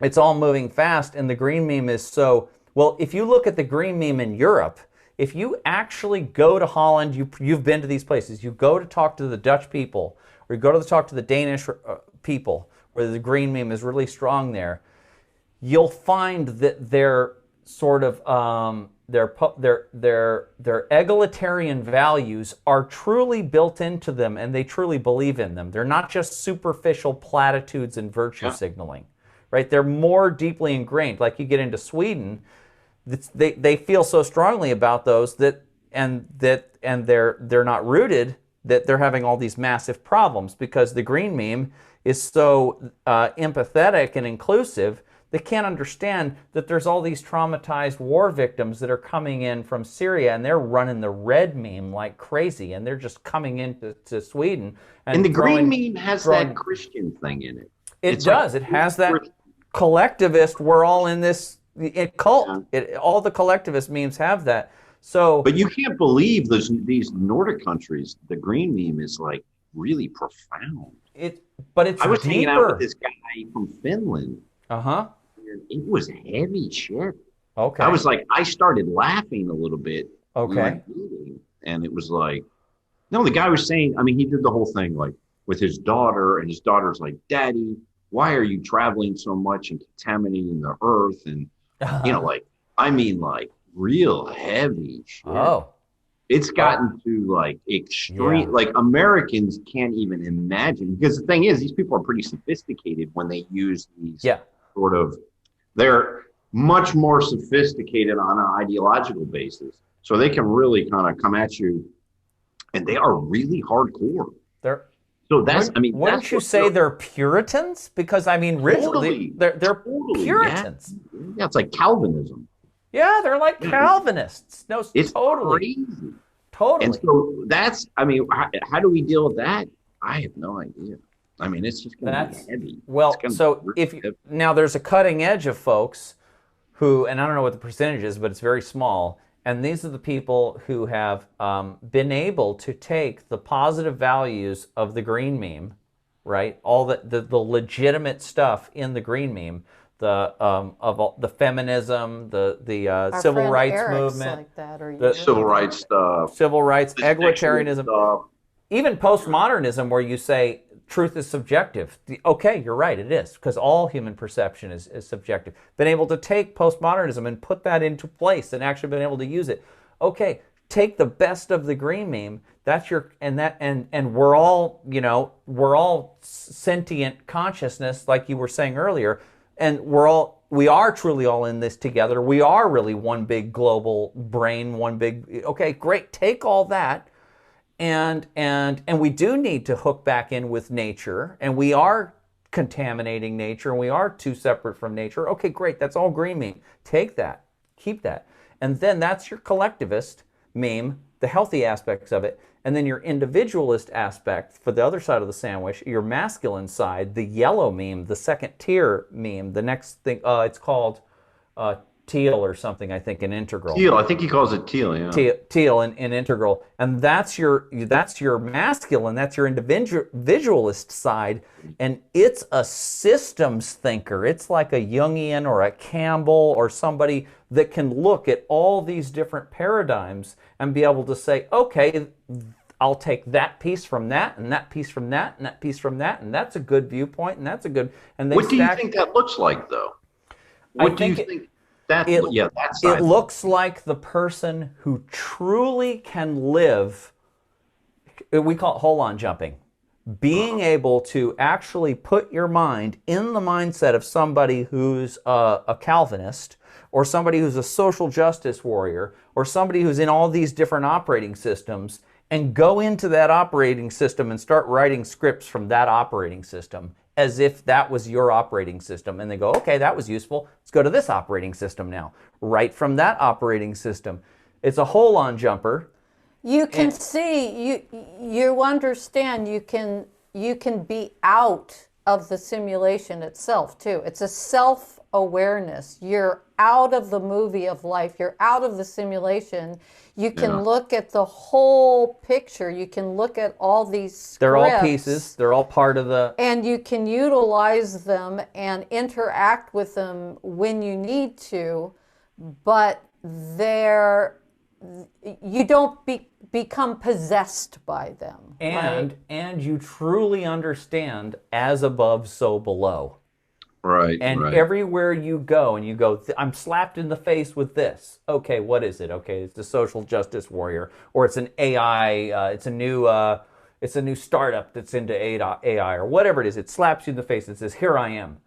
it's all moving fast, and the green meme is so... Well, if you look at the green meme in Europe, if you actually go to Holland, you've been to these places, you go to talk to the Dutch people, or you go to talk to the Danish people, where the green meme is really strong there, you'll find that they're sort of... Their egalitarian values are truly built into them, and they truly believe in them. They're not just superficial platitudes and virtue signaling, right? They're more deeply ingrained. Like you get into Sweden, they feel so strongly about those that they're not rooted, that they're having all these massive problems, because the green meme is so empathetic and inclusive They can't understand that there's all these traumatized war victims that are coming in from Syria, and they're running the red meme like crazy, and they're just coming into Sweden. And the green meme has that Christian thing in it. It does. It has that collectivist, we're all in this cult. Yeah. All the collectivist memes have that. So, but you can't believe these Nordic countries, the green meme is like really profound. But it's I was deeper. Hanging out with this guy from Finland. Uh-huh. It was heavy shit. Okay. I started laughing a little bit. Okay. And it was like, no, the guy was saying, I mean, he did the whole thing like with his daughter, and his daughter's like, Daddy, why are you traveling so much and contaminating the earth? And, like, I mean, like real heavy shit. Oh. It's gotten to like extreme, like Americans can't even imagine, because the thing is, these people are pretty sophisticated when they use these sort of, they're much more sophisticated on an ideological basis. So they can really kind of come at you, and they are really hardcore. Wouldn't you say they're Puritans? Because I mean, totally, they're Puritans. Yeah, it's like Calvinism. Yeah, they're like Calvinists. No, it's totally. Crazy. Totally. And so how do we deal with that? I have no idea. I mean, it's just going to be heavy. Well, so now there's a cutting edge of folks who, and I don't know what the percentage is, but it's very small. And these are the people who have been able to take the positive values of the green meme, right? All the legitimate stuff in the green meme, the feminism, the civil rights movement, like that, the civil rights stuff, egalitarianism, stuff. Even postmodernism, where you say truth is subjective. Okay, you're right, it is, because all human perception is subjective. Been able to take postmodernism and put that into place and actually been able to use it. Okay, take the best of the green meme. That's and we're all, we're all sentient consciousness, like you were saying earlier, and we are truly all in this together. We are really one big global brain, okay, great, take all that. And we do need to hook back in with nature, and we are contaminating nature, and we are too separate from nature. Okay, great, that's all green meme. Take that, keep that. And then that's your collectivist meme, the healthy aspects of it. And then your individualist aspect for the other side of the sandwich, your masculine side, the yellow meme, the second tier meme, the next thing, it's called teal or something, I think, in Integral. Teal, I think he calls it teal, yeah. Teal in Integral. And that's your masculine, that's your individualist side, and it's a systems thinker. It's like a Jungian or a Campbell or somebody that can look at all these different paradigms and be able to say, okay, I'll take that piece from that, and that piece from that, and that piece from that, and that's a good viewpoint, and that's a good... And what do you think that looks like, though? What do you think? It looks like the person who truly can live, we call it hold-on jumping, being able to actually put your mind in the mindset of somebody who's a Calvinist, or somebody who's a social justice warrior, or somebody who's in all these different operating systems, and go into that operating system and start writing scripts from that operating system as if that was your operating system. And they go, okay, that was useful. Let's go to this operating system now. Right from that operating system. It's a hold-on jumper. You can see, you understand, you can be out of the simulation itself too. It's a self-awareness. You're out of the movie of life. You're out of the simulation. You can look at the whole picture. You can look at all these scripts. They're all pieces. They're all part of the... And you can utilize them and interact with them when you need to, but you don't become possessed by them. And you truly understand as above, so below. Right. And everywhere you go, I'm slapped in the face with this. Okay, what is it? Okay, it's a social justice warrior, or it's an AI. It's a new startup that's into AI, or whatever it is. It slaps you in the face and says, "Here I am,"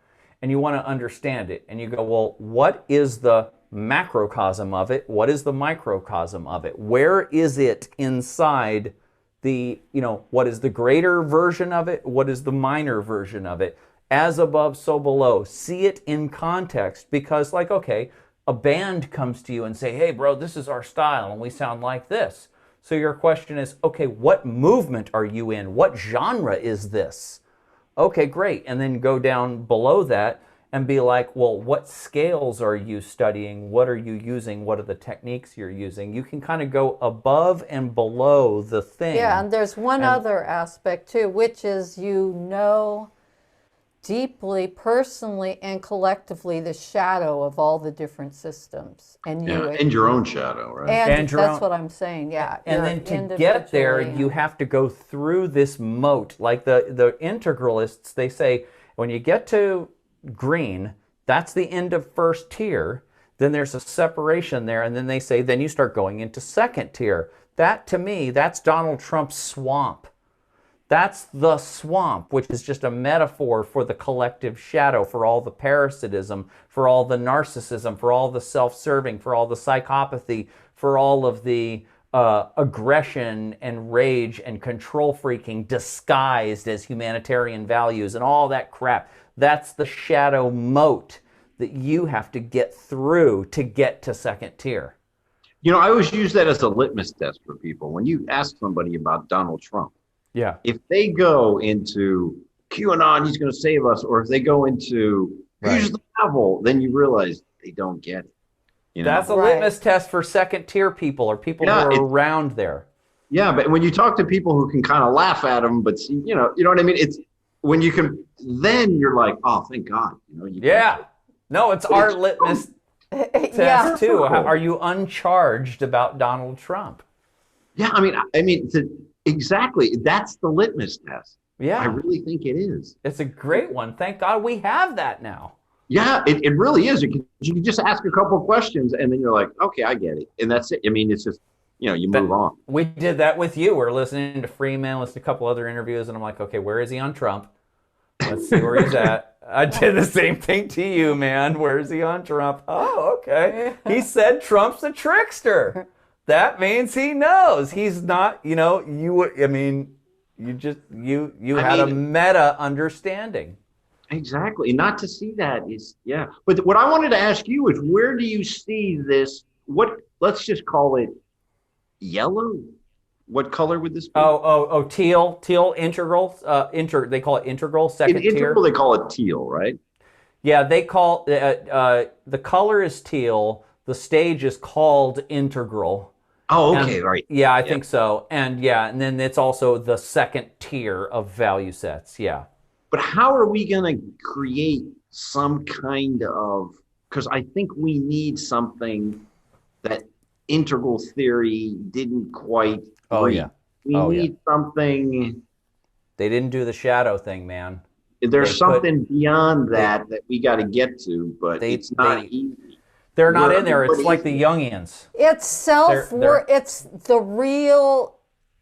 and you want to understand it, and you go, "Well, what is the macrocosm of it? What is the microcosm of it? Where is it inside the? What is the greater version of it? What is the minor version of it?" as above, so below. See it in context, because like, okay, a band comes to you and say, hey bro, this is our style and we sound like this. So your question is, okay, what movement are you in? What genre is this? Okay, great. And then go down below that and be like, well, what scales are you studying? What are you using? What are the techniques you're using? You can kind of go above and below the thing. Yeah, and there's one other aspect too, which is deeply, personally, and collectively the shadow of all the different systems. And and your own shadow, right? And that's what I'm saying, yeah. And then to get there, you have to go through this moat. Like the integralists, they say, when you get to green, that's the end of first tier. Then there's a separation there, and then they say, then you start going into second tier. That, to me, that's Donald Trump's swamp. That's the swamp, which is just a metaphor for the collective shadow, for all the parasitism, for all the narcissism, for all the self-serving, for all the psychopathy, for all of the aggression and rage and control freaking disguised as humanitarian values and all that crap. That's the shadow moat that you have to get through to get to second tier. You know, I always use that as a litmus test for people. When you ask somebody about Donald Trump, yeah, if they go into QAnon, he's going to save us, or if they go into use the devil, then you realize they don't get it. You know? That's a litmus test for second tier people, or people who are around there. Yeah, but when you talk to people who can kind of laugh at them, but see, you know what I mean? It's when you can, then you're like, oh, thank God. You know, no, it's our litmus test too. Are you uncharged about Donald Trump? Yeah, I mean, exactly. That's the litmus test. Yeah. I really think it is. It's a great one. Thank God we have that now. Yeah, it really is. You can just ask a couple of questions and then you're like, okay, I get it. And that's it. I mean, it's just, you move on. We did that with you. We're listening to Freeman, listening to a couple other interviews, and I'm like, okay, where is he on Trump? Let's see where he's at. I did the same thing to you, man. Where is he on Trump? Oh, okay. He said Trump's a trickster. That means he knows. He's not, you had a meta understanding. Exactly. Not to see that is, yeah. But what I wanted to ask you is, where do you see this? Let's just call it yellow. What color would this be? Teal, integral. They call it integral, second tier. Integral, they call it teal, right? Yeah, they call the color is teal. The stage is called integral. Oh, okay, right. Yeah, I think so. And then it's also the second tier of value sets. Yeah. But how are we going to create some kind of, because I think we need something that integral theory didn't quite reach. We need something. They didn't do the shadow thing, man. There's something beyond that we got to get to, but it's not easy. They're not in there. It's like the Jungians. It's self-work. It's the real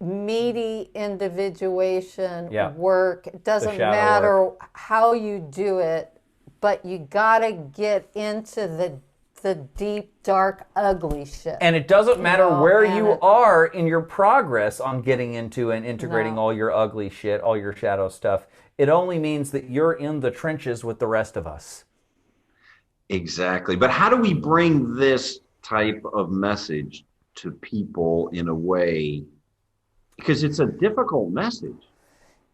meaty individuation work. It doesn't matter how you do it, but you got to get into the deep, dark, ugly shit. And it doesn't matter where you are in your progress on getting into and integrating all your ugly shit, all your shadow stuff. It only means that you're in the trenches with the rest of us. Exactly. But how do we bring this type of message to people in a way? Because it's a difficult message.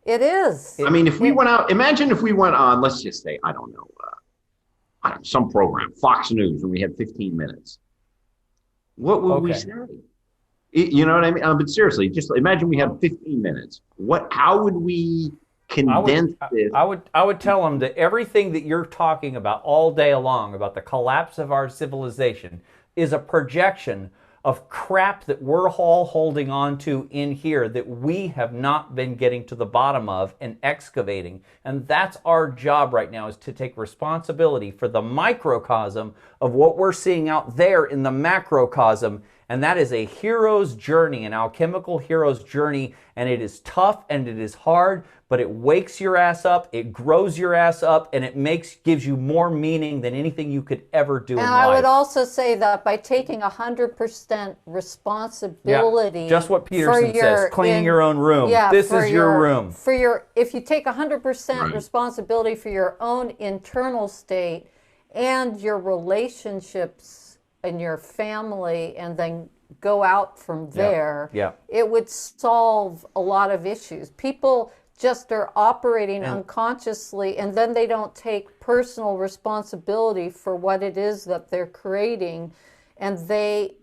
It is. I mean, if we went out, imagine if we went on, let's just say, I don't know, some program, Fox News, and we had 15 minutes. What would we say? You know what I mean? But seriously, just imagine we had 15 minutes. How would we condense this? I would tell them that everything that you're talking about all day long, about the collapse of our civilization, is a projection of crap that we're all holding on to in here that we have not been getting to the bottom of and excavating. And that's our job right now, is to take responsibility for the microcosm of what we're seeing out there in the macrocosm And that is a hero's journey, an alchemical hero's journey, and it is tough and it is hard, but it wakes your ass up, it grows your ass up, and it gives you more meaning than anything you could ever do in life. And I would also say that by taking 100% responsibility, just what Peterson says, cleaning your own room. This is your room. If you take 100% responsibility for your own internal state and your relationships and your family, and then go out from there, it would solve a lot of issues. People just are operating unconsciously, and then they don't take personal responsibility for what it is that they're creating, and they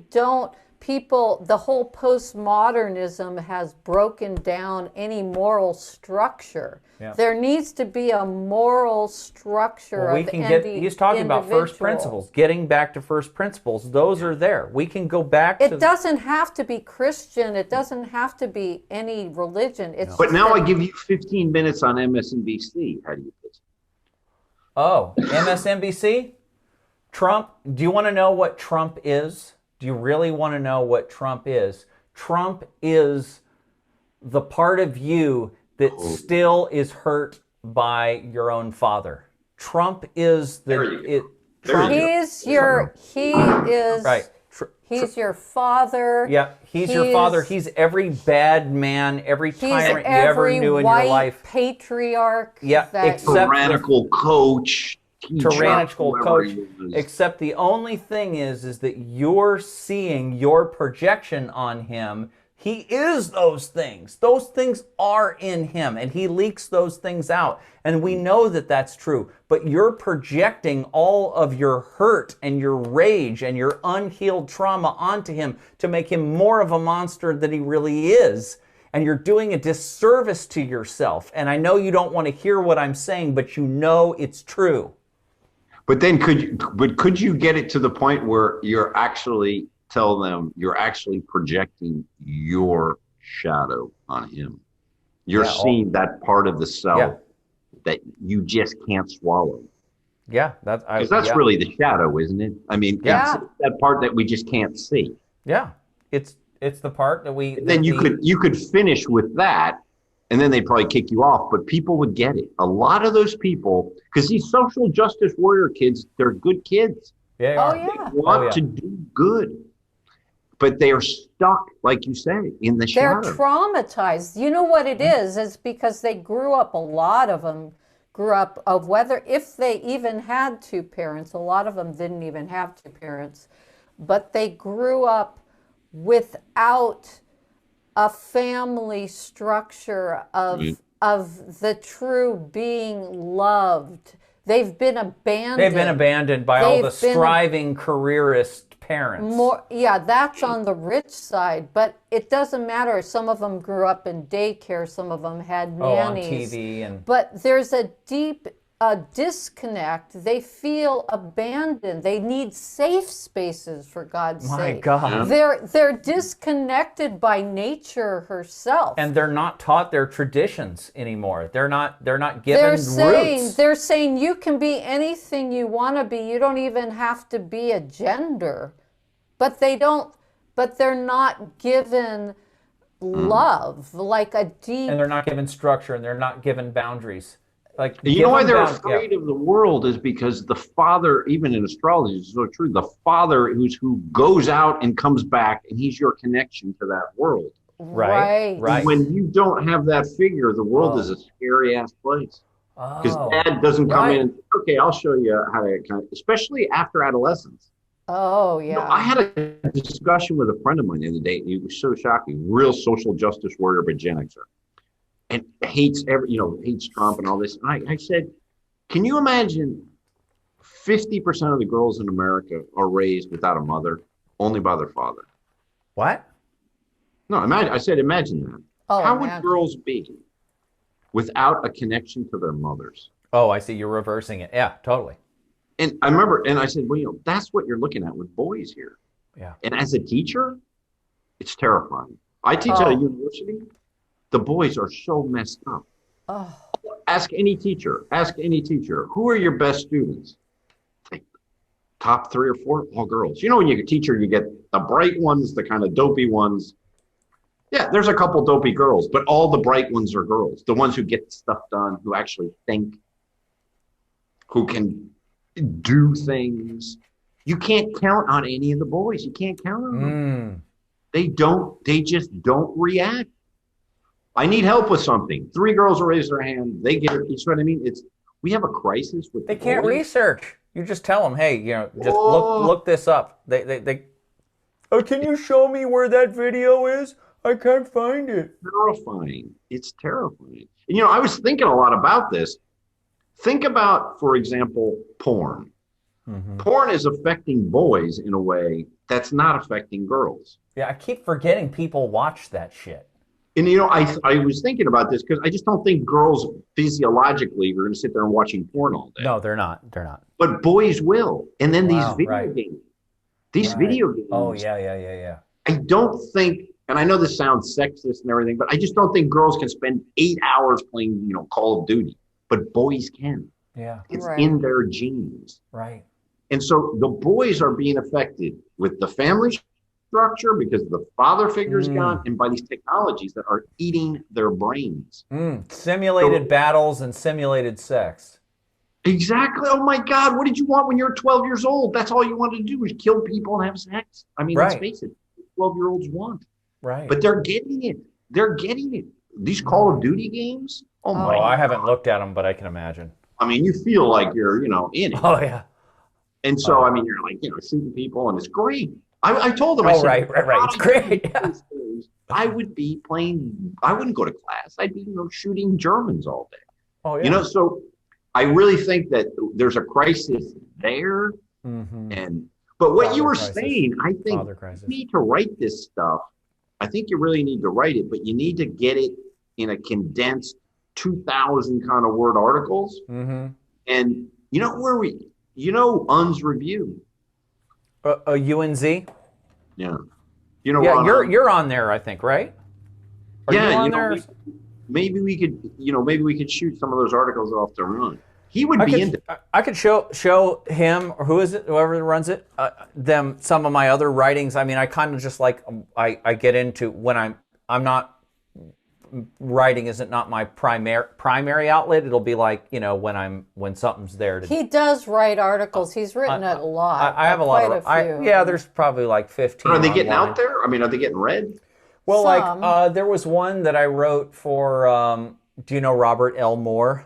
don't. The whole postmodernism has broken down any moral structure. There needs to be a moral structure. He's talking about first principles, getting back to first principles. Those are there. We can go back to... It doesn't have to be Christian. It doesn't have to be any religion. But now I give you 15 minutes on MSNBC. How do you pitch? Oh, MSNBC? Trump? Do you want to know what Trump is? Do you really want to know what Trump is? Trump is the part of you that still is hurt by your own father. Trump is he's your father. Yeah, he's your father. He's every bad man, every tyrant you ever knew in your life. Patriarch. Yeah, tyrannical coach. Tyrannical coach, except the only thing is that you're seeing your projection on him. He is those things. Those things are in him, and he leaks those things out. And we know that that's true, but you're projecting all of your hurt and your rage and your unhealed trauma onto him to make him more of a monster than he really is. And you're doing a disservice to yourself. And I know you don't want to hear what I'm saying, but you know it's true. But then could you get it to the point where you're actually tell them you're actually projecting your shadow on him? You're seeing that part of the self that you just can't swallow. Yeah, because that's really the shadow, isn't it? I mean, it's that part that we just can't see. Yeah, it's the part that we. Then you could finish with that. And then they'd probably kick you off, but people would get it. A lot of those people, because these social justice warrior kids, they're good kids. Yeah, they want to do good, but they are stuck, like you say, in the shadow. They're traumatized. You know what it is? It's because they grew up, a lot of them grew up of whether, if they even had two parents, a lot of them didn't even have two parents, but they grew up without a family structure of the true being loved. They've been abandoned. They've been abandoned by all the striving careerist parents. That's on the rich side, but it doesn't matter. Some of them grew up in daycare. Some of them had nannies. On TV But there's a deep disconnect. They feel abandoned. They need safe spaces, for God's sake. My God. They're disconnected by nature herself. And they're not taught their traditions anymore. They're not given roots. They're saying you can be anything you want to be. You don't even have to be a gender. But they're not given love, like a deep. And they're not given structure, and they're not given boundaries. Like, you know why they're afraid of the world is because the father, even in astrology, is so true. The father who goes out and comes back, and he's your connection to that world. Right. When you don't have that figure, the world is a scary ass place. Because dad doesn't come in and, okay, I'll show you how to kind of, especially after adolescence. Oh, yeah. You know, I had a discussion with a friend of mine the other day. It was so shocking. Real social justice warrior, but Gen Xer. And hates Trump and all this. And I said, can you imagine 50% of the girls in America are raised without a mother, only by their father? What? No, I said, imagine that. How would girls be without a connection to their mothers? Oh, I see. You're reversing it. Yeah, totally. And I remember, and I said, well, that's what you're looking at with boys here. Yeah. And as a teacher, it's terrifying. I teach at a university. The boys are so messed up. Oh. Ask any teacher. Who are your best students? top 3 or 4, all girls. You know, when you're a teacher, you get the bright ones, the kind of dopey ones. Yeah, there's a couple dopey girls, but all the bright ones are girls. The ones who get stuff done, who actually think, who can do things. You can't count on any of the boys. You can't count on them. They just don't react. I need help with something. 3 girls will raise their hand. They get it. You know what I mean? We have a crisis with they can't research. You just tell them, hey, you know, just look this up. They oh, can you show me where that video is? I can't find it. Terrifying. It's terrifying. And, you know, I was thinking a lot about this. Think about, for example, porn. Porn is affecting boys in a way that's not affecting girls. Yeah, I keep forgetting people watch that shit. And, you know, I was thinking about this because I just don't think girls physiologically are going to sit there and watching porn all day. No, they're not. They're not. But boys will. And then these video games. These video games. Oh, yeah. I don't think, and I know this sounds sexist and everything, but I just don't think girls can spend 8 hours playing, you know, Call of Duty. But boys can. Yeah. It's in their genes. Right. And so the boys are being affected with the family structure because the father figure's gone, and by these technologies that are eating their brains. Simulated battles and simulated sex. Exactly. Oh my God, what did you want when you were 12 years old? That's all you wanted to do was kill people and have sex. I mean, let's face it, 12-year-olds want. Right. But they're getting it. They're getting it. These Call of Duty games, oh my God. I haven't looked at them, but I can imagine. I mean, you feel like you're, you know, in it. Oh, yeah. And so, I mean, you're like, you know, shooting people, and it's great. I told them, I said, right. It's great. Yeah. I would be playing, I wouldn't go to class. I'd be, you know, shooting Germans all day. Oh, yeah. You know, so I really think that there's a crisis there. But what you were saying, I think you need to write this stuff. I think you really need to write it, but you need to get it in a condensed 2,000 kind of word articles. And you know Un's Review. UNZ? Yeah. You know, yeah, you're on there, I think, right? Are you on there? Maybe we could shoot some of those articles off to Ron. He would be into. I could show him, or whoever runs it, them some of my other writings. I mean, I kind of just like I get into when I'm not writing isn't not my primary outlet. It'll be like, you know, when something's there. He does write articles. He's written a lot. I have a lot of. Yeah, there's probably like 15. Are they getting out there? I mean, are they getting read? Well, like there was one that I wrote for. Do you know Robert L. Moore?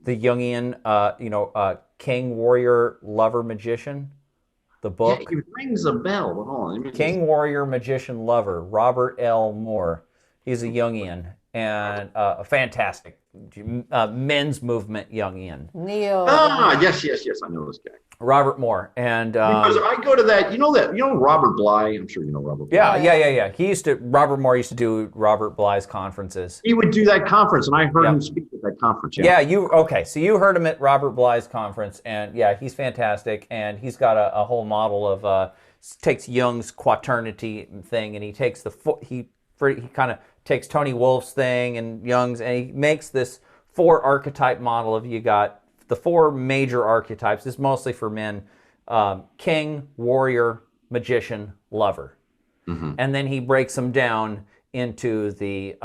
The Jungian, king, warrior, lover, magician, the book. Yeah, it rings a bell. Hold on. King, warrior, magician, lover, Robert L. Moore. He's a Jungian and a fantastic men's movement Jungian. Neo. Yes, I know this guy. Robert Moore. And because I go to that, you know Robert Bly? I'm sure you know Robert Bly. Yeah. Robert Moore used to do Robert Bly's conferences. He would do that conference, and I heard him speak at that conference. So you heard him at Robert Bly's conference, and yeah, he's fantastic, and he's got a whole model of takes Jung's quaternity thing, and he takes he kind of takes Tony Wolf's thing and Jung's, and he makes this 4 archetype model of, you got the 4 major archetypes. This is mostly for men: king, warrior, magician, lover. And then he breaks them down into the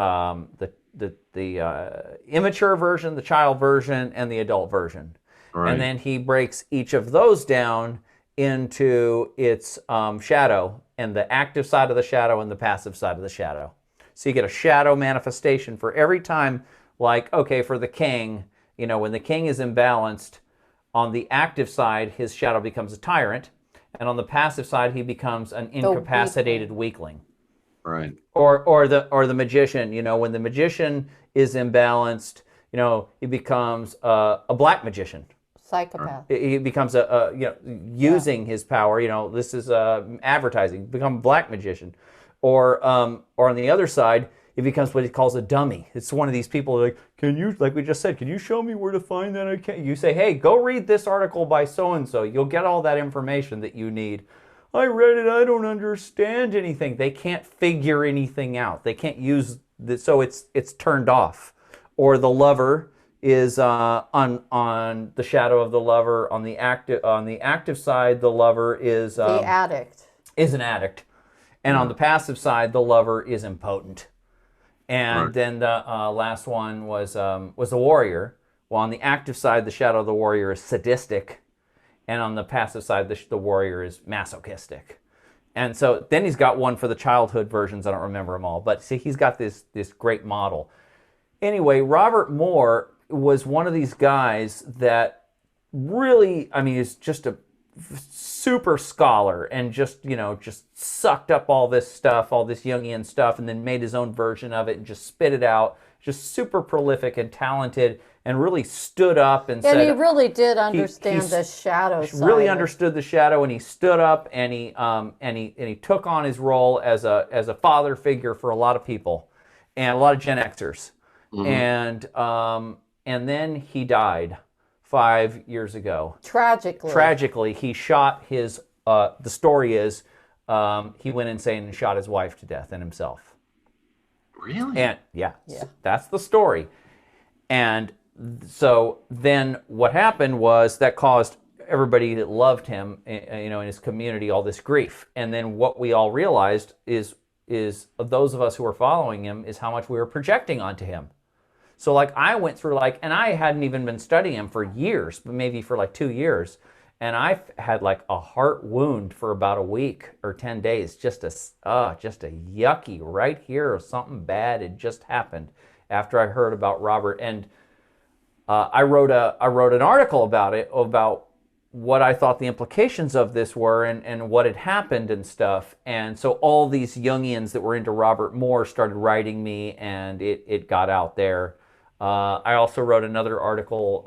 immature version, the child version, and the adult version. Right. And then he breaks each of those down into its shadow, and the active side of the shadow and the passive side of the shadow. So you get a shadow manifestation for every time. Like, okay, for the king, you know, when the king is imbalanced, on the active side, his shadow becomes a tyrant, and on the passive side, he becomes an incapacitated weakling. Right. Or the magician, you know, when the magician is imbalanced, you know, he becomes a black magician. Psychopath. He becomes using his power. You know, this is advertising. Become a black magician, or on the other side, he becomes what he calls a dummy. It's one of these people like, like we just said, can you show me where to find that? You say, hey, go read this article by so and so. You'll get all that information that you need. I read it. I don't understand anything. They can't figure anything out. They can't use this, so it's turned off. Or the lover is on the shadow of the lover. On the active side, the lover is the addict. Is an addict, and on the passive side, the lover is impotent. And then the last one was the warrior. Well, on the active side, the shadow of the warrior is sadistic, and on the passive side, the warrior is masochistic. And so then he's got one for the childhood versions. I don't remember them all, but see, he's got this great model. Anyway, Robert Moore was one of these guys that really, I mean, is just a super scholar and just sucked up all this stuff, all this Jungian stuff, and then made his own version of it and just spit it out. Just super prolific and talented, and really stood up and said... And he really did understand the shadow side. Really understood the shadow, and he stood up and he took on his role as a father figure for a lot of people, and a lot of Gen Xers. Mm-hmm. And then he died 5 years ago. Tragically, he shot his... the story is he went insane and shot his wife to death and himself. Really? And yeah, that's the story. And so then what happened was that caused everybody that loved him, in his community, all this grief. And then what we all realized is those of us who were following him, is how much we were projecting onto him. So like I went through and I hadn't even been studying him for years, but maybe for 2 years. And I had a heart wound for about a week or 10 days, just a yucky right here, or something bad had just happened after I heard about Robert. And I wrote an article about it, about what I thought the implications of this were and what had happened and stuff. And so all these Jungians that were into Robert Moore started writing me, and it got out there. I also wrote another article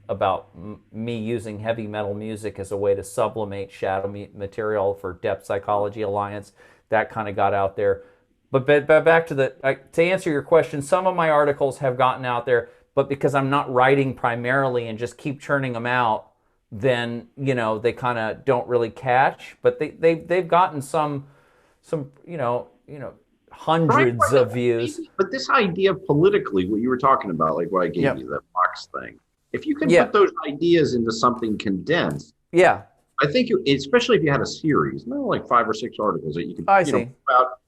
about me using heavy metal music as a way to sublimate shadow material for Depth Psychology Alliance. That kind of got out there. But back to to answer your question, some of my articles have gotten out there, but because I'm not writing primarily and just keep churning them out, then they kind of don't really catch. But they've gotten some hundreds of views. But this idea politically, what you were talking about, like what I gave you, that box thing, if you can put those ideas into something condensed, I think, especially if you had a series, like 5 or 6 articles that you could put out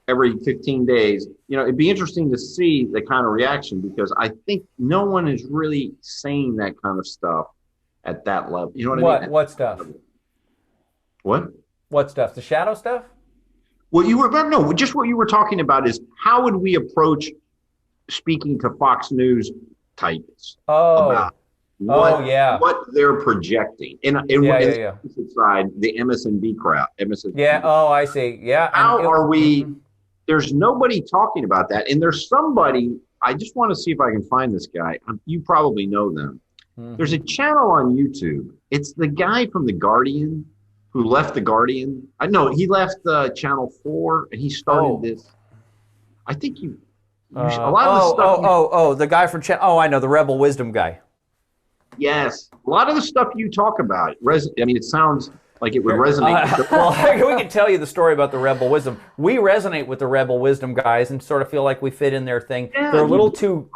every 15 days, it'd be interesting to see the kind of reaction, because I think no one is really saying that kind of stuff at that level. You know what I mean? What stuff? What stuff? The shadow stuff? Well, just what you were talking about is how would we approach speaking to Fox News types about what they're projecting. And the side, the MSNB crowd. I see. Yeah. How are we? There's nobody talking about that. And there's somebody, I just want to see if I can find this guy. You probably know them. Mm-hmm. There's a channel on YouTube. It's the guy from The Guardian who left The Guardian. I know he left Channel 4 and he started this. I think a lot of the stuff. The guy from I know, the Rebel Wisdom guy. Yes. A lot of the stuff you talk about, it sounds like it would resonate. Well, we can tell you the story about the Rebel Wisdom. We resonate with the Rebel Wisdom guys and sort of feel like we fit in their thing. Yeah, they're a little too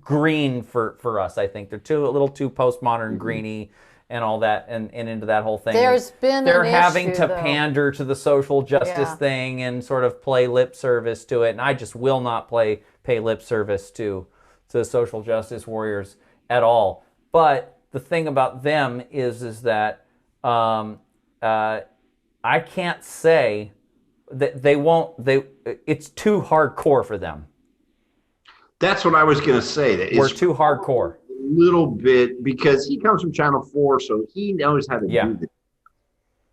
green for us, I think. They're a little too postmodern, greeny, and all that, and into that whole thing. They're having to pander to the social justice thing and sort of play lip service to it, and I just will not pay lip service to the social justice warriors at all. But the thing about them is that I can't say that they won't. It's too hardcore for them. That's what I was going to say. We're too hardcore. Little bit, because he comes from Channel 4, so he knows how to do this.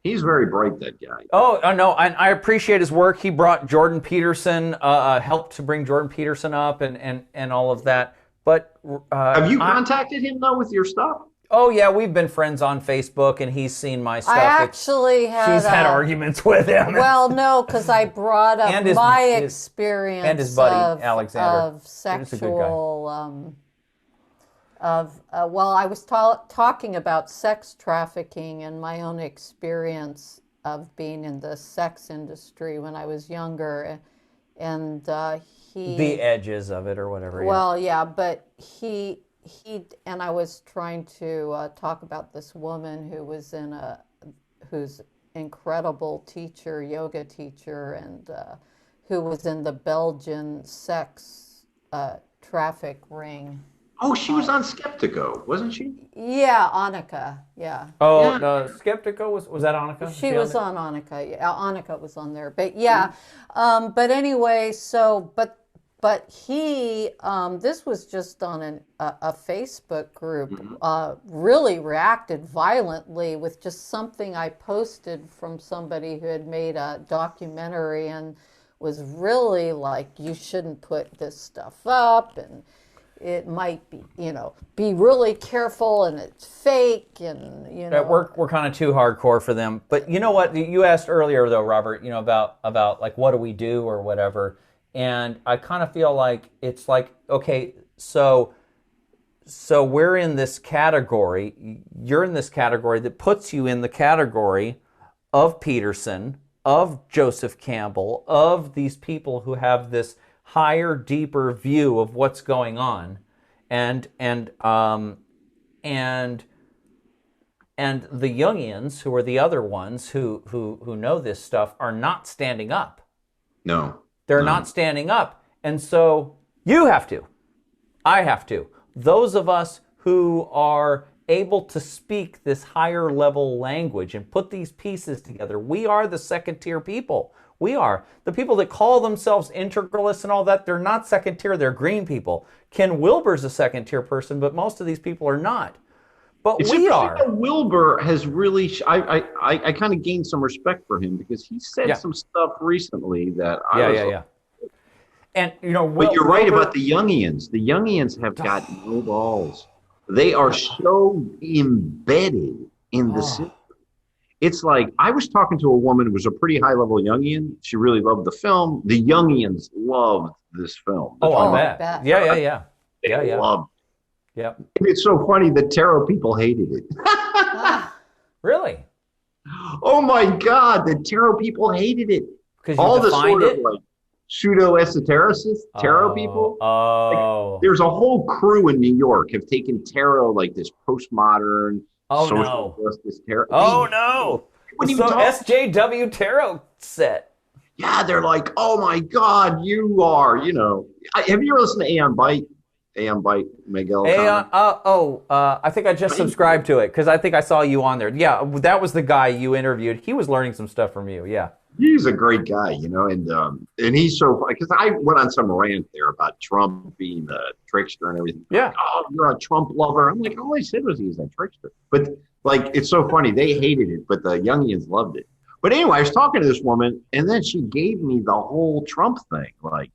He's very bright, that guy. Oh no, I appreciate his work. He brought Jordan Peterson, helped to bring Jordan Peterson up, and all of that. But have you contacted him though with your stuff? Oh yeah, we've been friends on Facebook, and he's seen my stuff. I actually she's had arguments with him. Well, no, because I brought up my experience and his buddy Alexander of sexual. I was talking about sex trafficking and my own experience of being in the sex industry when I was younger, and the edges of it or whatever. Well, but he I was trying to talk about this woman who was who's incredible teacher, yoga teacher, and who was in the Belgian sex traffic ring. Oh, she was on Skeptico, wasn't she? Yeah, Annika. Yeah. Oh, yeah. No, Skeptico was that Annika? She was on Annika. Yeah, Annika was on there. But yeah, but anyway, so but he this was just on a Facebook group. Really reacted violently with just something I posted from somebody who had made a documentary and was really like, you shouldn't put this stuff up, and it might be, be really careful, and it's fake, and we're kind of too hardcore for them. But you know what? You asked earlier though, Robert, about like what do we do or whatever, and I kind of feel like it's like, okay, so we're in this category. You're in this category that puts you in the category of Peterson, of Joseph Campbell, of these people who have this higher, deeper view of what's going on, and the Jungians, who are the other ones who know this stuff, are not standing up. No, they're not standing up, and so you have to. I have to. Those of us who are able to speak this higher level language and put these pieces together, we are the second tier people. We are. The people that call themselves integralists and all that, they're not second tier, they're green people. Ken Wilber's a second tier person, but most of these people are not. But we are. Wilber has really, I kind of gained some respect for him because he said some stuff recently that I And, but you're right about the Jungians. The Jungians have got no balls. They are so embedded in the system. It's like, I was talking to a woman who was a pretty high-level Jungian. She really loved the film. The Jungians loved this film. I bet. Yeah. They loved it. Yeah. It's so funny that tarot people hated it. Really? Oh my God, the tarot people hated it. Because all the sort of like pseudo-esotericists, tarot people. Like, there's a whole crew in New York have taken tarot like this postmodern, social justice tarot. Oh no! So SJW tarot set. Yeah, they're like, oh my God, you are, have you ever listened to Aeon Byte? Aeon Byte, Miguel. I think I just subscribed to it because I think I saw you on there. Yeah, that was the guy you interviewed. He was learning some stuff from you. Yeah. He's a great guy, and he's so, because I went on some rant there about Trump being a trickster and everything. Yeah. Like, oh, you're a Trump lover. I'm like, all I said was he's a trickster. But like, it's so funny. They hated it, but the Jungians loved it. But anyway, I was talking to this woman, and then she gave me the whole Trump thing. Like,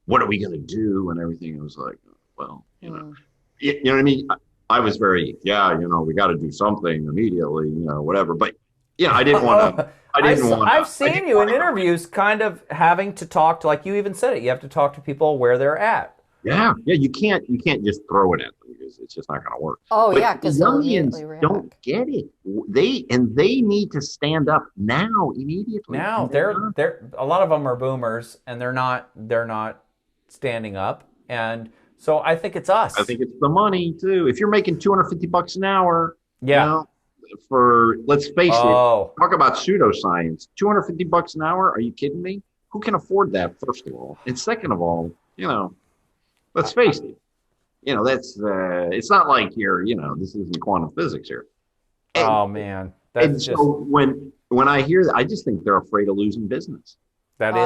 what are we going to do and everything. It was like, well, you know what I mean? I was very, we got to do something immediately, whatever. But yeah, I didn't want to. I've seen you in interviews kind of having to talk to, like you even said it, you have to talk to people where they're at. Yeah, you can't just throw it at them because it's just not going to work. Oh, but yeah, because the Jungians don't get it. They need to stand up now, immediately. Now they're a lot of them are boomers and they're not standing up, and so I think it's us. I think it's the money too. If you're making $250 an hour, for, let's face it, talk about pseudoscience, $250 an hour. Are you kidding me? Who can afford that? First of all, and second of all, let's face it. That's it's not like you're, this isn't quantum physics here. Man, that's just... so when I hear that, I just think they're afraid of losing business. That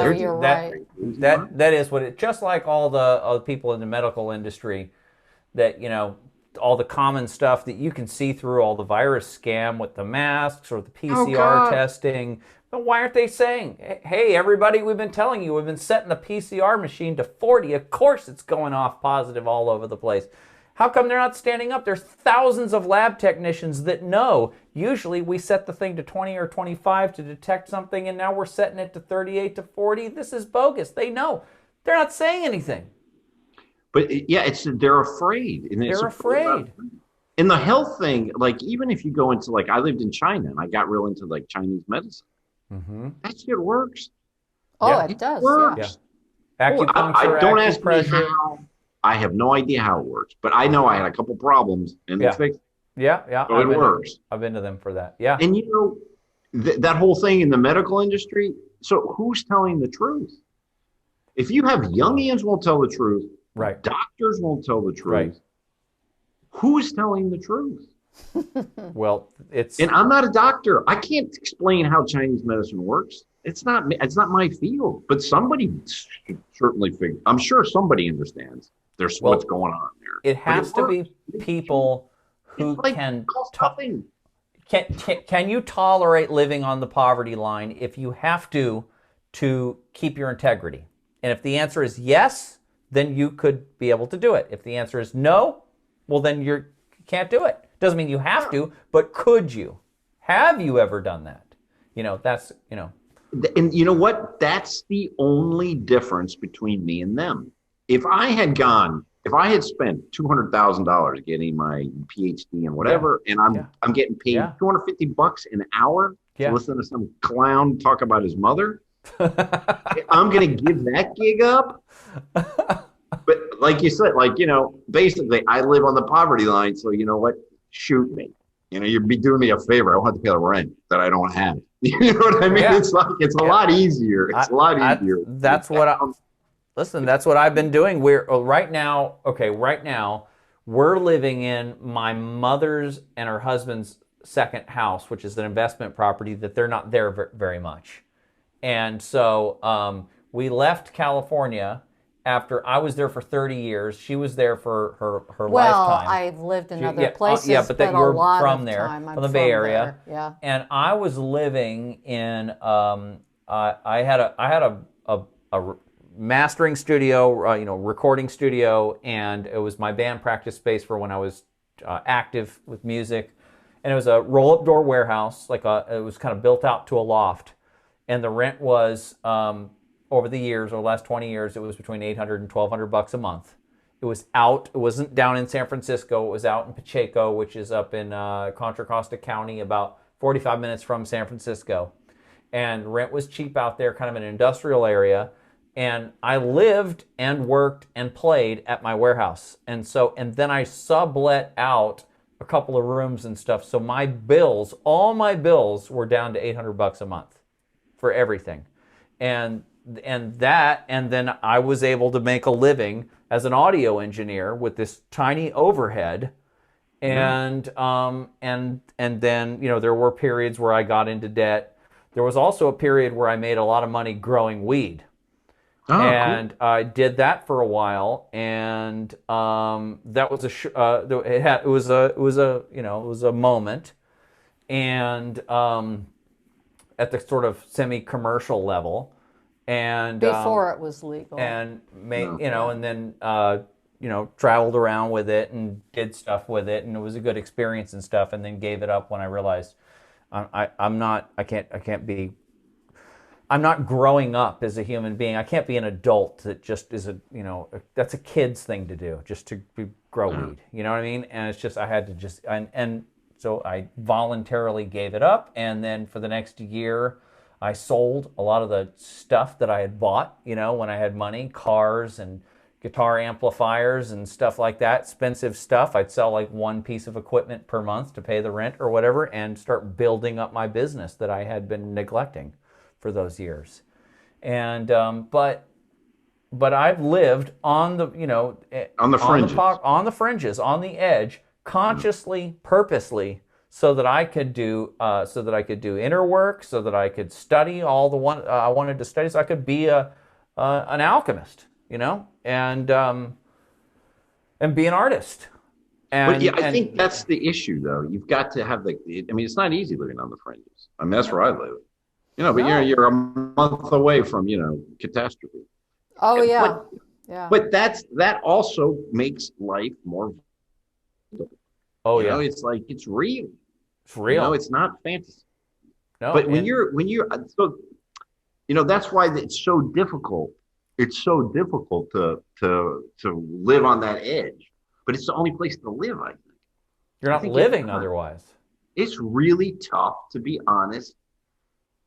is what it. Just like all the people in the medical industry, that all the common stuff that you can see through, all the virus scam with the masks or the PCR testing. But why aren't they saying, hey, everybody, we've been telling you, we've been setting the PCR machine to 40. Of course it's going off positive all over the place. How come they're not standing up? There's thousands of lab technicians that know. Usually we set the thing to 20 or 25 to detect something, and now we're setting it to 38 to 40. This is bogus. They know. They're not saying anything. But yeah, they're afraid. And they're afraid. In the health thing, like even if you go into, like, I lived in China and I got real into like Chinese medicine. Mm-hmm. That shit works. Oh, yeah, it does. Works. Yeah. Acupuncture, don't ask me how. I have no idea how it works, but I know I had a couple problems and they fixed it. Yeah. So it works. I've been to them for that. Yeah. And that whole thing in the medical industry, so who's telling the truth? If you have Jungians won't tell the truth, right? Doctors won't tell the truth. Right. Who's telling the truth? Well, and I'm not a doctor. I can't explain how Chinese medicine works. It's not my field, but somebody certainly figure. I'm sure somebody understands what's going on there. It has to be people who can talk. Can you tolerate living on the poverty line if you have to keep your integrity? And if the answer is yes, then you could be able to do it. If the answer is no, well, then you can't do it. Doesn't mean you have to, but could you? Have you ever done that? That's. And you know what? That's the only difference between me and them. If I had spent $200,000 getting my PhD and whatever, and I'm getting paid $250 an hour to listen to some clown talk about his mother, I'm going to give that gig up. But like you said, basically I live on the poverty line. So you know what? Shoot me. You'd be doing me a favor. I want to pay the rent that I don't have. You know what I mean? Yeah. It's a lot easier. It's a lot easier. That's what I've been doing. Right now, we're living in my mother's and her husband's second house, which is an investment property that they're not there very much. And so we left California after I was there for 30 years. She was there for her lifetime. Well, I've lived in other places, but you're from there, from the Bay Area. There. Yeah. And I was living in, I had a mastering studio, recording studio, and it was my band practice space for when I was active with music. And it was a roll-up door warehouse, it was kind of built out to a loft. And the rent was, over the last 20 years, it was between $800 and $1,200 a month. It wasn't down in San Francisco. It was out in Pacheco, which is up in Contra Costa County, about 45 minutes from San Francisco. And rent was cheap out there, kind of an industrial area. And I lived and worked and played at my warehouse. And then I sublet out a couple of rooms and stuff. So all my bills were down to $800 a month for everything. And then I was able to make a living as an audio engineer with this tiny overhead. And then, there were periods where I got into debt. There was also a period where I made a lot of money growing weed. Cool. I did that for a while, and that was it was a moment, and at the sort of semi-commercial level, and before it was legal, and and then traveled around with it and did stuff with it, and it was a good experience and stuff, and then gave it up when I realized I'm not growing up as a human being. I can't be an adult that just is that's a kid's thing to do, just to grow weed. You know what I mean? And it's just, I had to so I voluntarily gave it up. And then for the next year, I sold a lot of the stuff that I had bought, when I had money, cars and guitar amplifiers and stuff like that, expensive stuff. I'd sell one piece of equipment per month to pay the rent or whatever, and start building up my business that I had been neglecting for those years. And but I've lived on the on the fringes, on the edge, consciously, purposely, so that I could do inner work, so that I could study all the one I wanted to study, so I could be an alchemist, and be an artist. I think that's the issue, though. You've got to have it's not easy living on the fringes. That's where I live. But you're a month away from, catastrophe. Oh, yeah. But that also makes life more. Oh, yeah. It's it's real. It's real. It's not fantasy. No. But when you're so, that's why it's so difficult. It's so difficult to live on that edge. But it's the only place to live, I think. You're not living otherwise. It's really tough, to be honest,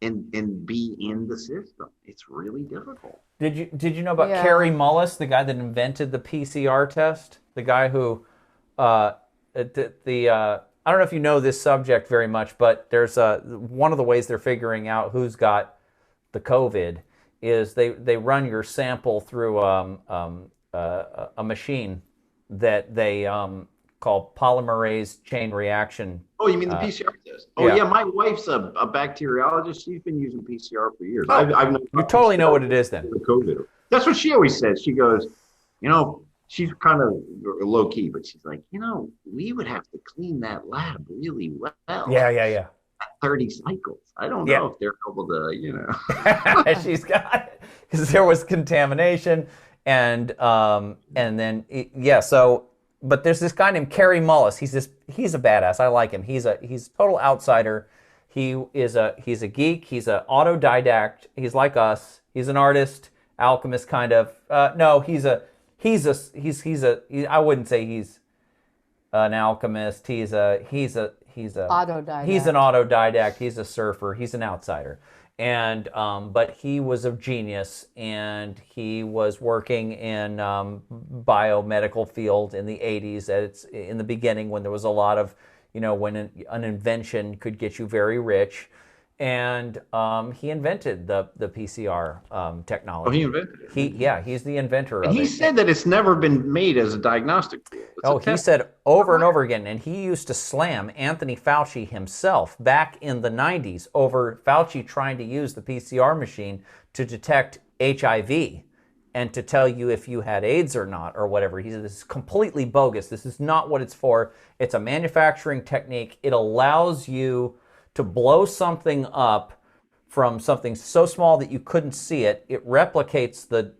and be in the system. It's really difficult. Did you know about Kary Mullis, the guy that invented the PCR test? The guy who I don't know if you know this subject very much, but there's one of the ways they're figuring out who's got the COVID is they run your sample through a machine that they call polymerase chain reaction. Oh, you mean the PCR test? Oh, yeah. My wife's a bacteriologist. She's been using PCR for years. I've you totally know what it is then. COVID. That's what she always says. She goes, she's kind of low key, but she's like, we would have to clean that lab really well. Yeah. 30 cycles. I don't know if they're able to, She's got it because there was contamination and then but there's this guy named Kary Mullis. He's a badass. I like him. He's a total outsider. He's a geek. He's an autodidact. He's like us. He's an artist, alchemist kind of. No, I wouldn't say he's an alchemist. He's an autodidact. He's an autodidact. He's a surfer. He's an outsider. And but he was a genius, and he was working in biomedical field in the 80s. It's in the beginning when there was a lot of, when an invention could get you very rich, and he invented the PCR technology. Oh, he invented it. He's the inventor of it. He said that it's never been made as a diagnostic tool. He said over and over again, and he used to slam Anthony Fauci himself back in the 90s over Fauci trying to use the PCR machine to detect HIV and to tell you if you had AIDS or not or whatever. He said, this is completely bogus. This is not what it's for. It's a manufacturing technique. It allows you to blow something up from something so small that you couldn't see it. It replicates the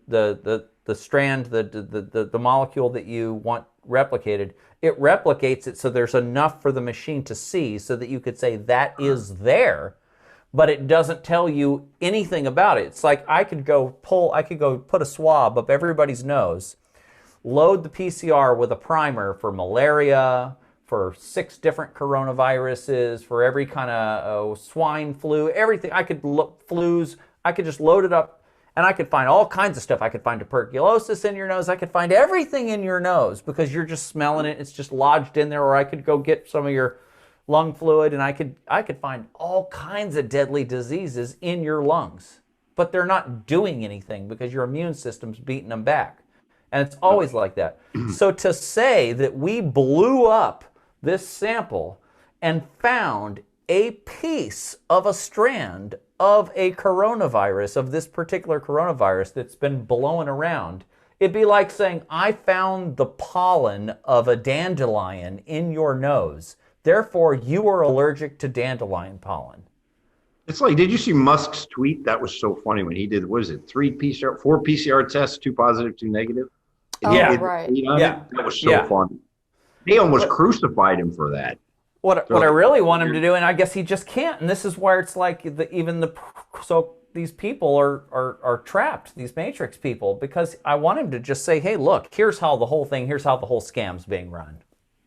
strand, the molecule that you want replicated. It replicates it so there's enough for the machine to see so that you could say that is there, but it doesn't tell you anything about it. It's like I could go put a swab up everybody's nose, load the PCR with a primer for malaria, for 6 different coronaviruses, for every kind of swine flu, everything. I could just load it up, and I could find all kinds of stuff. I could find tuberculosis in your nose. I could find everything in your nose because you're just smelling it. It's just lodged in there. Or I could go get some of your lung fluid, and I could find all kinds of deadly diseases in your lungs. But they're not doing anything because your immune system's beating them back. And it's always like that. So to say that we blew up this sample and found a piece of a strand of a coronavirus, of this particular coronavirus that's been blowing around, it'd be like saying, I found the pollen of a dandelion in your nose. Therefore, you are allergic to dandelion pollen. It's like, did you see Musk's tweet? That was so funny when he did, what is it, 4 PCR tests, 2 positive, 2 negative? Right. That was so funny. They almost crucified him for that. What I really want him to do, and I guess he just can't, and this is where it's like so these people are trapped, these Matrix people, because I want him to just say, hey, look, here's how the whole scam's being run.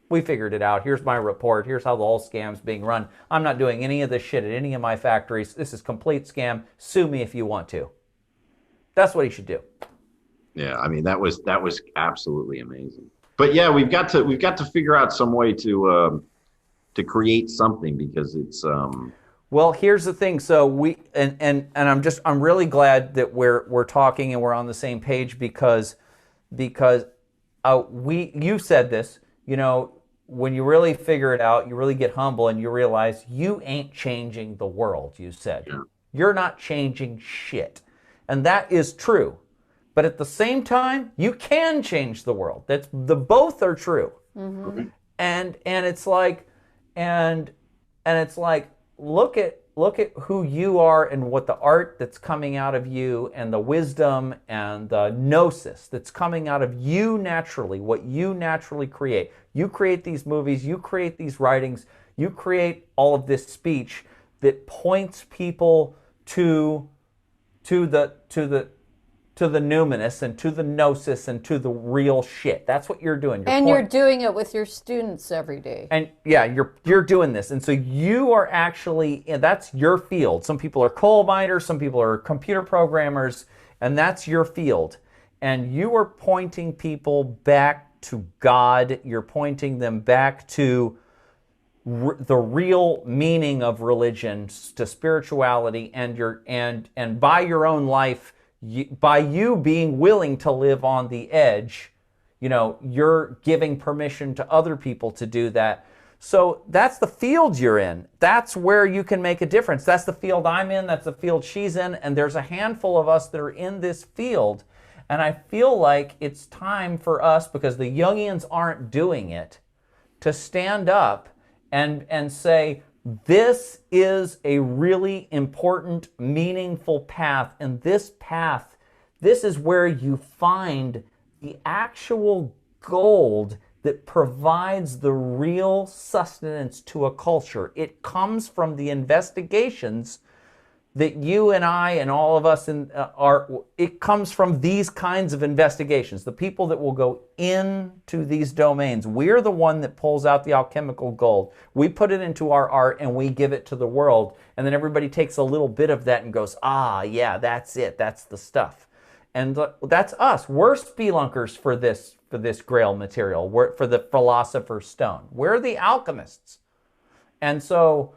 We figured it out. Here's my report. Here's how the whole scam's being run. I'm not doing any of this shit at any of my factories. This is complete scam. Sue me if you want to. That's what he should do. Yeah, I mean that was absolutely amazing. But yeah, we've got to figure out some way to create something because it's Well, here's the thing. So we and I'm really glad that we're talking and we're on the same page because you said this, when you really figure it out, you really get humble and you realize you ain't changing the world, you said. Yeah. You're not changing shit. And that is true. But at the same time, you can change the world. Both are true. Mm-hmm. And it's like look at who you are and what the art that's coming out of you and the wisdom and the gnosis that's coming out of you naturally, what you naturally create. You create these movies, you create these writings, you create all of this speech that points people to the to the numinous and to the gnosis and to the real shit. That's what you're doing. You're doing it with your students every day. And yeah, you're doing this. And so you are actually, that's your field. Some people are coal miners, some people are computer programmers, and that's your field. And you are pointing people back to God. You're pointing them back to the real meaning of religion, to spirituality, and by your own life, by you being willing to live on the edge, you're giving permission to other people to do that. So that's the field you're in. That's where you can make a difference. That's the field I'm in. That's the field she's in. And there's a handful of us that are in this field. And I feel like it's time for us, because the Jungians aren't doing it, to stand up and say, this is a really important, meaningful path. And this path, this is where you find the actual gold that provides the real sustenance to a culture. It comes from the investigations that you and I and all of us it comes from these kinds of investigations. The people that will go into these domains. We're the one that pulls out the alchemical gold. We put it into our art and we give it to the world. And then everybody takes a little bit of that and goes, yeah, that's it. That's the stuff. And that's us. We're spelunkers for this Grail material. We're for the Philosopher's Stone. We're the alchemists. And so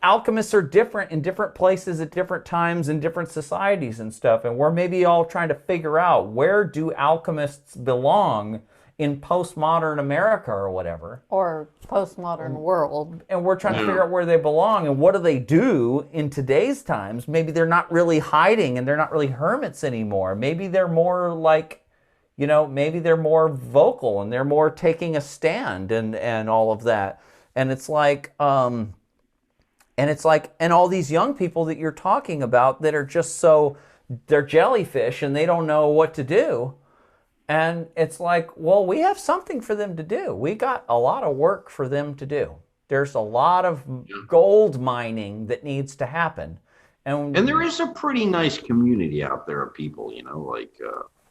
alchemists are different in different places at different times in different societies and stuff. And we're maybe all trying to figure out, where do alchemists belong in postmodern America or whatever? Or postmodern world. And we're trying to figure out where they belong and what do they do in today's times. Maybe they're not really hiding and they're not really hermits anymore. Maybe they're more like, maybe they're more vocal and they're more taking a stand and all of that. And it's like, and all these young people that you're talking about that are just they're jellyfish and they don't know what to do. And it's like, well, we have something for them to do. We got a lot of work for them to do. There's a lot of gold mining that needs to happen. And there is a pretty nice community out there of people, like,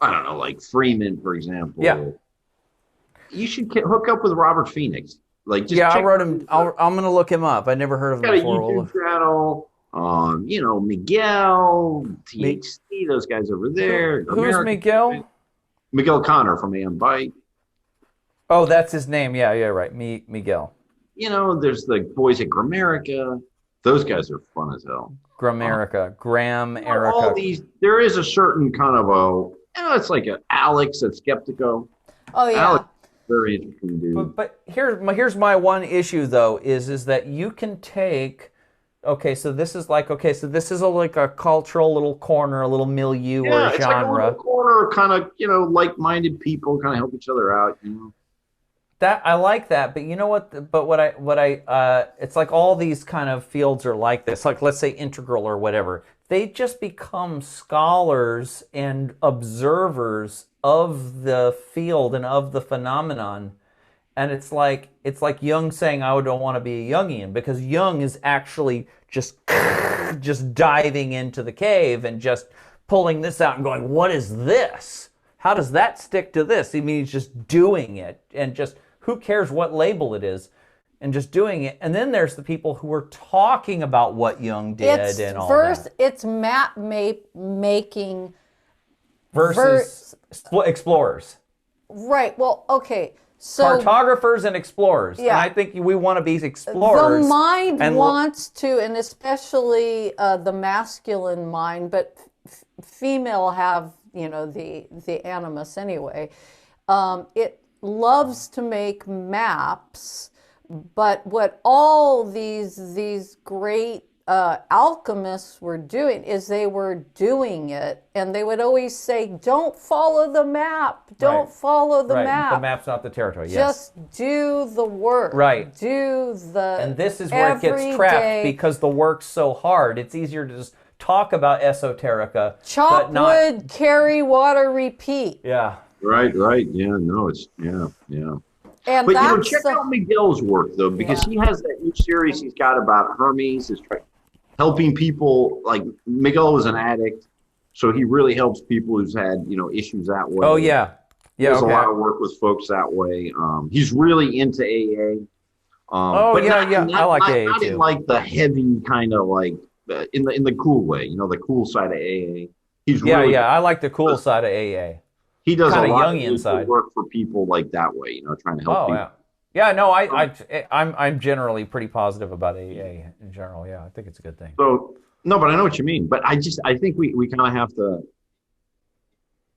I don't know, like Freeman, for example. Yeah. You should hook up with Robert Phoenix. I wrote him. I'm going to look him up. I never heard of him before. Got a YouTube channel. Miguel, THC, those guys over there. Who's Miguel? Miguel Connor from AM Bite. Oh, that's his name. Yeah, right. Miguel. There's the boys at Grammarica. Those guys are fun as hell. Grammarica. All these. There is a certain kind of it's like an Alex at Skeptico. Oh yeah. Alex, very interesting dude. But here's my one issue though is that you can take. Okay, so this is like a cultural little corner, a little milieu or genre. It's like a little corner, kind of like-minded people, kind of help each other out. That I like that, but you know what? But what I it's like all these kind of fields are like this. Like let's say Integral or whatever. They just become scholars and observers of the field and of the phenomenon. And it's like Jung saying, I don't want to be a Jungian, because Jung is actually just diving into the cave and just pulling this out and going, what is this? How does that stick to this? I mean, he's just doing it and just, who cares what label it is, and just doing it. And then there's the people who are talking about what Jung did and all that. It's map making versus explorers. Right. Well, okay. So, cartographers and explorers. Yeah. And I think we want to be explorers. The mind wants to, and especially the masculine mind, but female have, the animus anyway. It loves to make maps, but what all these great alchemists were doing is they were doing it, and they would always say, don't follow the map, don't follow the map. The map's not the territory. Just do the work. Right. And this is where it gets trapped, because the work's so hard. It's easier to just talk about esoterica. Chop wood, carry water, repeat. Yeah. Right. Yeah. No, it's yeah. And but check out Miguel's work though, because he has that new series he's got about Hermes. Is helping people. Like Miguel was an addict, So he really helps people who's had, issues that way. Oh, yeah. He does a lot of work with folks that way. He's really into AA. But I like AA not too. in like the heavy kind of like in the cool way, the cool side of AA. He's really, I like the cool side of AA. He does kind a lot of good work for people like that way, trying to help people. Yeah, no, I'm generally pretty positive about AA in general. Yeah, I think it's a good thing. So no, but I know what you mean. But I think we kind of have to.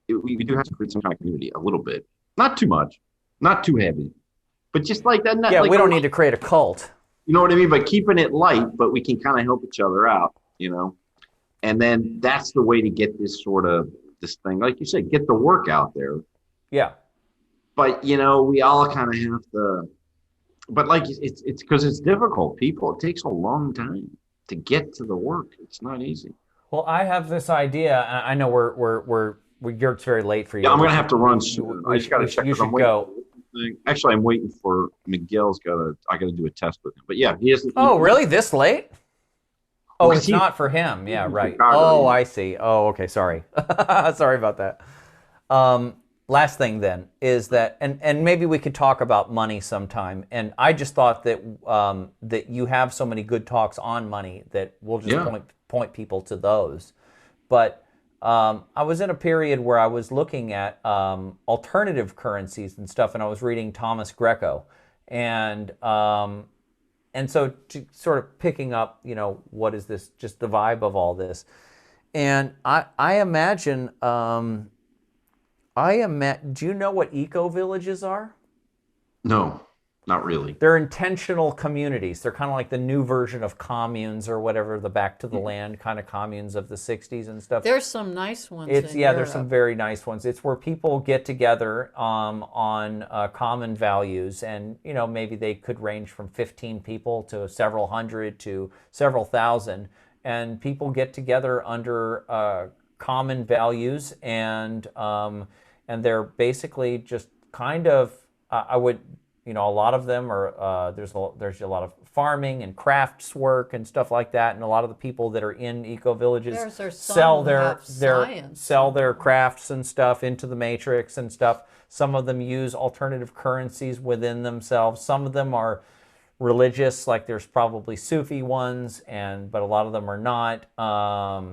We do have to create some kind of community a little bit, not too much, not too heavy, but just like that. Yeah, we don't need to create a cult. You know what I mean? But keeping it light, but we can kind of help each other out, and then that's the way to get this thing, like you said, get the work out there. Yeah. But we all kind of have to. But like it's because it's difficult. It takes a long time to get to the work. It's not easy. Well, I have this idea. I know it's very late for you. Yeah, I'm gonna have to run soon. I just gotta check. You should go. Actually, I'm waiting for Miguel's I gotta do a test with him. But yeah, he hasn't. Oh, really? This late? Oh, it's not for him. Yeah, right. Oh, I see. Oh, okay. Sorry. Sorry about that. Last thing then is that, and maybe we could talk about money sometime. And I just thought that that you have so many good talks on money that we'll just point people to those. But I was in a period where I was looking at alternative currencies and stuff, and I was reading Thomas Greco, and so to sort of picking up, what is this? Just the vibe of all this, and I imagine. Do you know what eco-villages are? No, not really. They're intentional communities. They're kind of like the new version of communes or whatever, the back to the land kind of communes of the 60s and stuff. There's some nice ones in Europe. There's some very nice ones. It's where people get together on common values, and maybe they could range from 15 people to several hundred to several thousand, and people get together under common values, and they're basically just kind of a lot of them are there's a lot of farming and crafts work and stuff like that, and a lot of the people that are in eco villages sell their crafts and stuff into the matrix and stuff. Some of them use alternative currencies within themselves. Some of them are religious, like there's probably Sufi ones, but a lot of them are not.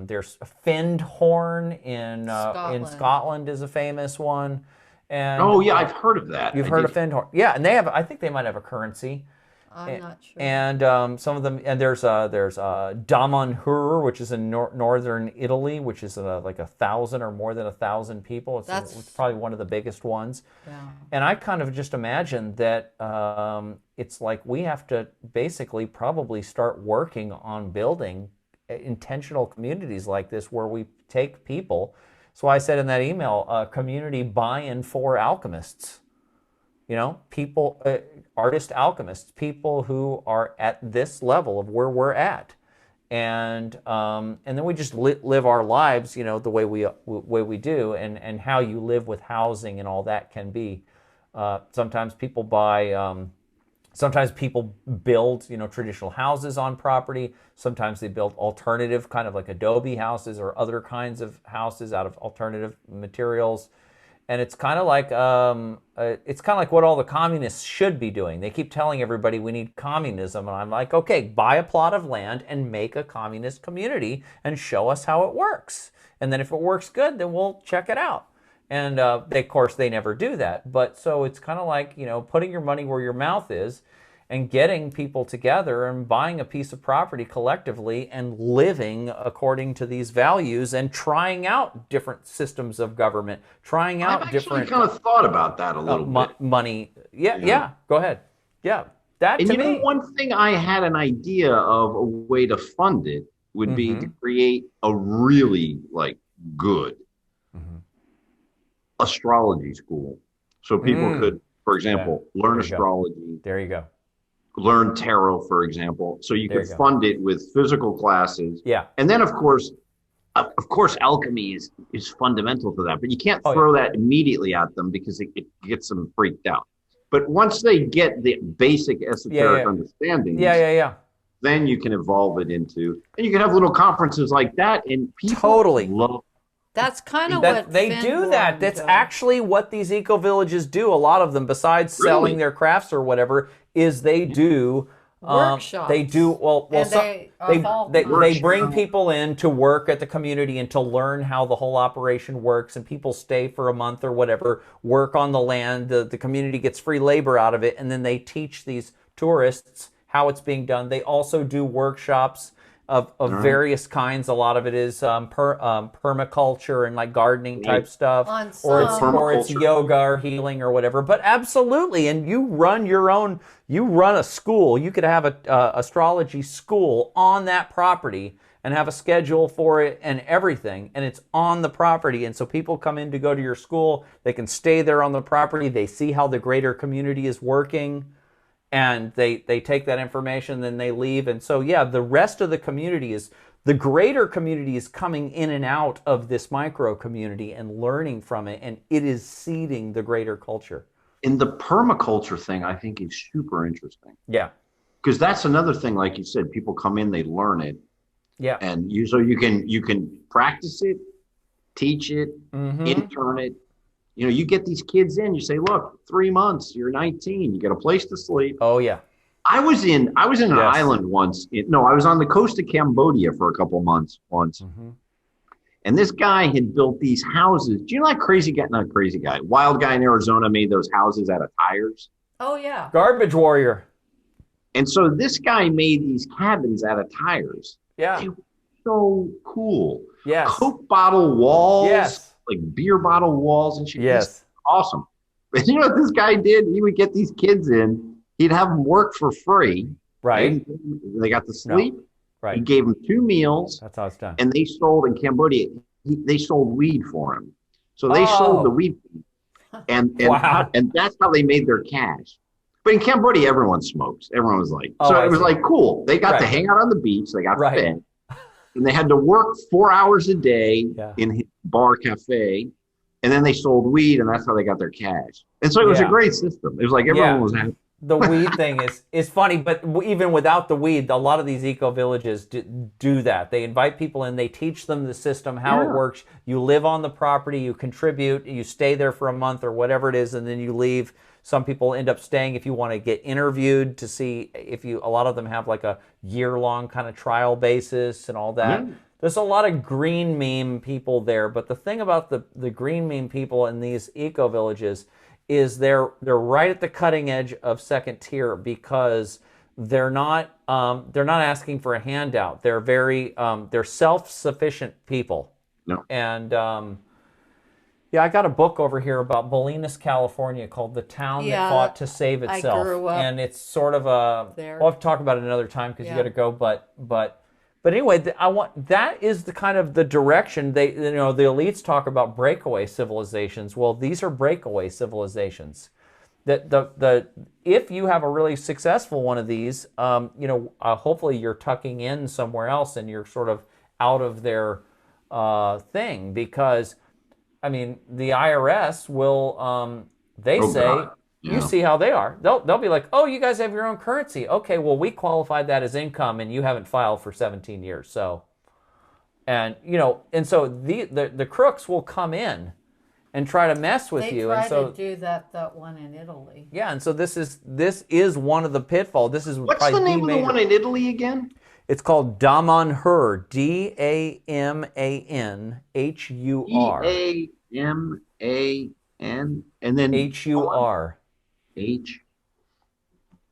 There's Findhorn in Scotland is a famous one. And I've heard of that. You've heard of Findhorn, and I think they might have a currency. I'm not sure. And some of them, and there's Damanhur, which is in northern Italy, which is like 1,000 or more than 1,000 people. It's probably one of the biggest ones. Yeah. And I kind of just imagine that it's like we have to basically probably start working on building intentional communities like this where we take people. So I said in that email, community buy-in for alchemists. People, artist alchemists, people who are at this level of where we're at, and then we just live our lives, the way we do, and how you live with housing and all that can be. Sometimes people sometimes people build, traditional houses on property. Sometimes they build alternative, kind of like adobe houses or other kinds of houses out of alternative materials. And it's kind of like what all the communists should be doing. They keep telling everybody we need communism, and I'm like, okay, buy a plot of land and make a communist community and show us how it works. And then if it works good, then we'll check it out. And of course, they never do that. But so it's kind of like putting your money where your mouth is, and getting people together and buying a piece of property collectively and living according to these values and trying out different systems of government, trying out different... I've actually kind of thought about that a little bit. Money. Yeah, go ahead. Yeah, that to me... one thing I had an idea of a way to fund it would be to create a really, good astrology school. So people could, for example, learn astrology. There you go. Learn tarot, for example. So you could fund it with physical classes. Yeah. And then, of course, alchemy is fundamental to that. But you can't throw that immediately at them because it gets them freaked out. But once they get the basic esoteric understanding, then you can evolve it into, and you can have little conferences like that, and people love That's kind of what they do that. That's actually what these eco-villages do. A lot of them, besides selling their crafts or whatever, is they do workshops. They do they bring people in to work at the community and to learn how the whole operation works, and people stay for a month or whatever, work on the land. The community gets free labor out of it, and then they teach these tourists how it's being done. They also do workshops of various kinds. A lot of it is permaculture and like gardening type stuff, or it's yoga or healing or whatever. But absolutely, and you run a school. You could have a astrology school on that property and have a schedule for it and everything, and it's on the property. And so people come in to go to your school. They can stay there on the property. They see how the greater community is working. And they take that information, then they leave. And so, yeah, the rest of the community the greater community is coming in and out of this micro community and learning from it, and it is seeding the greater culture. And the permaculture thing, I think, is super interesting. Yeah. Because that's another thing, like you said, people come in, they learn it. Yeah. And so you can practice it, teach it, intern it. You know, you get these kids in, you say, look, 3 months, you're 19, you get a place to sleep. Oh, yeah. I was in an island once. I was on the coast of Cambodia for a couple months once. Mm-hmm. And this guy had built these houses. Do you know that crazy guy? Not crazy guy. Wild guy in Arizona made those houses out of tires. Oh, yeah. Garbage warrior. And so this guy made these cabins out of tires. Yeah. They were so cool. Yes. Coke bottle walls. Yes. Like beer bottle walls and shit. Yes. It's awesome. But you know what this guy did? He would get these kids in. He'd have them work for free. Right. They got to sleep. No. Right. He gave them 2 meals. That's how it's done. And they sold in Cambodia. They sold weed for him. So they sold the weed. And wow. And that's how they made their cash. But in Cambodia, everyone smokes. Everyone was like, so it was like cool. They got to hang out on the beach. They got fed. And they had to work 4 hours a day in his bar cafe, and then they sold weed, and that's how they got their cash. And so it was a great system. It was like everyone was happy. The weed thing is funny, but even without the weed, a lot of these eco-villages do that. They invite people in, they teach them the system, how it works. You live on the property, you contribute, you stay there for a month or whatever it is, and then you leave. Some people end up staying if you want to get interviewed to see a lot of them have like a year-long kind of trial basis and all that. Mm. There's a lot of green meme people there, but the thing about the green meme people in these eco-villages is they're right at the cutting edge of second tier, because they're not asking for a handout. They're they're self-sufficient people. No. And I got a book over here about Bolinas, California, called "The Town That Fought to Save Itself," I grew up and it's sort of we'll have to talk about it another time because you got to go. But anyway, that is the kind of the direction the elites talk about breakaway civilizations. Well, these are breakaway civilizations. If you have a really successful one of these, hopefully you're tucking in somewhere else and you're sort of out of their thing, because I mean, the IRS will, you see how they are. They'll be like, oh, you guys have your own currency. Okay, well, we qualified that as income and you haven't filed for 17 years. So, and so the crooks will come in and try to mess with you. They and so to do that one in Italy. Yeah, and so this is one of the pitfalls. This is what's the name of the one in Italy again? It's called Damanhur, Damanhur. Daman, and then Hur.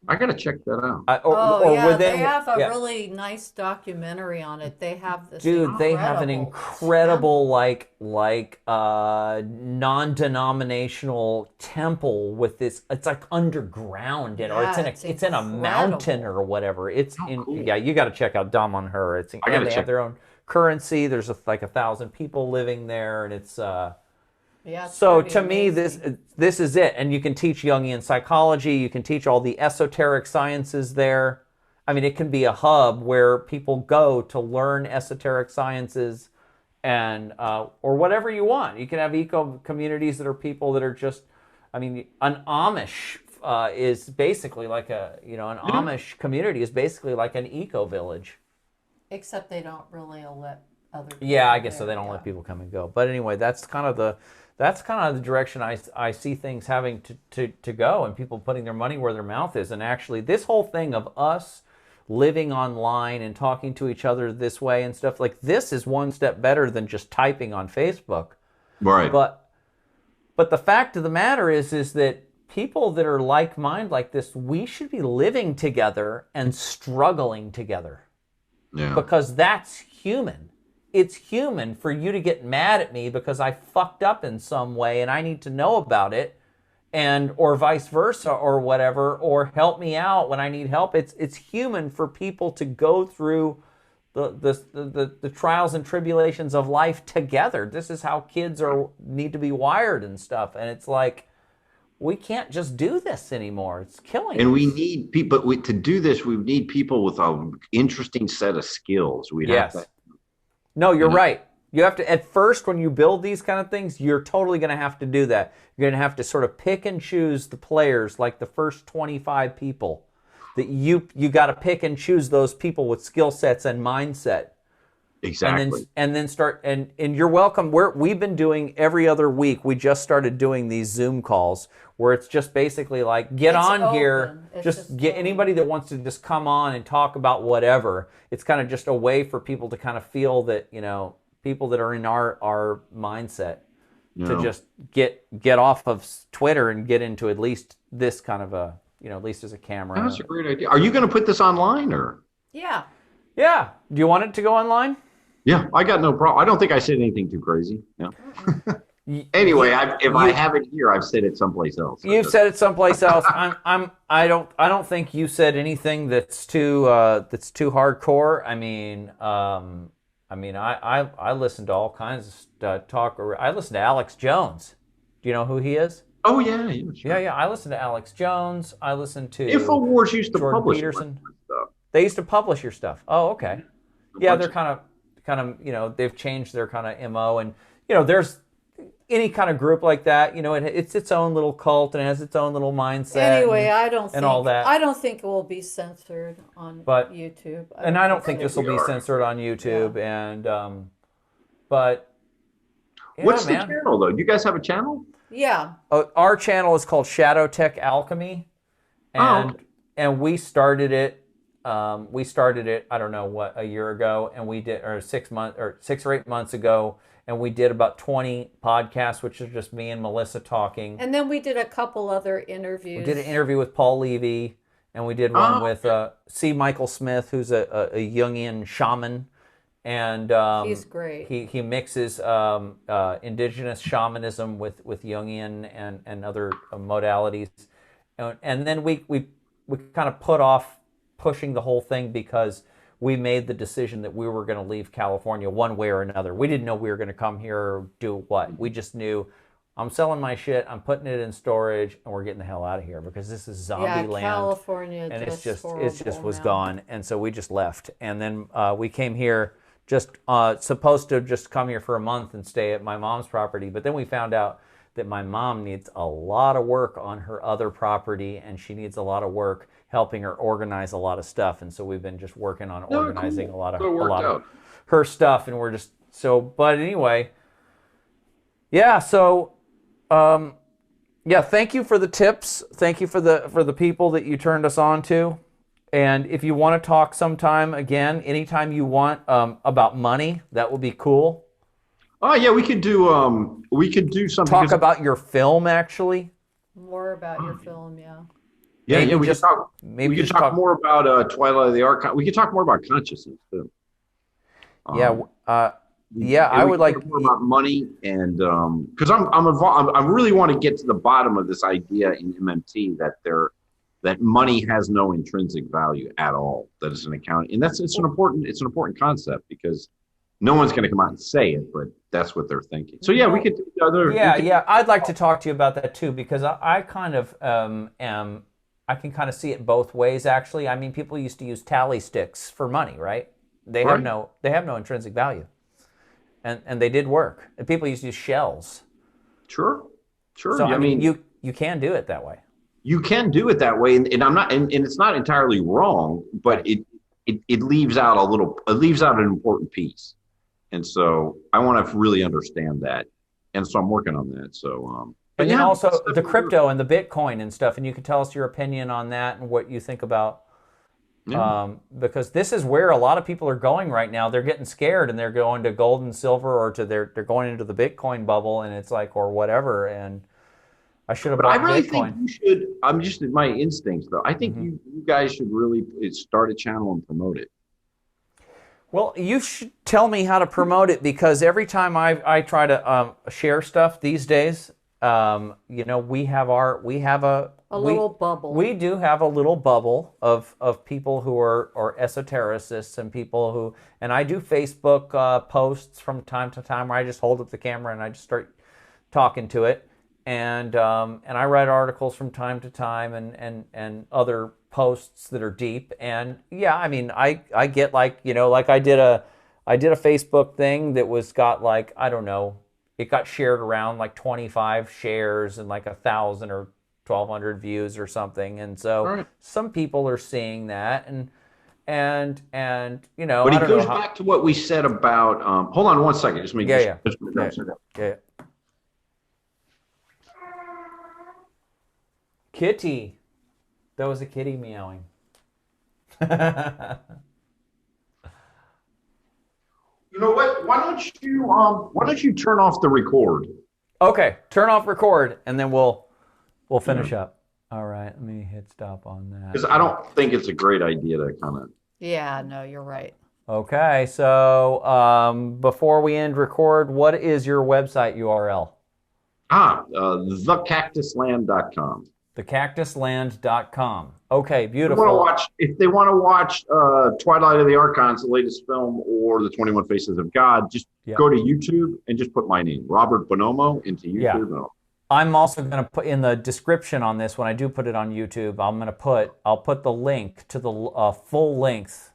I gotta check that out. They have a really nice documentary on it. They have this. Dude, they have an incredible non-denominational temple with this. It's like underground, or it's in a mountain or whatever. It's cool. Yeah, you got to check out Damanhur. They have their own currency. There's like 1,000 people living there, and it's. So to me, this is it. And you can teach Jungian psychology. You can teach all the esoteric sciences there. I mean, it can be a hub where people go to learn esoteric sciences and or whatever you want. You can have eco communities that are people that are just, I mean, an Amish is basically like Amish community is basically like an eco village. Except they don't really other people. Yeah, I guess so. They don't let people come and go. But anyway, that's kind of the direction I see things having to go, and people putting their money where their mouth is. And actually, this whole thing of us living online and talking to each other this way and stuff like this is one step better than just typing on Facebook. Right. But the fact of the matter is that people that are like-minded like this, we should be living together and struggling together. Yeah. Because that's human. It's human for you to get mad at me because I fucked up in some way and I need to know about it, and or vice versa or whatever, or help me out when I need help. It's human for people to go through the trials and tribulations of life together. This is how kids need to be wired and stuff. And it's like, we can't just do this anymore. It's killing And us. we need people to do this. We need people with an interesting set of skills. Yes. No, you're right. You have to, at first, when you build these kind of things, you're totally going to have to do that. You're going to have to sort of pick and choose the players, like the first 25 people. That you got to pick and choose those people with skill sets and mindset. Exactly. And then start, and you're welcome. We've been doing every other week. We just started doing these Zoom calls where it's just basically like, get on open. Here. Just get open. Anybody that wants to just come on and talk about whatever. It's kind of just a way for people to kind of feel that, people that are in our mindset to just get off of Twitter and get into at least this kind of a, at least as a camera. That's a great idea. Are you going to put this online or? Yeah. Yeah. Do you want it to go online? Yeah, I got no problem. I don't think I said anything too crazy. No. Anyway, if I have it here, I've said it someplace else. You've said it someplace else. I don't think you said anything that's too hardcore. I listen to all kinds of talk. I listen to Alex Jones. Do you know who he is? Oh yeah, sure. Yeah. I listen to Alex Jones. I listen to InfoWars used to Jordan publish Peterson. Stuff. They used to publish your stuff. Oh, okay. Yeah, they're kind of they've changed their kind of MO, and there's any kind of group like that, it's its own little cult and it has its own little mindset. Anyway, I don't think it will be censored on YouTube. I don't think this will be censored on YouTube. Yeah. And but what's the channel though? Do you guys have a channel? Yeah. Our channel is called Tech Alchemy, and we started it. I don't know what, a year ago, and we did, or 6 or 8 months ago, and we did about 20 podcasts, which is just me and Melissa talking. And then we did a couple other interviews. We did an interview with Paul Levy, and we did one with C. Michael Smith, who's a Jungian shaman, and he's great. He mixes indigenous shamanism with Jungian and other modalities, and then we kind of put off pushing the whole thing because we made the decision that we were going to leave California one way or another. We didn't know we were going to come here or do what. We just knew, I'm selling my shit, I'm putting it in storage, and we're getting the hell out of here because this is zombie land. California, and it just was now. Gone. And so we just left. And then we came here, just supposed to just come here for a month and stay at my mom's property. But then we found out that my mom needs a lot of work on her other property, and she needs a lot of work helping her organize a lot of stuff. And so we've been just working on organizing a lot of her stuff, and we're just but anyway, yeah, so thank you for the tips. Thank you for the people that you turned us on to. And if you want to talk sometime again, anytime you want, about money, that would be cool. Oh yeah, we could do something. Talk about your film, actually. More about your film, yeah. Yeah, we could talk more about Twilight of the Archons. We could talk more about consciousness too. I would like more about money, and because I'm involved, I really want to get to the bottom of this idea in MMT that money has no intrinsic value at all. That is an account, and it's an important concept because no one's going to come out and say it, but that's what they're thinking. So we could do other. I'd like to talk to you about that too, because I kind of I can kind of see it both ways, actually. I mean, people used to use tally sticks for money, right? They have no intrinsic value, and they did work. And people used to use shells. Sure. So I mean, you can do it that way. You can do it that way, and I'm not, and it's not entirely wrong, but it leaves out an important piece. And so I want to really understand that. And so I'm working on that. So, but and then yeah, also the crypto and the Bitcoin and stuff, and you can tell us your opinion on that and what you think about, because this is where a lot of people are going right now. They're getting scared and they're going to gold and silver, or to they're going into the Bitcoin bubble, and it's like, or whatever. And I should have bought I really Bitcoin. think you should. I'm just in my instincts, though. I think you guys should really start a channel and promote it. Well, you should tell me how to promote it, because every time I try to share stuff these days, you know, we have a little bubble. We do have a little bubble of people who are esotericists, and people who, and I do Facebook posts from time to time where I just hold up the camera and I just start talking to it, and I write articles from time to time, and other posts that are deep. And yeah, I mean, I get, like, you know, like I did a Facebook thing that was got, like, I don't know, it got shared around like 25 shares and like 1,000 or 1,200 views or something. And so some people are seeing that, and you know. But it goes back to what we said about. Hold on one second. Just make yeah. Kitty. That was a kitty meowing. You know what? Why don't you turn off the record? Okay, turn off record, and then we'll finish up. All right, let me hit stop on that. Because I don't think it's a great idea to kind of. Yeah, no, you're right. Okay, so before we end record, what is your website URL? Thecactusland.com. Thecactusland.com. Okay, beautiful. If they want to watch Twilight of the Archons, the latest film, or the 21 Faces of God, just go to YouTube and just put my name, Robert Bonomo, into YouTube. Yeah. I'm also going to put in the description on this, when I do put it on YouTube, I'll put the link to the full length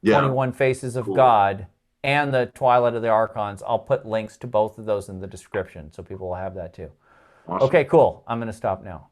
21 Faces of God and the Twilight of the Archons. I'll put links to both of those in the description, so people will have that too. Awesome. Okay, cool. I'm going to stop now.